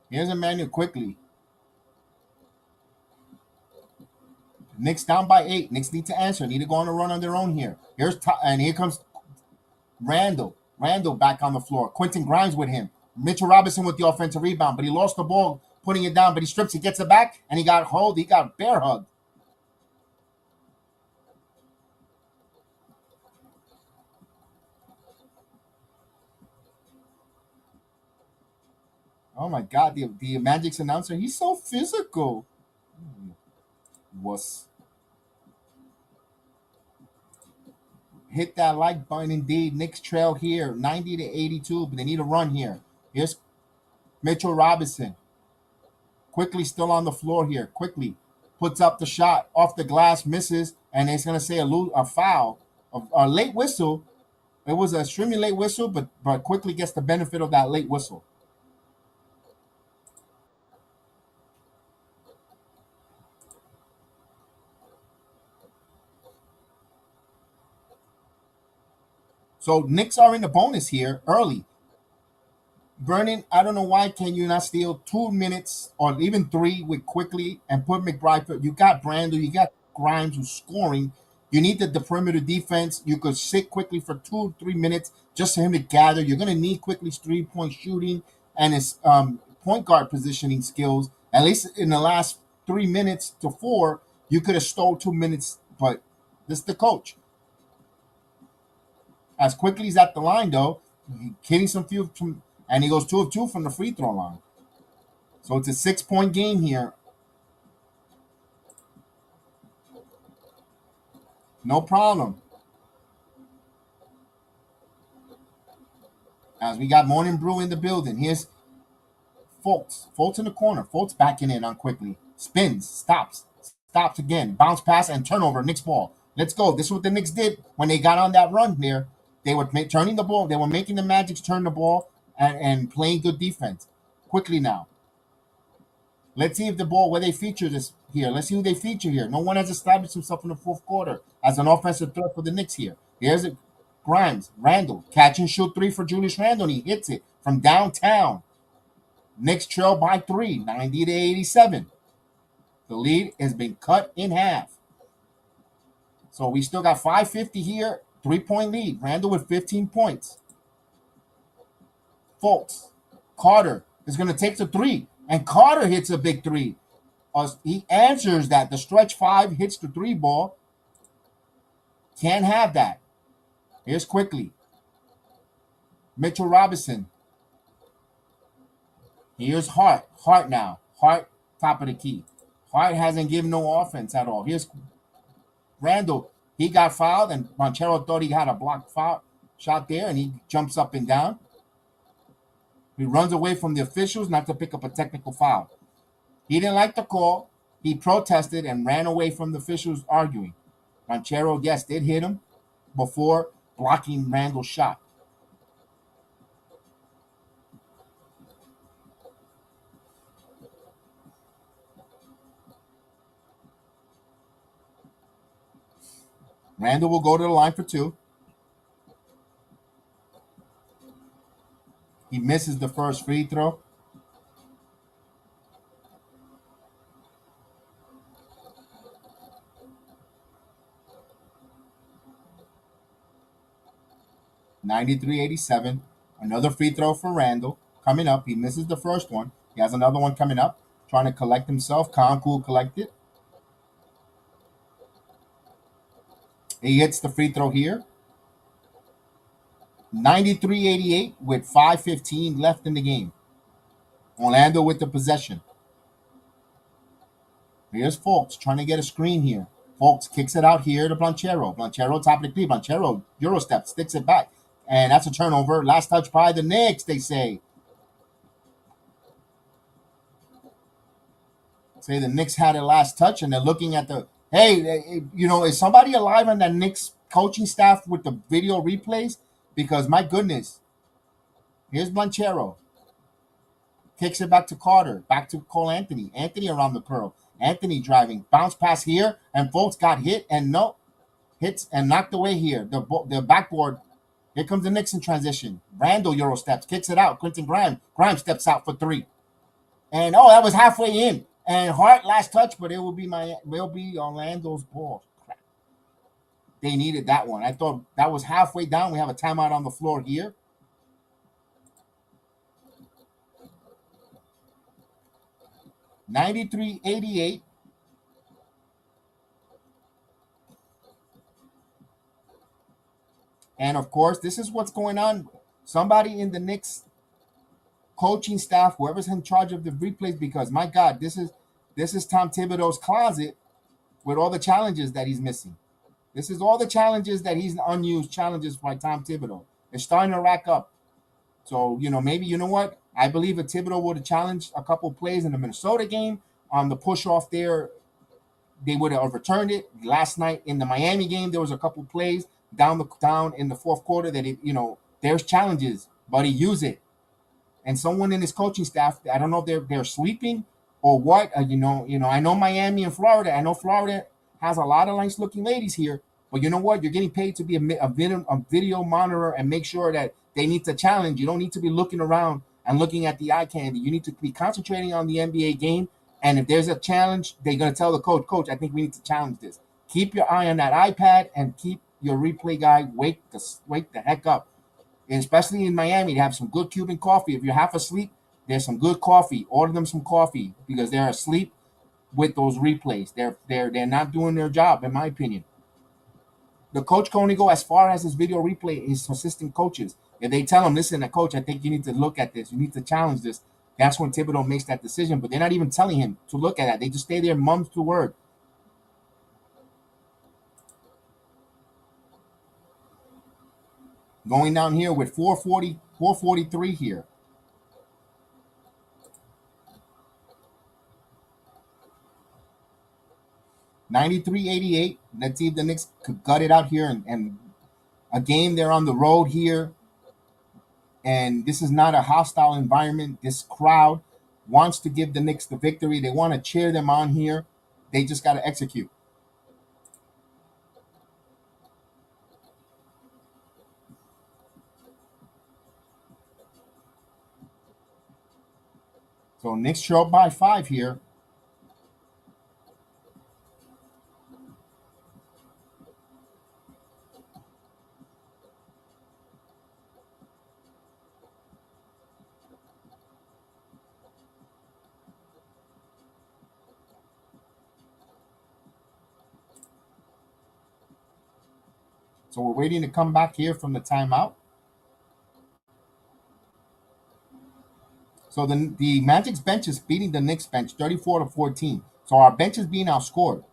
Here's Emmanuel quickly. Knicks down by 8. Knicks need to answer. Need to go on a run on their own here. And here comes Randle. Randle back on the floor. Quentin Grimes with him. Mitchell Robinson with the offensive rebound, but he lost the ball putting it down, but he strips, he gets it back, and he got bear hugged. Oh my God, the Magic's announcer, he's so physical. Was hit that like button indeed. Knicks trail here, 90 to 82, but they need a run here. Here's Mitchell Robinson. Quickly still on the floor here. Quickly puts up the shot off the glass, misses, and it's going to say a foul, a late whistle. It was an extremely late whistle, but quickly gets the benefit of that late whistle. So Knicks are in the bonus here early. Vernon, I don't know why can you not steal 2 minutes or even three with quickly and put McBride. You got Randle, you got Grimes who's scoring. You need the perimeter defense. You could sit quickly for 2 or 3 minutes just for him to gather. You're going to need quickly's 3-point shooting and his point guard positioning skills. At least in the last 3 minutes to 4, you could have stole 2 minutes, but this is the coach. As quickly as at the line, though, hitting some few from, and he goes 2 of 2 from the free throw line. So it's a 6-point game here. No problem. As we got Morning Brew in the building. Here's Fultz. Fultz in the corner. Fultz backing in on quickly. Spins. Stops. Stops again. Bounce pass and turnover. Knicks ball. Let's go. This is what the Knicks did when they got on that run there. They were turning the ball. They were making the Magic turn the ball and playing good defense. Quickly now. Let's see if the ball, where they feature this here. Let's see who they feature here. No one has established himself in the fourth quarter as an offensive threat for the Knicks here. Here's it. Grimes, Randle, catch and shoot 3 for Julius Randle, and he hits it from downtown. Knicks trail by 3, 90 to 87. The lead has been cut in half. So we still got 5:50 here, 3-point lead. Randle with 15 points. Fultz, Carter is going to take the 3. And Carter hits a big 3. He answers that. The stretch 5 hits the 3 ball. Can't have that. Here's quickly. Mitchell Robinson. Here's Hart. Hart now. Hart, top of the key. Hart hasn't given no offense at all. Here's Randle. He got fouled, and Banchero thought he had a blocked foul shot there, and he jumps up and down. He runs away from the officials not to pick up a technical foul. He didn't like the call. He protested and ran away from the officials arguing. Banchero, yes, did hit him before blocking Randle's shot. Randle will go to the line for 2. He misses the first free throw. (93-87). Another free throw for Randle coming up. He misses the first one. He has another one coming up. Trying to collect himself. Calm, cool, collected. He hits the free throw here. 93-88 with 5:15 left in the game. Orlando with the possession. Here's Fultz trying to get a screen here. Fultz kicks it out here to Banchero. Banchero top of the key. Banchero Euro step, sticks it back. And that's a turnover. Last touch by the Knicks, they say. Say the Knicks had a last touch, and they're looking at the, hey, is somebody alive on that Knicks coaching staff with the video replays? Because, my goodness, here's Banchero. Kicks it back to Carter. Back to Cole Anthony. Anthony around the curl. Anthony driving. Bounce pass here. And Fultz got hit. And no. Hits and knocked away here. The backboard. Here comes the Knicks in transition. Randle Euro steps. Kicks it out. Quentin Grimes. Grimes steps out for 3. And, that was halfway in. And Hart last touch, but it will be Orlando's ball. They needed that one. I thought that was halfway down. We have a timeout on the floor here. (93-88). And of course, this is what's going on. Somebody in the Knicks coaching staff, whoever's in charge of the replays, because my God, this is Tom Thibodeau's closet with all the challenges that he's missing. This is all the challenges that he's unused challenges by Tom Thibodeau. It's starting to rack up. So, maybe, you know what? I believe if Thibodeau would have challenged a couple plays in the Minnesota game on the push off there, they would have returned it. Last night in the Miami game, there was a couple plays down in the fourth quarter that there's challenges, but he used it. And someone in his coaching staff, I don't know if they're sleeping or what. I know Miami and Florida. I know Florida has a lot of nice looking ladies here, but you know what? You're getting paid to be a video monitor and make sure that they need to challenge. You don't need to be looking around and looking at the eye candy. You need to be concentrating on the NBA game. And if there's a challenge, they're going to tell the coach, I think we need to challenge this. Keep your eye on that iPad and keep your replay guy wake the heck up. And especially in Miami, they have some good Cuban coffee. If you're half asleep, there's some good coffee. Order them some coffee because they're asleep with those replays. They're not doing their job, in my opinion. The coach can only go as far as his video replay, his assistant coaches. If they tell him, listen, coach, I think you need to look at this. You need to challenge this. That's when Thibodeau makes that decision. But they're not even telling him to look at that. They just stay there, mums to word. Going down here with 443 here. $93-88. Let's see if the Knicks could gut it out here. And a game, they're on the road here. And this is not a hostile environment. This crowd wants to give the Knicks the victory. They want to cheer them on here. They just got to execute. So Knicks show up by 5 here. So we're waiting to come back here from the timeout. So the Magic's bench is beating the Knicks bench 34-14. So our bench is being outscored.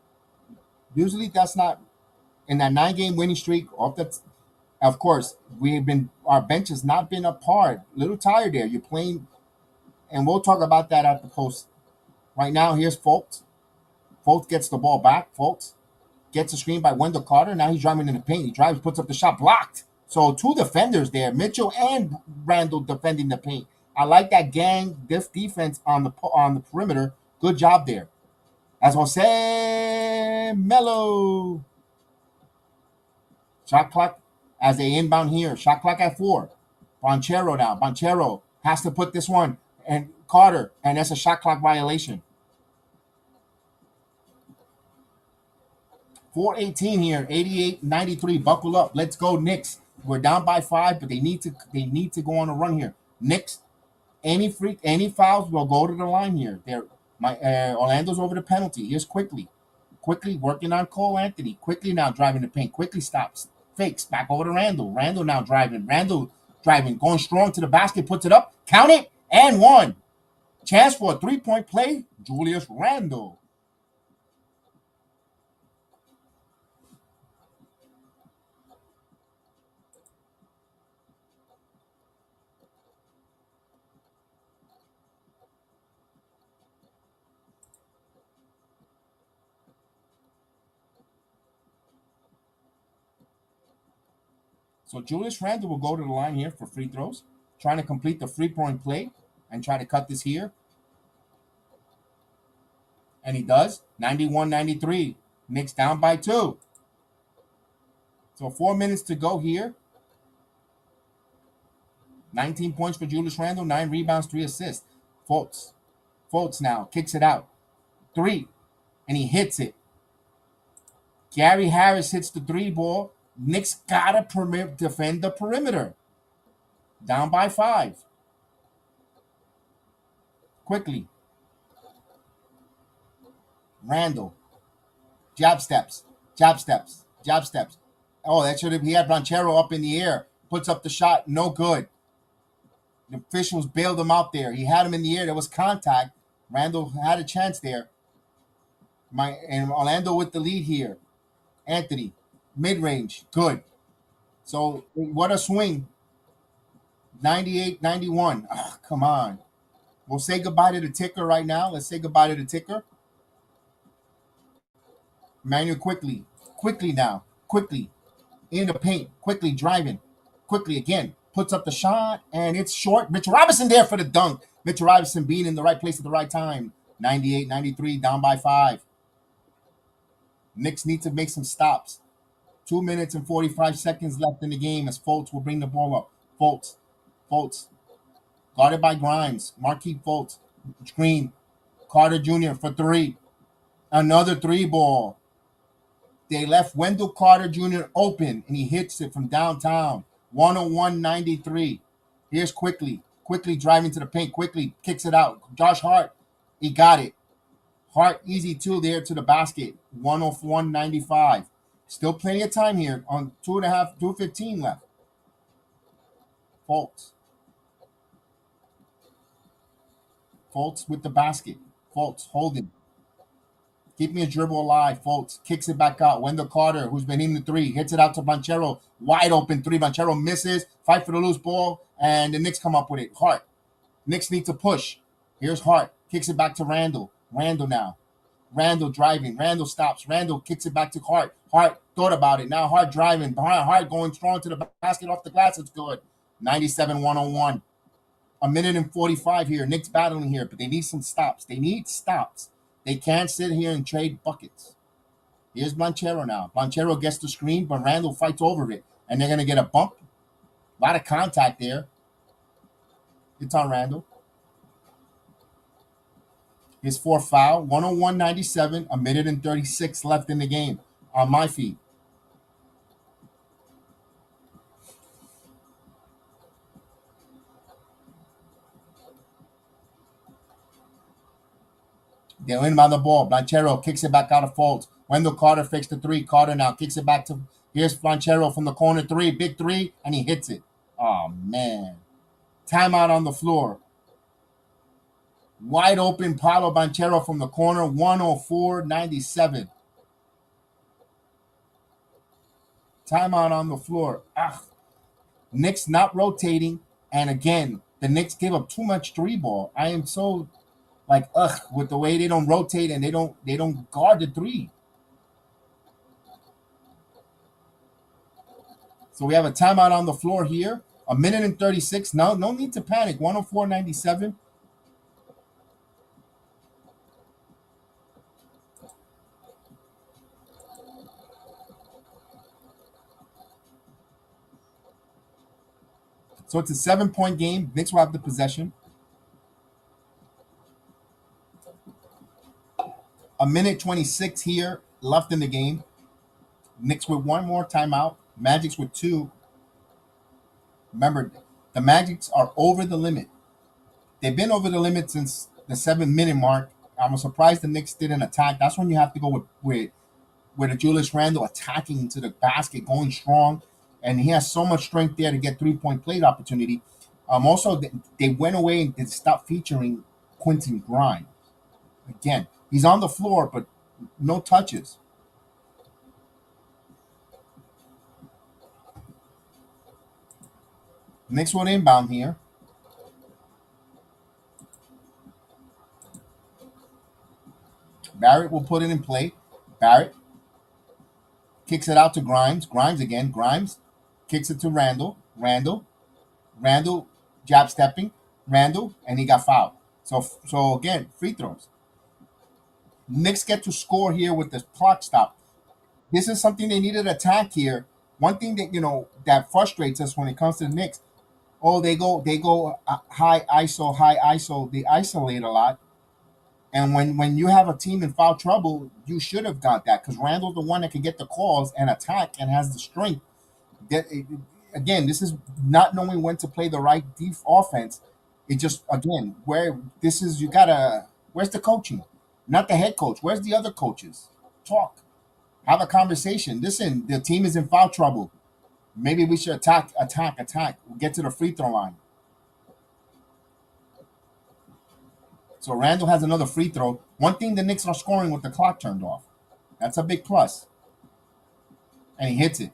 Usually that's not in that 9-game winning streak. Of course, our bench has not been up hard. A little tired there. You're playing, and we'll talk about that at the post. Right now, here's Fultz. Fultz gets the ball back. Fultz gets a screen by Wendell Carter. Now he's driving in the paint. He drives, puts up the shot, blocked. So 2 defenders there, Mitchell and Randle defending the paint. I like that gang defense on the perimeter. Good job there. That's Jose Melo. Shot clock as they inbound here. Shot clock at 4. Banchero now. Banchero has to put this one. And Carter. And that's a shot clock violation. 4:18 here. 88-93. Buckle up. Let's go, Knicks. We're down by 5, but they need to go on a run here. Knicks, any fouls will go to the line here. Orlando's over the penalty. Here's quickly working on Cole Anthony. Quickly now driving the paint. Quickly stops. Fakes back over to Randle. Randle now driving. Going strong to the basket. Puts it up. Count it. And 1. Chance for a 3-point play. Julius Randle. So Julius Randle will go to the line here for free throws, trying to complete the 3-point play and try to cut this here. And he does. 91-93. Knicks down by 2. So 4 minutes to go here. 19 points for Julius Randle, 9 rebounds, 3 assists. Fultz now kicks it out. 3. And he hits it. Gary Harris hits the 3 ball. Knicks gotta defend the perimeter. Down by 5. Quickly. Randle. Jab steps. Oh, he had Banchero up in the air. Puts up the shot. No good. The officials bailed him out there. He had him in the air. There was contact. Randle had a chance there. And Orlando with the lead here. Anthony Mid-range, good. So what a swing. 98, 91. Ah, come on. We'll say goodbye to the ticker right now. Let's say goodbye to the ticker. Manuel quickly. Quickly now. Quickly. In the paint. Quickly driving. Quickly again. Puts up the shot, and it's short. Mitchell Robinson there for the dunk. Mitchell Robinson being in the right place at the right time. 98, 93, down by 5. Knicks need to make some stops. 2 minutes and 45 seconds left in the game as Fultz will bring the ball up. Fultz. Guarded by Grimes. Marquise Fultz. Screen. Carter Jr. for 3. Another 3 ball. They left Wendell Carter Jr. open, and he hits it from downtown. 101-93. Here's Quickly. Quickly driving to the paint. Quickly kicks it out. Josh Hart. He got it. Hart easy 2 there to the basket. 101-95. Still plenty of time here on 2:15 left. Fultz with the basket. Fultz holding. Keep me a dribble alive. Fultz kicks it back out. Wendell Carter, who's been in the 3, hits it out to Banchero. Wide open 3. Banchero misses. Fight for the loose ball, and the Knicks come up with it. Hart. Knicks need to push. Here's Hart. Kicks it back to Randle. Randle now. Randle driving. Randle stops. Randle kicks it back to Hart. Hart thought about it. Now Hart driving. Hart going strong to the basket off the glass. It's good. 97-101. A minute and 45 here. Knicks battling here, but they need some stops. They need stops. They can't sit here and trade buckets. Here's Banchero now. Banchero gets the screen, but Randle fights over it. And they're going to get a bump. A lot of contact there. It's on Randle. His 4th foul. 101-97. A minute and 36 left in the game. On my feet. They're in by the ball. Banchero kicks it back out of Fultz. Wendell Carter fakes the 3. Carter now kicks it back to. Here's Banchero from the corner 3. Big 3, and he hits it. Oh, man. Timeout on the floor. Wide open Paolo Banchero from the corner. 104-97. Timeout on the floor. Knicks not rotating. And again, the Knicks give up too much 3 ball. I am so with the way they don't rotate and they don't guard the 3. So we have a timeout on the floor here. A minute and 36. No need to panic. 104-97. So it's a 7-point game. Knicks will have the possession. A minute 26 here left in the game. Knicks with 1 more timeout. Magic's with 2. Remember, the Magics are over the limit. They've been over the limit since the 7-minute mark. I'm surprised the Knicks didn't attack. That's when you have to go with a Julius Randle attacking into the basket, going strong. And he has so much strength there to get 3-point plate opportunity. Also, they went away and stopped featuring Quentin Grimes. Again, he's on the floor, but no touches. Knicks will inbound here. Barrett will put it in play. Barrett kicks it out to Grimes. Grimes again. Grimes kicks it to Randle. Randle jab stepping. Randle, and he got fouled. So again, free throws. Knicks get to score here with the clock stop. This is something they needed to attack here. One thing that that frustrates us when it comes to the Knicks. Oh, they go high ISO. They isolate a lot. And when you have a team in foul trouble, you should have got that because Randle's the one that can get the calls and attack and has the strength. Again, this is not knowing when to play the right offense. It just, again, where's the coaching? Not the head coach. Where's the other coaches? Talk. Have a conversation. Listen, the team is in foul trouble. Maybe we should attack. We'll get to the free throw line. So Randle has another free throw. One thing the Knicks are scoring with the clock turned off. That's a big plus. and he hits it.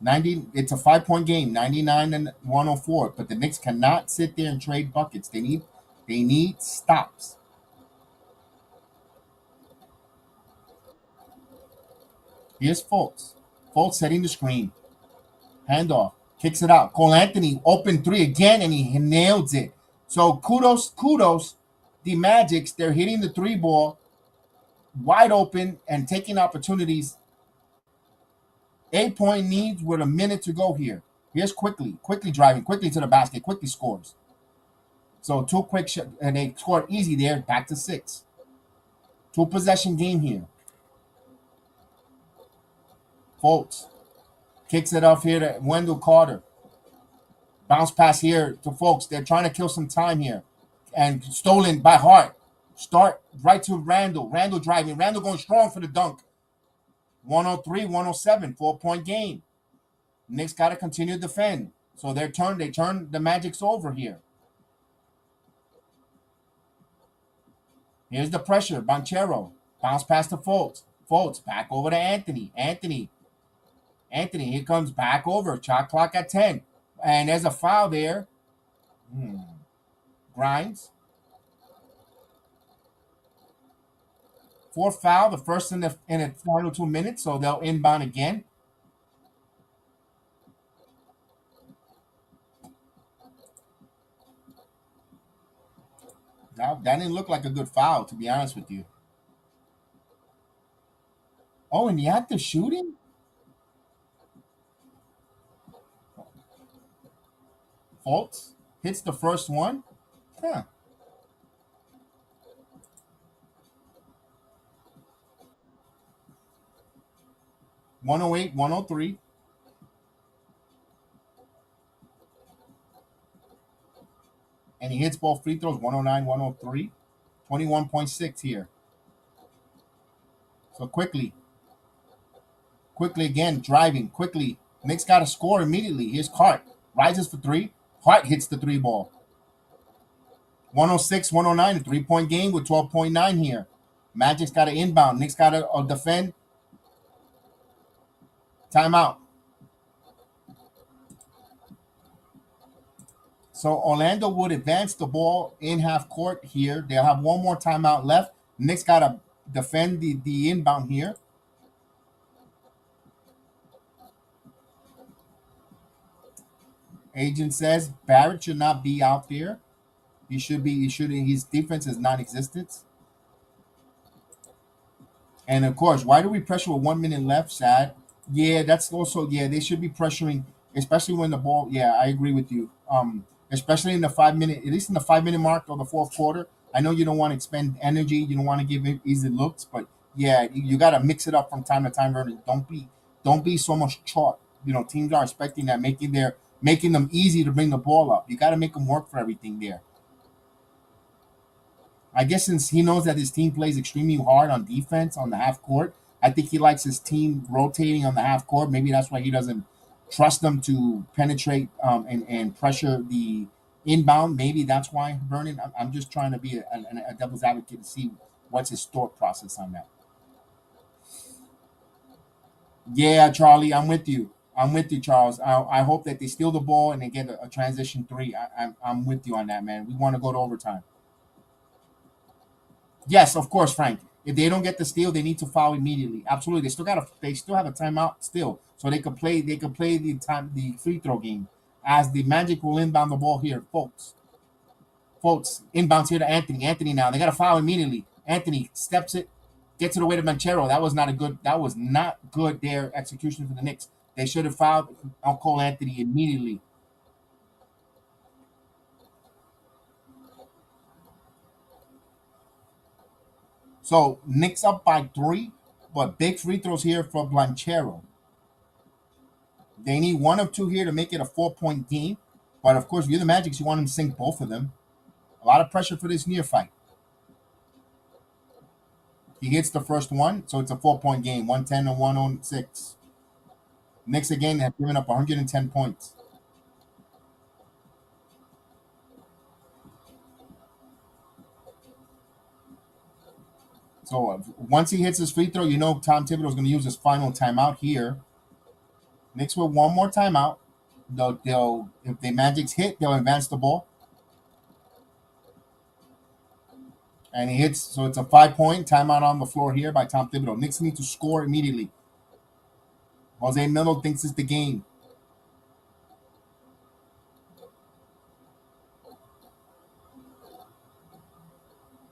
90. It's a 5-point game, 99 and 104. But the Knicks cannot sit there and trade buckets. They need stops. Here's Fultz. Fultz setting the screen. Handoff. Kicks it out. Cole Anthony open three again, and he nails it. So kudos. The Magics, they're hitting the three ball wide open and taking opportunities. 8-point leads with a minute to go here. Here's quickly driving, quickly to the basket, quickly scores. So 2 quick shots, and they scored easy there, back to 6. 2-possession game here. Fultz kicks it off here to Wendell Carter. Bounce pass here to Fultz. They're trying to kill some time here. And stolen by Hart. Start right to Randle. Randle driving. Randle going strong for the dunk. 103-107, 4-point game. Knicks got to continue to defend. So they turn the Magics over here. Here's the pressure. Banchero. Bounce pass to Fultz. Fultz back over to Anthony. Anthony, here comes back over. Shot clock at 10. And there's a foul there. Grimes. 4th foul, the first in the final 2 minutes, so they'll inbound again. Now, that didn't look like a good foul, to be honest with you. Oh, and he had the shooting? Fultz hits the first one? Huh. $108, $103. And he hits both free throws, 109, 103. 21.6 here. So quickly again, driving, quickly. Knicks got to score immediately. Here's Hart. Rises for 3. Hart hits the 3 ball. 106, 109, a 3-point game with 12.9 here. Magic's got to inbound. Knicks got to defend. Timeout. So Orlando would advance the ball in half court here. They'll have one more timeout left. Knicks got to defend the inbound here. Agent says Barrett should not be out there. He should be. His defense is non-existent. And of course, why do we pressure with 1 minute left? Sad. Yeah, that's also they should be pressuring, especially when the ball. Yeah, I agree with you. Especially in the 5 minute, at least in the 5 minute mark of the 4th quarter. I know you don't want to expend energy, you don't want to give it easy looks, but yeah, you got to mix it up from time to time, Vernon. Don't be so much chalk. Teams are expecting that, making them easy to bring the ball up. You got to make them work for everything there. I guess since he knows that his team plays extremely hard on defense on the half court, I think he likes his team rotating on the half court. Maybe that's why he doesn't trust them to penetrate and pressure the inbound. Maybe that's why, Vernon. I'm just trying to be a devil's advocate to see what's his thought process on that. Yeah, Charlie, I'm with you. Charles. I hope that they steal the ball and they get a transition 3. I'm with you on that, man. We want to go to overtime. Yes, of course, Frank. If they don't get the steal, they need to foul immediately. Absolutely. They still have a timeout still. So they could play the free throw game. As the Magic will inbound the ball here, folks. Inbounds here to Anthony. Anthony now. They got to foul immediately. Anthony steps it, gets it away to Banchero. That was not good their execution for the Knicks. They should have fouled on Cole Anthony immediately. So Knicks up by 3, but big free throws here for Banchero. They need 1 of 2 here to make it a 4-point game. But of course, if you're the Magic, you want them to sink both of them. A lot of pressure for this near fight. He hits the first one, so it's a 4-point game, 110 to 106. Knicks again have given up 110 points. So once he hits his free throw, Tom Thibodeau is going to use his final timeout here. Knicks with one more timeout. They'll if the Magic's hit, they'll advance the ball. And he hits, so it's a 5-point timeout on the floor here by Tom Thibodeau. Knicks need to score immediately. Jose Miller thinks it's the game.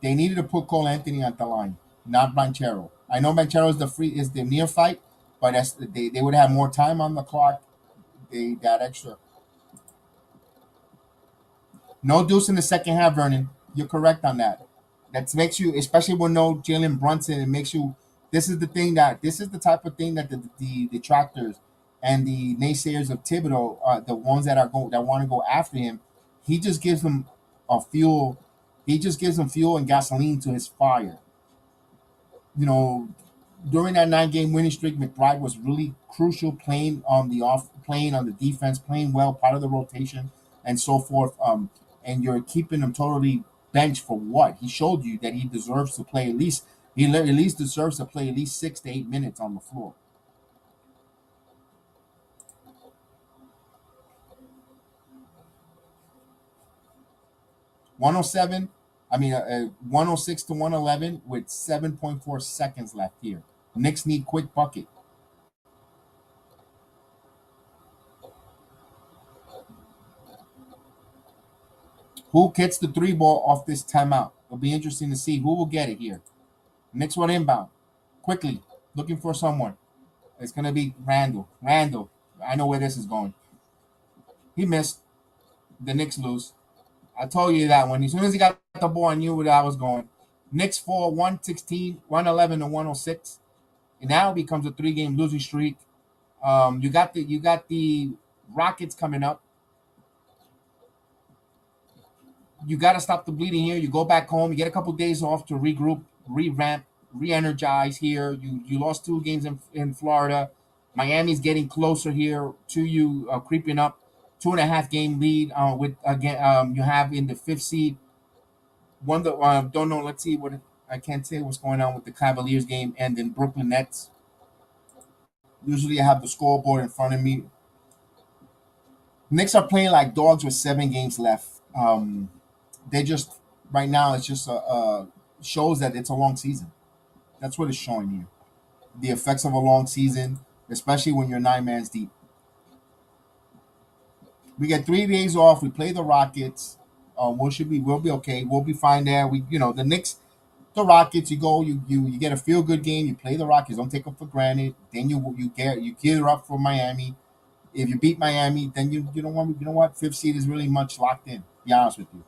They needed to put Cole Anthony at the line, not Banchero. I know Banchero is the neophyte, but they would have more time on the clock. They got extra. No deuce in the second half, Vernon. You're correct on that. That makes you, especially with no Jalen Brunson, it makes you. This is the type of thing that the detractors and the naysayers of Thibodeau, the ones that want to go after him, he just gives them a fuel. He just gives them fuel and gasoline to his fire. During that 9-game winning streak, McBride was really crucial, playing on the defense, playing well, part of the rotation, and so forth. And you're keeping him totally benched for what? He showed you that he deserves to play at least. He at least deserves to play at least 6 to 8 minutes on the floor. .106 to 111 with 7.4 seconds left here. Knicks need quick bucket. Who gets the 3 ball off this timeout? It'll be interesting to see who will get it here. Knicks one inbound. Quickly. Looking for someone. It's going to be Randle. I know where this is going. He missed. The Knicks lose. I told you that one. As soon as he got the ball, I knew where I was going. Knicks fall 116, 111 to 106. And now it becomes a 3-game losing streak. You got the Rockets coming up. You got to stop the bleeding here. You go back home. You get a couple days off to regroup, revamp, re-energize here. You lost 2 games in Florida. Miami's getting closer here to you, creeping up. 2.5-game lead with again. You have in the 5th seed. One that don't know. Let's see what I can't say what's going on with the Cavaliers game and then Brooklyn Nets. Usually I have the scoreboard in front of me. Knicks are playing like dogs with 7 games left. They just right now it's just shows that it's a long season. That's what it's showing here. The effects of a long season, especially when you're 9 man deep. We get 3 days off. We play the Rockets. We'll be okay. We'll be fine there. The Knicks, the Rockets. You go. You get a feel good game. You play the Rockets. Don't take them for granted. Then you gear up for Miami. If you beat Miami, then you don't want. You know what? 5th seed is really much locked in. To be honest with you.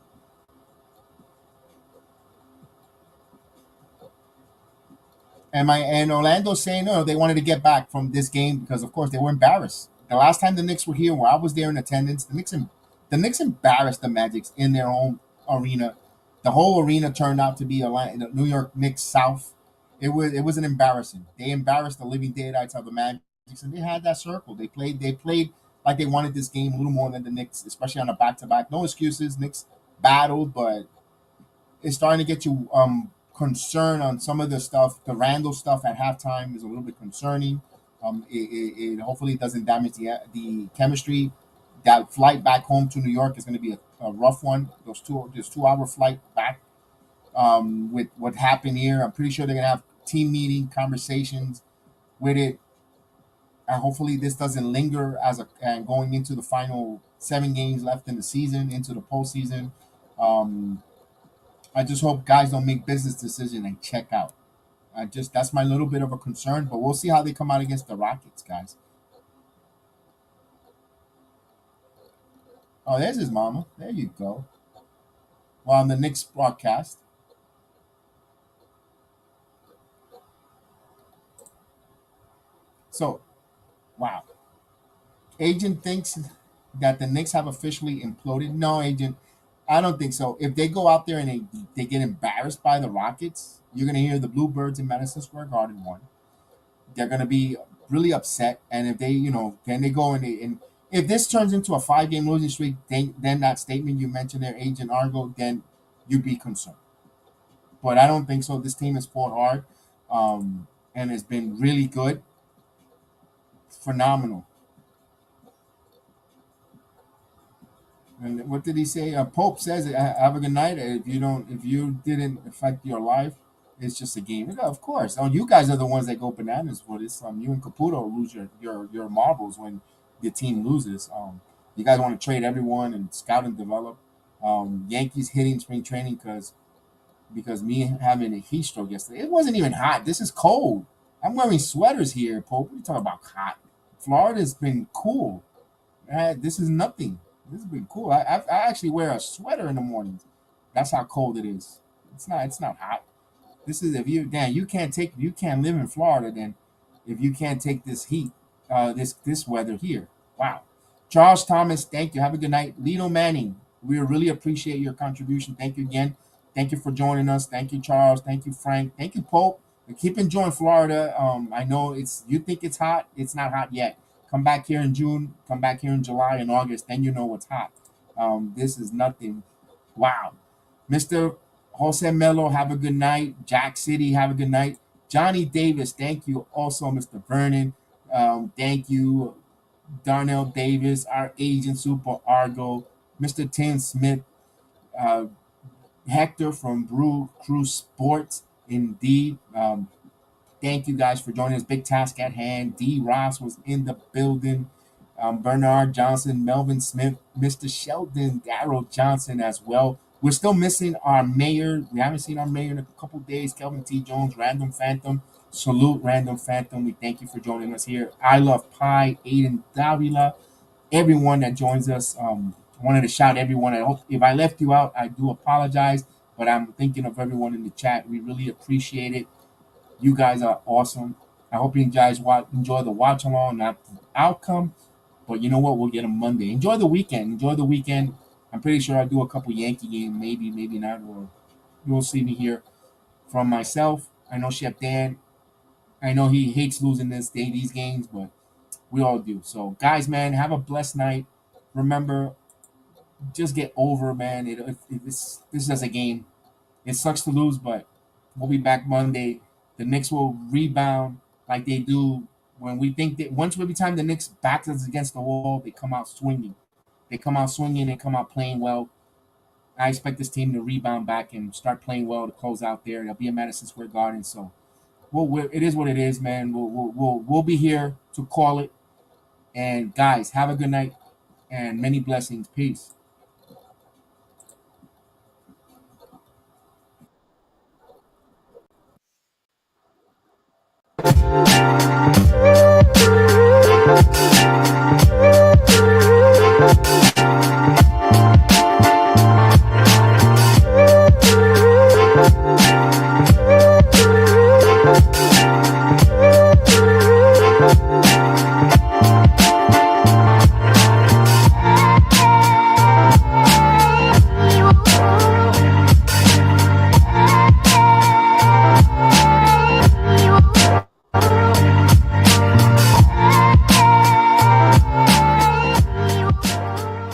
And Orlando's saying no, they wanted to get back from this game because of course they were embarrassed. The last time the Knicks were here, where I was there in attendance, the Knicks embarrassed the Magic in their own arena. The whole arena turned out to be the New York Knicks South. It was an embarrassing. They embarrassed the living daylights of the Magic, and they had that circle. They played like they wanted this game a little more than the Knicks, especially on a back-to-back. No excuses. Knicks battled, but it's starting to get you concerned on some of the stuff. The Randle stuff at halftime is a little bit concerning. It hopefully doesn't damage the chemistry. That flight back home to New York is going to be a rough one. This 2-hour flight back with what happened here. I'm pretty sure they're going to have team meeting conversations with it. And hopefully this doesn't linger and going into the final 7 games left in the season, into the postseason. I just hope guys don't make business decisions and check out. That's my little bit of a concern, but we'll see how they come out against the Rockets, guys. Oh, there's his mama. There you go. Well, on the Knicks broadcast. So, wow. Agent thinks that the Knicks have officially imploded. No, Agent, I don't think so. If they go out there and they get embarrassed by the Rockets, you're going to hear the Bluebirds in Madison Square Garden one. They're going to be really upset. And if they, then they go and if this turns into a 5-game losing streak, then that statement you mentioned there, Agent Argo, then you'd be concerned. but I don't think so. This team has fought hard, and has been really good, phenomenal. And what did he say? Pope says, "Have a good night. If you didn't affect your life, it's just a game." Yeah, of course. Oh, you guys are the ones that go bananas for this. You and Caputo lose your marbles when the team loses. You guys want to trade everyone and scout and develop. Yankees hitting spring training because me having a heat stroke yesterday. It wasn't even hot. This is cold. I'm wearing sweaters here, Pope. What are you talking about hot? Florida's been cool. This is nothing. This has been cool. I actually wear a sweater in the mornings. That's how cold it is. It's not hot. This is if you Dan, you can't live in Florida then if you can't take this heat, this weather here. Wow. Charles Thomas, thank you. Have a good night. Lito Manning, we really appreciate your contribution. Thank you again. Thank you for joining us. Thank you, Charles. Thank you, Frank. Thank you, Pope. And keep enjoying Florida. I know you think it's hot. It's not hot yet. Come back here in June. Come back here in July and August. Then you know what's hot. This is nothing. Wow. Mr. Jose Melo, have a good night. Jack City, have a good night. Johnny Davis, thank you. Also, Mr. Vernon, thank you. Darnell Davis, our agent, Super Argo. Mr. Tim Smith, uh, Hector from Brew Crew Sports, indeed. Thank you guys for joining us. Big task at hand. D. Ross was in the building. Bernard Johnson, Melvin Smith, Mr. Sheldon, Darrell Johnson as well. We're still missing our mayor. We haven't seen our mayor in a couple days. Kelvin T. Jones, Random Phantom. Salute, Random Phantom. We thank you for joining us here. I Love Pie, Aiden Davila, everyone that joins us. Wanted to shout everyone. I hope if I left you out, I do apologize. But I'm thinking of everyone in the chat. We really appreciate it. You guys are awesome. I hope you guys enjoy the watch along, not the outcome. But you know what? We'll get them Monday. Enjoy the weekend. Enjoy the weekend. I'm pretty sure I'll do a couple Yankee games, maybe not. Or you'll see me here from myself. I know Chef Dan. I know he hates losing these games, but we all do. So, guys, man, have a blessed night. Remember, just get over, man. This is just a game. It sucks to lose, but we'll be back Monday. The Knicks will rebound like they do when we think that once every time the Knicks backs us against the wall, they come out swinging. They come out swinging and come out playing well. I expect this team to rebound back and start playing well to close out there. They'll be in Madison Square Garden, so it is what it is, man. We'll be here to call it. And guys, have a good night and many blessings. Peace.